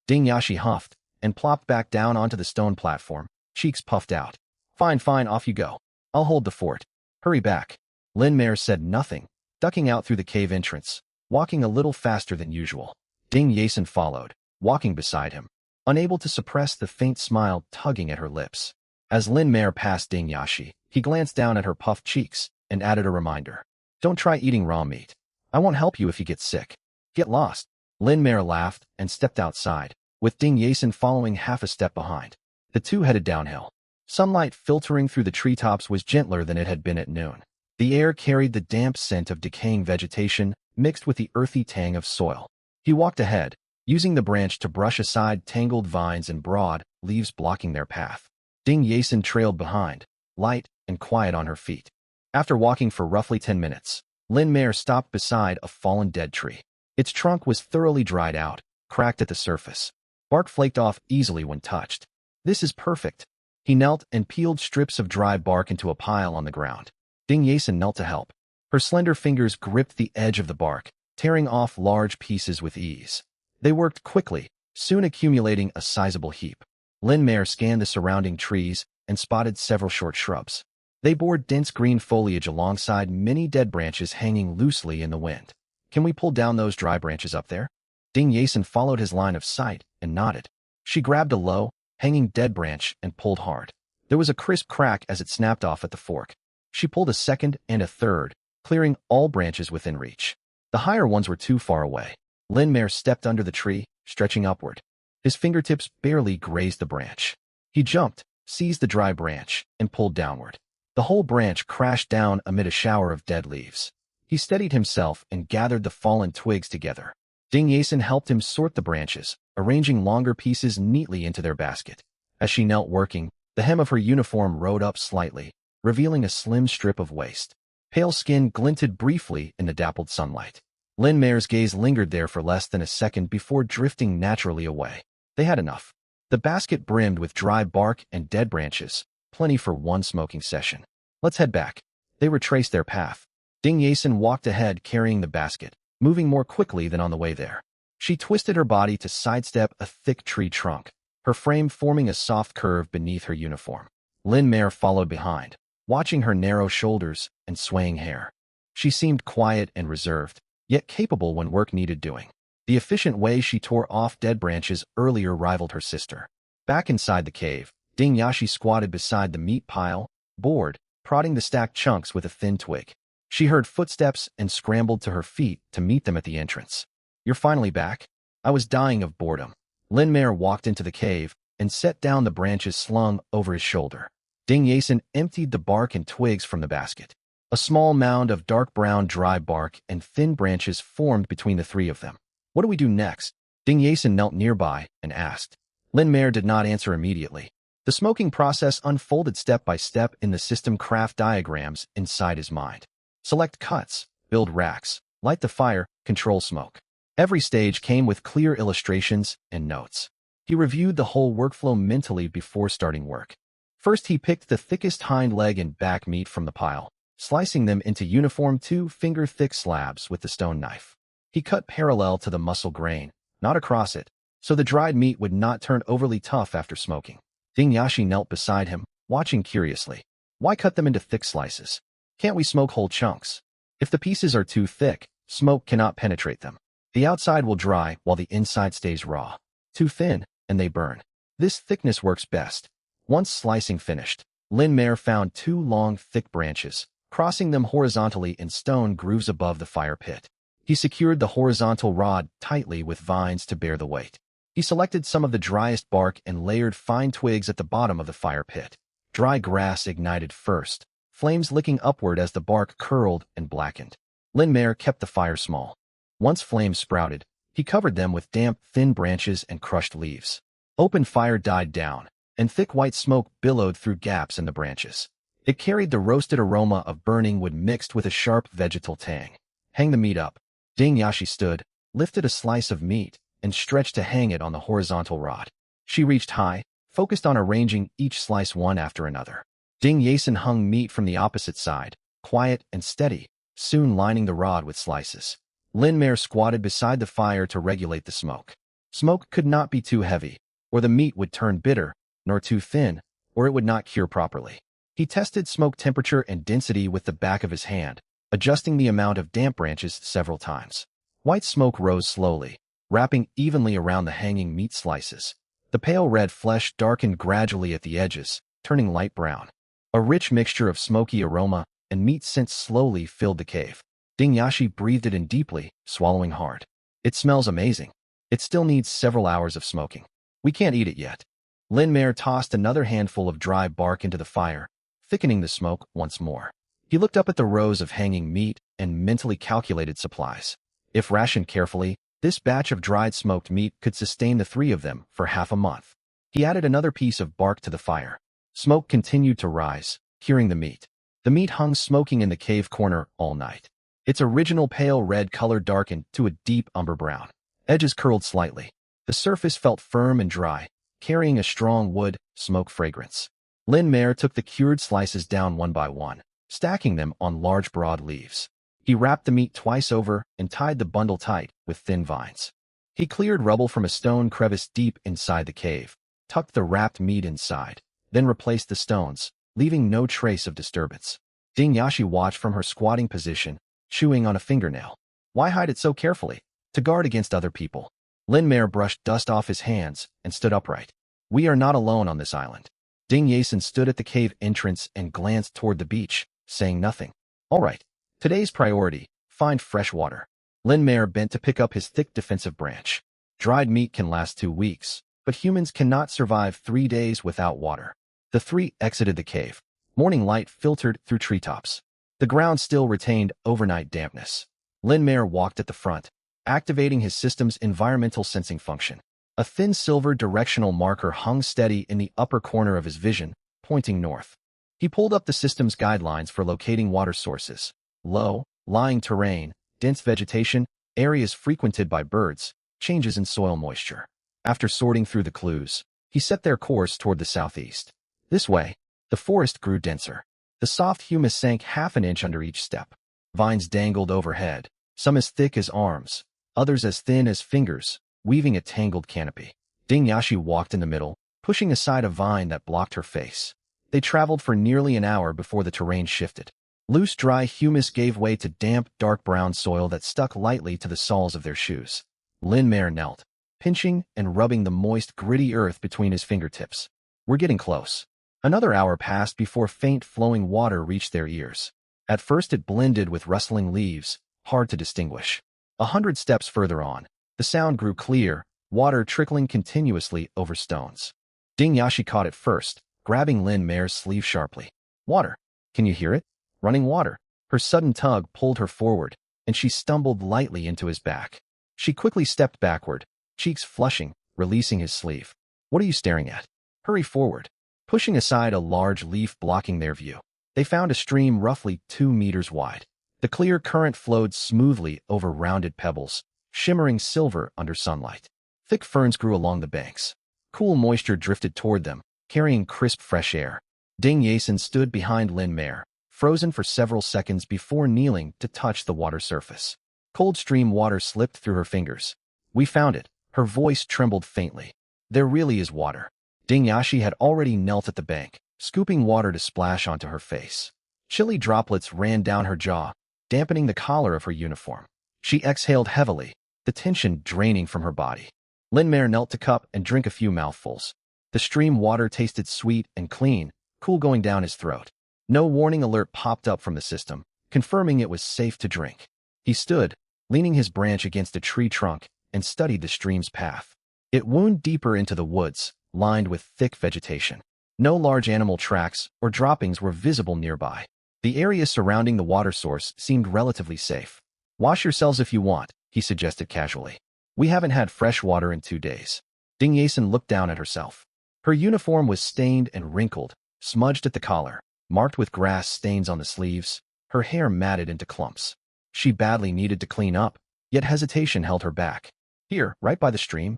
Ding Yashi huffed and plopped back down onto the stone platform, cheeks puffed out. Fine, off you go. I'll hold the fort. Hurry back. Lin Mare said nothing, ducking out through the cave entrance, walking a little faster than usual. Ding Yason followed, walking beside him, unable to suppress the faint smile tugging at her lips. As Lin Mare passed Ding Yashi, he glanced down at her puffed cheeks and added a reminder. Don't try eating raw meat. I won't help you if you get sick. Get lost. Lin Mare laughed and stepped outside, with Ding Yason following half a step behind. The two headed downhill. Sunlight filtering through the treetops was gentler than it had been at noon. The air carried the damp scent of decaying vegetation mixed with the earthy tang of soil. He walked ahead, using the branch to brush aside tangled vines and broad leaves blocking their path. Ding Yason trailed behind, light and quiet on her feet. After walking for roughly 10 minutes, Lin Mare stopped beside a fallen dead tree. Its trunk was thoroughly dried out, cracked at the surface. Bark flaked off easily when touched. This is perfect. He knelt and peeled strips of dry bark into a pile on the ground. Ding Yason knelt to help. Her slender fingers gripped the edge of the bark, tearing off large pieces with ease. They worked quickly, soon accumulating a sizable heap. Lin Mare scanned the surrounding trees and spotted several short shrubs. They bore dense green foliage alongside many dead branches hanging loosely in the wind. Can we pull down those dry branches up there? Ding Yason followed his line of sight and nodded. She grabbed a low, hanging dead branch and pulled hard. There was a crisp crack as it snapped off at the fork. She pulled a second and a third, clearing all branches within reach. The higher ones were too far away. Lin Mare stepped under the tree, stretching upward. His fingertips barely grazed the branch. He jumped, seized the dry branch, and pulled downward. The whole branch crashed down amid a shower of dead leaves. He steadied himself and gathered the fallen twigs together. Ding Yason helped him sort the branches, arranging longer pieces neatly into their basket. As she knelt working, the hem of her uniform rode up slightly, revealing a slim strip of waist. Pale skin glinted briefly in the dappled sunlight. Lin Maer's gaze lingered there for less than a second before drifting naturally away. They had enough. The basket brimmed with dry bark and dead branches, plenty for one smoking session. Let's head back. They retraced their path. Ding Yason walked ahead carrying the basket, moving more quickly than on the way there. She twisted her body to sidestep a thick tree trunk, her frame forming a soft curve beneath her uniform. Lin Maer followed behind, watching her narrow shoulders and swaying hair. She seemed quiet and reserved, yet capable when work needed doing. The efficient way she tore off dead branches earlier rivaled her sister. Back inside the cave, Ding Yashi squatted beside the meat pile, bored, prodding the stacked chunks with a thin twig. She heard footsteps and scrambled to her feet to meet them at the entrance. You're finally back? I was dying of boredom. Lin Maer walked into the cave and set down the branches slung over his shoulder. Ding Yason emptied the bark and twigs from the basket. A small mound of dark brown dry bark and thin branches formed between the three of them. What do we do next? Ding Yason knelt nearby and asked. Lin Maer did not answer immediately. The smoking process unfolded step by step in the system craft diagrams inside his mind. Select cuts, build racks, light the fire, control smoke. Every stage came with clear illustrations and notes. He reviewed the whole workflow mentally before starting work. First, he picked the thickest hind leg and back meat from the pile, slicing them into uniform 2-finger-thick slabs with the stone knife. He cut parallel to the muscle grain, not across it, so the dried meat would not turn overly tough after smoking. Ding Yashi knelt beside him, watching curiously. Why cut them into thick slices? Can't we smoke whole chunks? If the pieces are too thick, smoke cannot penetrate them. The outside will dry while the inside stays raw. Too thin, and they burn. This thickness works best. Once slicing finished, Lin Maer found 2 long, thick branches, crossing them horizontally in stone grooves above the fire pit. He secured the horizontal rod tightly with vines to bear the weight. He selected some of the driest bark and layered fine twigs at the bottom of the fire pit. Dry grass ignited first, flames licking upward as the bark curled and blackened. Lin Maer kept the fire small. Once flames sprouted, he covered them with damp, thin branches and crushed leaves. Open fire died down, and thick white smoke billowed through gaps in the branches. It carried the roasted aroma of burning wood mixed with a sharp vegetal tang. Hang the meat up. Ding Yashi stood, lifted a slice of meat, and stretched to hang it on the horizontal rod. She reached high, focused on arranging each slice one after another. Ding Yason hung meat from the opposite side, quiet and steady, soon lining the rod with slices. Lin Maer squatted beside the fire to regulate the smoke. Smoke could not be too heavy, or the meat would turn bitter, nor too thin, or it would not cure properly. He tested smoke temperature and density with the back of his hand, adjusting the amount of damp branches several times. White smoke rose slowly, wrapping evenly around the hanging meat slices. The pale red flesh darkened gradually at the edges, turning light brown. A rich mixture of smoky aroma and meat scent slowly filled the cave. Ding Yashi breathed it in deeply, swallowing hard. It smells amazing. It still needs several hours of smoking. We can't eat it yet. Lin Maer tossed another handful of dry bark into the fire, thickening the smoke once more. He looked up at the rows of hanging meat and mentally calculated supplies. If rationed carefully, this batch of dried smoked meat could sustain the 3 of them for half a month. He added another piece of bark to the fire. Smoke continued to rise, curing the meat. The meat hung smoking in the cave corner all night. Its original pale red color darkened to a deep umber brown. Edges curled slightly. The surface felt firm and dry, carrying a strong wood, smoke fragrance. Lin Maer took the cured slices down one by one, stacking them on large broad leaves. He wrapped the meat twice over and tied the bundle tight with thin vines. He cleared rubble from a stone crevice deep inside the cave, tucked the wrapped meat inside, then replaced the stones, leaving no trace of disturbance. Ding Yashi watched from her squatting position, chewing on a fingernail. Why hide it so carefully? To guard against other people. Lin Maer brushed dust off his hands and stood upright. We are not alone on this island. Ding Yason stood at the cave entrance and glanced toward the beach, saying nothing. All right. Today's priority, find fresh water. Lin Maer bent to pick up his thick defensive branch. Dried meat can last 2 weeks, but humans cannot survive 3 days without water. The 3 exited the cave, Morning light filtered through treetops. The ground still retained overnight dampness. Lin Mare walked at the front, activating his system's environmental sensing function. A thin silver directional marker hung steady in the upper corner of his vision, pointing north. He pulled up the system's guidelines for locating water sources: low, lying terrain, dense vegetation, areas frequented by birds, changes in soil moisture. After sorting through the clues, he set their course toward the southeast. This way, the forest grew denser. The soft humus sank half an inch under each step. Vines dangled overhead, some as thick as arms, others as thin as fingers, weaving a tangled canopy. Ding Yashi walked in the middle, pushing aside a vine that blocked her face. They traveled for nearly an hour before the terrain shifted. Loose, dry humus gave way to damp, dark brown soil that stuck lightly to the soles of their shoes. Lin Mare knelt, pinching and rubbing the moist, gritty earth between his fingertips. We're getting close. Another hour passed before faint, flowing water reached their ears. At first it blended with rustling leaves, hard to distinguish. 100 steps further on, the sound grew clear, water trickling continuously over stones. Ding Yashi caught it first, grabbing Lin Mare's sleeve sharply. Water. Can you hear it? Running water. Her sudden tug pulled her forward, and she stumbled lightly into his back. She quickly stepped backward, cheeks flushing, releasing his sleeve. What are you staring at? Hurry forward. Pushing aside a large leaf blocking their view, they found a stream roughly 2 meters wide. The clear current flowed smoothly over rounded pebbles, shimmering silver under sunlight. Thick ferns grew along the banks. Cool moisture drifted toward them, carrying crisp fresh air. Ding Yasin stood behind Lin Mare, frozen for several seconds before kneeling to touch the water surface. Cold stream water slipped through her fingers. We found it. Her voice trembled faintly. There really is water. Ding Yashi had already knelt at the bank, scooping water to splash onto her face. Chilly droplets ran down her jaw, dampening the collar of her uniform. She exhaled heavily, the tension draining from her body. Lin Mare knelt to cup and drink a few mouthfuls. The stream water tasted sweet and clean, cool going down his throat. No warning alert popped up from the system, confirming it was safe to drink. He stood, leaning his branch against a tree trunk, and studied the stream's path. It wound deeper into the woods, lined with thick vegetation. No large animal tracks or droppings were visible nearby. The area surrounding the water source seemed relatively safe. Wash yourselves if you want, he suggested casually. We haven't had fresh water in 2 days. Ding Yasin looked down at herself. Her uniform was stained and wrinkled, smudged at the collar, marked with grass stains on the sleeves, her hair matted into clumps. She badly needed to clean up, yet hesitation held her back. Here, right by the stream.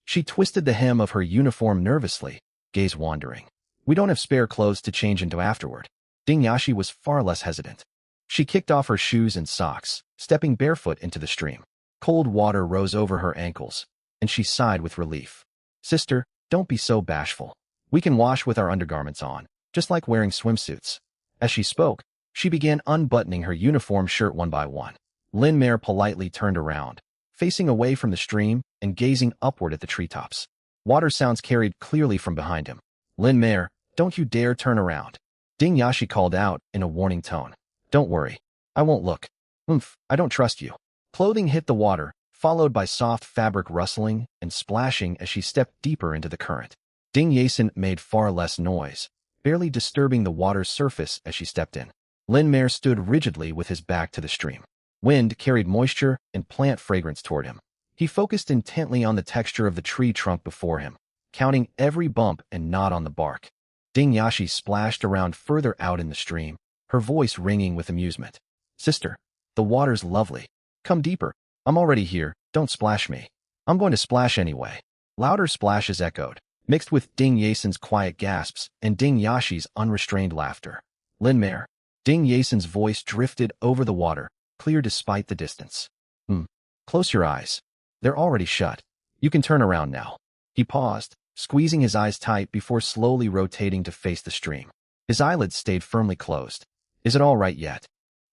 She twisted the hem of her uniform nervously, gaze wandering. We don't have spare clothes to change into afterward. Ding Yashi was far less hesitant. She kicked off her shoes and socks, stepping barefoot into the stream. Cold water rose over her ankles, and she sighed with relief. Sister, don't be so bashful. We can wash with our undergarments on, just like wearing swimsuits. As she spoke, she began unbuttoning her uniform shirt one by one. Lin Mare politely turned around, facing away from the stream and gazing upward at the treetops. Water sounds carried clearly from behind him. Lin Mare, don't you dare turn around. Ding Yashi called out in a warning tone. Don't worry. I won't look. I don't trust you. Clothing hit the water, followed by soft fabric rustling and splashing as she stepped deeper into the current. Ding Yasin made far less noise, barely disturbing the water's surface as she stepped in. Lin Mare stood rigidly with his back to the stream. Wind carried moisture and plant fragrance toward him. He focused intently on the texture of the tree trunk before him, counting every bump and knot on the bark. Ding Yashi splashed around further out in the stream, her voice ringing with amusement. Sister, the water's lovely. Come deeper. I'm already here. Don't splash me. I'm going to splash anyway. Louder splashes echoed, mixed with Ding Yasin's quiet gasps and Ding Yashi's unrestrained laughter. Lin Mare. Ding Yasin's voice drifted over the water, clear despite the distance. Close your eyes. They're already shut. You can turn around now. He paused, squeezing his eyes tight before slowly rotating to face the stream. His eyelids stayed firmly closed. Is it all right yet?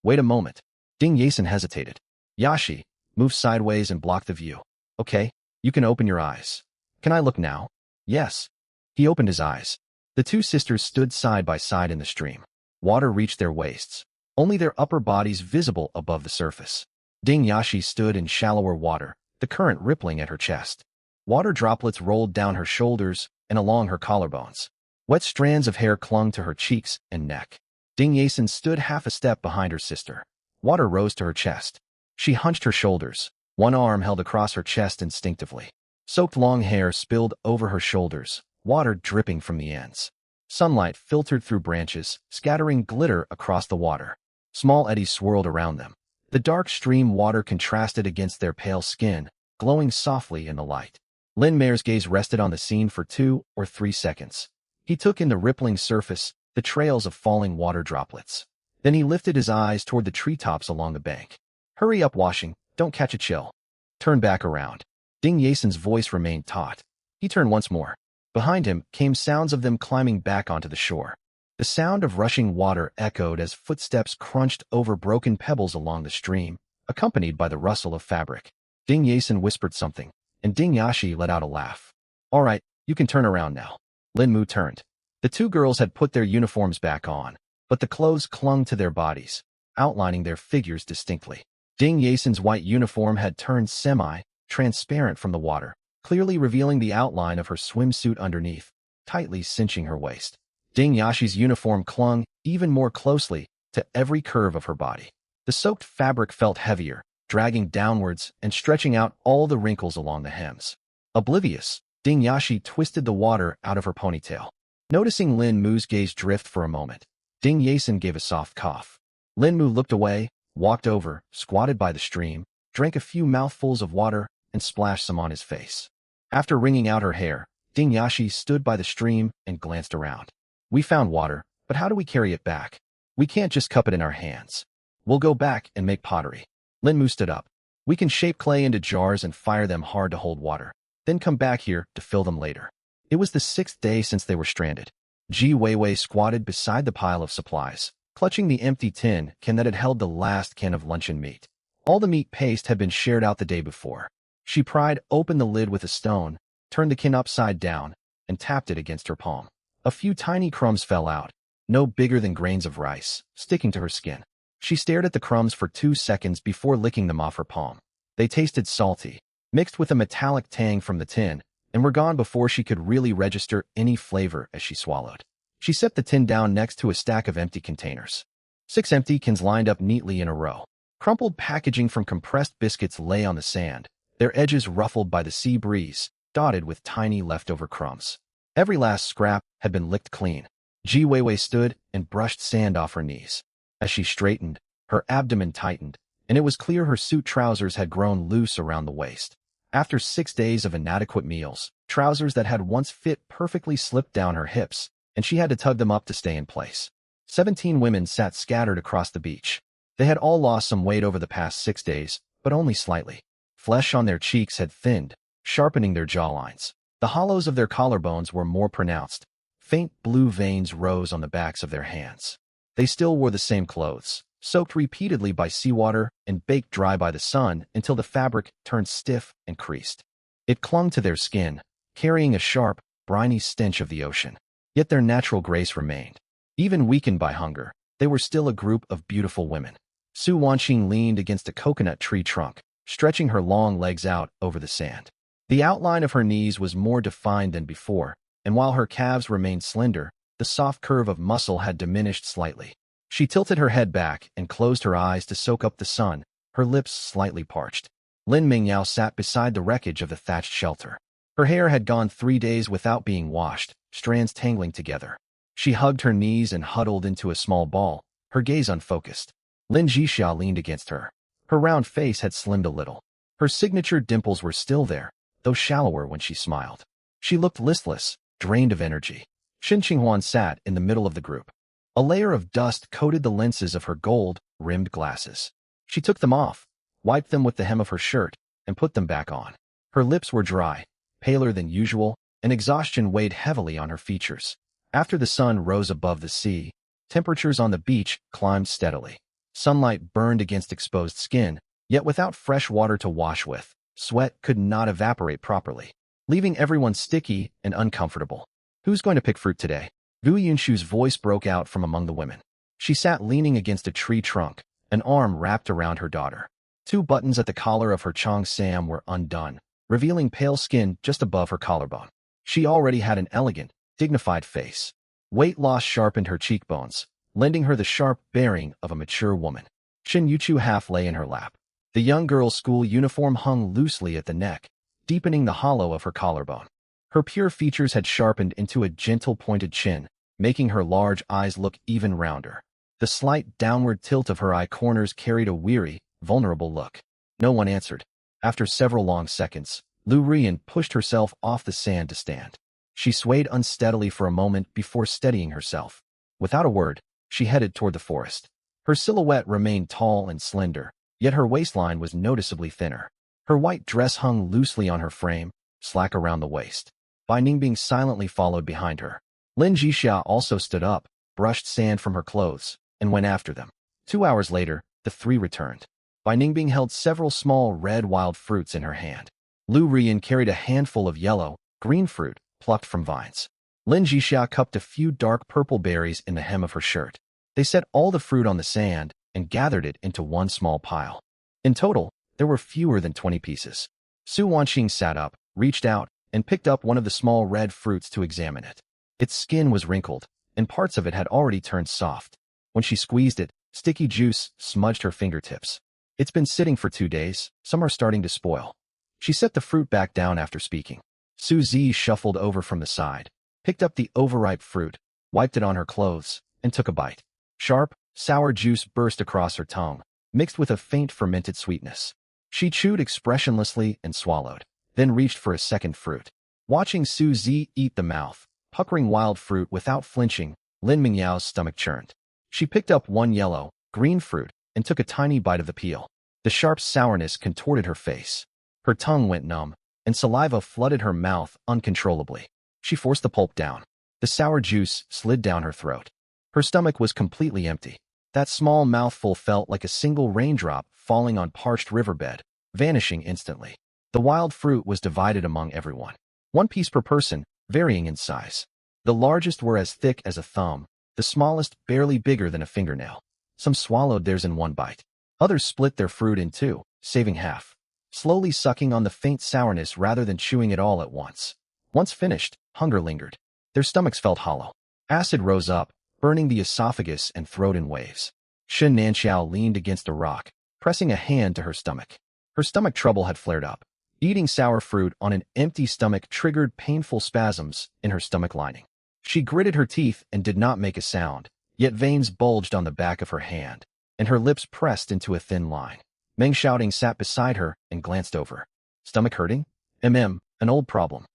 Wait a moment. Ding Yasin hesitated. Yashi, move sideways and block the view. Okay, you can open your eyes. Can I look now? Yes. He opened his eyes. The two sisters stood side by side in the stream. Water reached their waists, only their upper bodies visible above the surface. Ding Yashi stood in shallower water, the current rippling at her chest. Water droplets rolled down her shoulders and along her collarbones. Wet strands of hair clung to her cheeks and neck. Ding Yason stood half a step behind her sister. Water rose to her chest. She hunched her shoulders. One arm held across her chest instinctively. Soaked long hair spilled over her shoulders, water dripping from the ends. Sunlight filtered through branches, scattering glitter across the water. Small eddies swirled around them. The dark stream water contrasted against their pale skin, glowing softly in the light. Lin Maer's gaze rested on the scene for 2 or 3 seconds. He took in the rippling surface, the trails of falling water droplets. Then he lifted his eyes toward the treetops along the bank. Hurry up, Washing, don't catch a chill. Turn back around. Ding Yason's voice remained taut. He turned once more. Behind him came sounds of them climbing back onto the shore. The sound of rushing water echoed as footsteps crunched over broken pebbles along the stream, accompanied by the rustle of fabric. Ding Yason whispered something, and Ding Yashi let out a laugh. All right, you can turn around now. Lin Mu turned. The two girls had put their uniforms back on, but the clothes clung to their bodies, outlining their figures distinctly. Ding Yason's white uniform had turned semi-transparent from the water, clearly revealing the outline of her swimsuit underneath, tightly cinching her waist. Ding Yashi's uniform clung even more closely to every curve of her body. The soaked fabric felt heavier, dragging downwards and stretching out all the wrinkles along the hems. Oblivious, Ding Yashi twisted the water out of her ponytail. Noticing Lin Mu's gaze drift for a moment, Ding Yason gave a soft cough. Lin Mu looked away, walked over, squatted by the stream, drank a few mouthfuls of water, and splashed some on his face. After wringing out her hair, Ding Yashi stood by the stream and glanced around. We found water, but how do we carry it back? We can't just cup it in our hands. We'll go back and make pottery. Lin Mu stood up. We can shape clay into jars and fire them hard to hold water, then come back here to fill them later. It was the 6th day since they were stranded. Ji Weiwei squatted beside the pile of supplies, clutching the empty tin can that had held the last can of luncheon meat. All the meat paste had been shared out the day before. She pried open the lid with a stone, turned the can upside down, and tapped it against her palm. A few tiny crumbs fell out, no bigger than grains of rice, sticking to her skin. She stared at the crumbs for 2 seconds before licking them off her palm. They tasted salty, mixed with a metallic tang from the tin, and were gone before she could really register any flavor as she swallowed. She set the tin down next to a stack of empty containers. 6 empty cans lined up neatly in a row. Crumpled packaging from compressed biscuits lay on the sand, their edges ruffled by the sea breeze, dotted with tiny leftover crumbs. Every last scrap had been licked clean. Ji Weiwei stood and brushed sand off her knees. As she straightened, her abdomen tightened, and it was clear her suit trousers had grown loose around the waist. After 6 days of inadequate meals, trousers that had once fit perfectly slipped down her hips, and she had to tug them up to stay in place. 17 women sat scattered across the beach. They had all lost some weight over the past 6 days, but only slightly. Flesh on their cheeks had thinned, sharpening their jawlines. The hollows of their collarbones were more pronounced. Faint blue veins rose on the backs of their hands. They still wore the same clothes, soaked repeatedly by seawater and baked dry by the sun until the fabric turned stiff and creased. It clung to their skin, carrying a sharp, briny stench of the ocean. Yet their natural grace remained. Even weakened by hunger, they were still a group of beautiful women. Su Wanqing leaned against a coconut tree trunk, stretching her long legs out over the sand. The outline of her knees was more defined than before, and while her calves remained slender, the soft curve of muscle had diminished slightly. She tilted her head back and closed her eyes to soak up the sun, her lips slightly parched. Lin Mingyao sat beside the wreckage of the thatched shelter. Her hair had gone 3 days without being washed, strands tangling together. She hugged her knees and huddled into a small ball, her gaze unfocused. Lin Jixia leaned against her. Her round face had slimmed a little. Her signature dimples were still there, though shallower when she smiled. She looked listless, drained of energy. Shin Qinghuan sat in the middle of the group. A layer of dust coated the lenses of her gold-rimmed glasses. She took them off, wiped them with the hem of her shirt, and put them back on. Her lips were dry, paler than usual, and exhaustion weighed heavily on her features. After the sun rose above the sea, temperatures on the beach climbed steadily. Sunlight burned against exposed skin, yet without fresh water to wash with, sweat could not evaporate properly, leaving everyone sticky and uncomfortable. Who's going to pick fruit today? Vu Yunshu's voice broke out from among the women. She sat leaning against a tree trunk, an arm wrapped around her daughter. 2 buttons at the collar of her cheongsam were undone, revealing pale skin just above her collarbone. She already had an elegant, dignified face. Weight loss sharpened her cheekbones, lending her the sharp bearing of a mature woman. Shin Yuchu half lay in her lap. The young girl's school uniform hung loosely at the neck, deepening the hollow of her collarbone. Her pure features had sharpened into a gentle pointed chin, making her large eyes look even rounder. The slight downward tilt of her eye corners carried a weary, vulnerable look. No one answered. After several long seconds, Lu Rian pushed herself off the sand to stand. She swayed unsteadily for a moment before steadying herself. Without a word, she headed toward the forest. Her silhouette remained tall and slender, yet her waistline was noticeably thinner. Her white dress hung loosely on her frame, slack around the waist. Bai Ningbing silently followed behind her. Lin Jixia also stood up, brushed sand from her clothes, and went after them. 2 hours later, the three returned. Bai Ningbing held several small red wild fruits in her hand. Lu Rian carried a handful of yellow, green fruit, plucked from vines. Lin Jixia cupped a few dark purple berries in the hem of her shirt. They set all the fruit on the sand and gathered it into one small pile. In total, there were fewer than 20 pieces. Su Wanxing sat up, reached out, and picked up one of the small red fruits to examine it. Its skin was wrinkled, and parts of it had already turned soft. When she squeezed it, sticky juice smudged her fingertips. It's been sitting for 2 days, some are starting to spoil. She set the fruit back down after speaking. Su Zi shuffled over from the side, picked up the overripe fruit, wiped it on her clothes, and took a bite. Sharp, sour juice burst across her tongue, mixed with a faint fermented sweetness. She chewed expressionlessly and swallowed, then reached for a second fruit. Watching Su Zi eat the mouth, puckering wild fruit without flinching, Lin Mingyao's stomach churned. She picked up one yellow, green fruit and took a tiny bite of the peel. The sharp sourness contorted her face. Her tongue went numb, and saliva flooded her mouth uncontrollably. She forced the pulp down. The sour juice slid down her throat. Her stomach was completely empty. That small mouthful felt like a single raindrop falling on parched riverbed, vanishing instantly. The wild fruit was divided among everyone. 1 piece per person, varying in size. The largest were as thick as a thumb, the smallest barely bigger than a fingernail. Some swallowed theirs in 1 bite. Others split their fruit in 2, saving half, slowly sucking on the faint sourness rather than chewing it all at once. Once finished, hunger lingered. Their stomachs felt hollow. Acid rose up, burning the esophagus and throat in waves. Shen Nanxiao leaned against a rock, pressing a hand to her stomach. Her stomach trouble had flared up. Eating sour fruit on an empty stomach triggered painful spasms in her stomach lining. She gritted her teeth and did not make a sound, yet veins bulged on the back of her hand, and her lips pressed into a thin line. Meng Xiaoting sat beside her and glanced over. Stomach hurting? An old problem.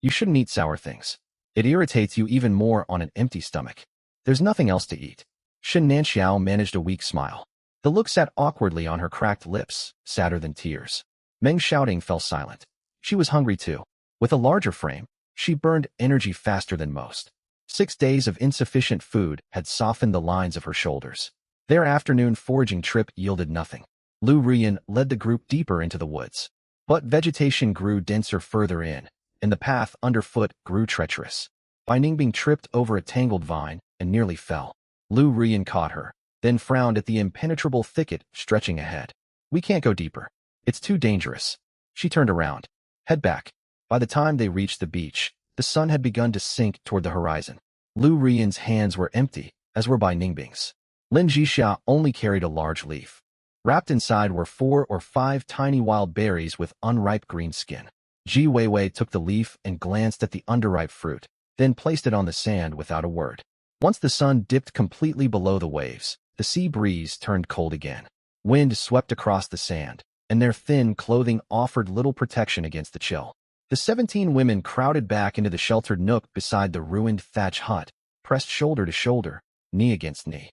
You shouldn't eat sour things. It irritates you even more on an empty stomach. There's nothing else to eat. Shen Nanxiao managed a weak smile. The look sat awkwardly on her cracked lips, sadder than tears. Meng Xiaoting fell silent. She was hungry too. With a larger frame, she burned energy faster than most. 6 days of insufficient food had softened the lines of her shoulders. Their afternoon foraging trip yielded nothing. Lu Rian led the group deeper into the woods. But vegetation grew denser further in, and the path underfoot grew treacherous. Bai Ningbing tripped over a tangled vine and nearly fell. Lu Rian caught her, then frowned at the impenetrable thicket stretching ahead. We can't go deeper. It's too dangerous. She turned around. Head back. By the time they reached the beach, the sun had begun to sink toward the horizon. Lu Rian's hands were empty, as were Bai Ningbing's. Lin Jixia only carried a large leaf. Wrapped inside were 4 or 5 tiny wild berries with unripe green skin. Ji Weiwei took the leaf and glanced at the underripe fruit, then placed it on the sand without a word. Once the sun dipped completely below the waves, the sea breeze turned cold again. Wind swept across the sand, and their thin clothing offered little protection against the chill. The 17 women crowded back into the sheltered nook beside the ruined thatch hut, pressed shoulder to shoulder, knee against knee.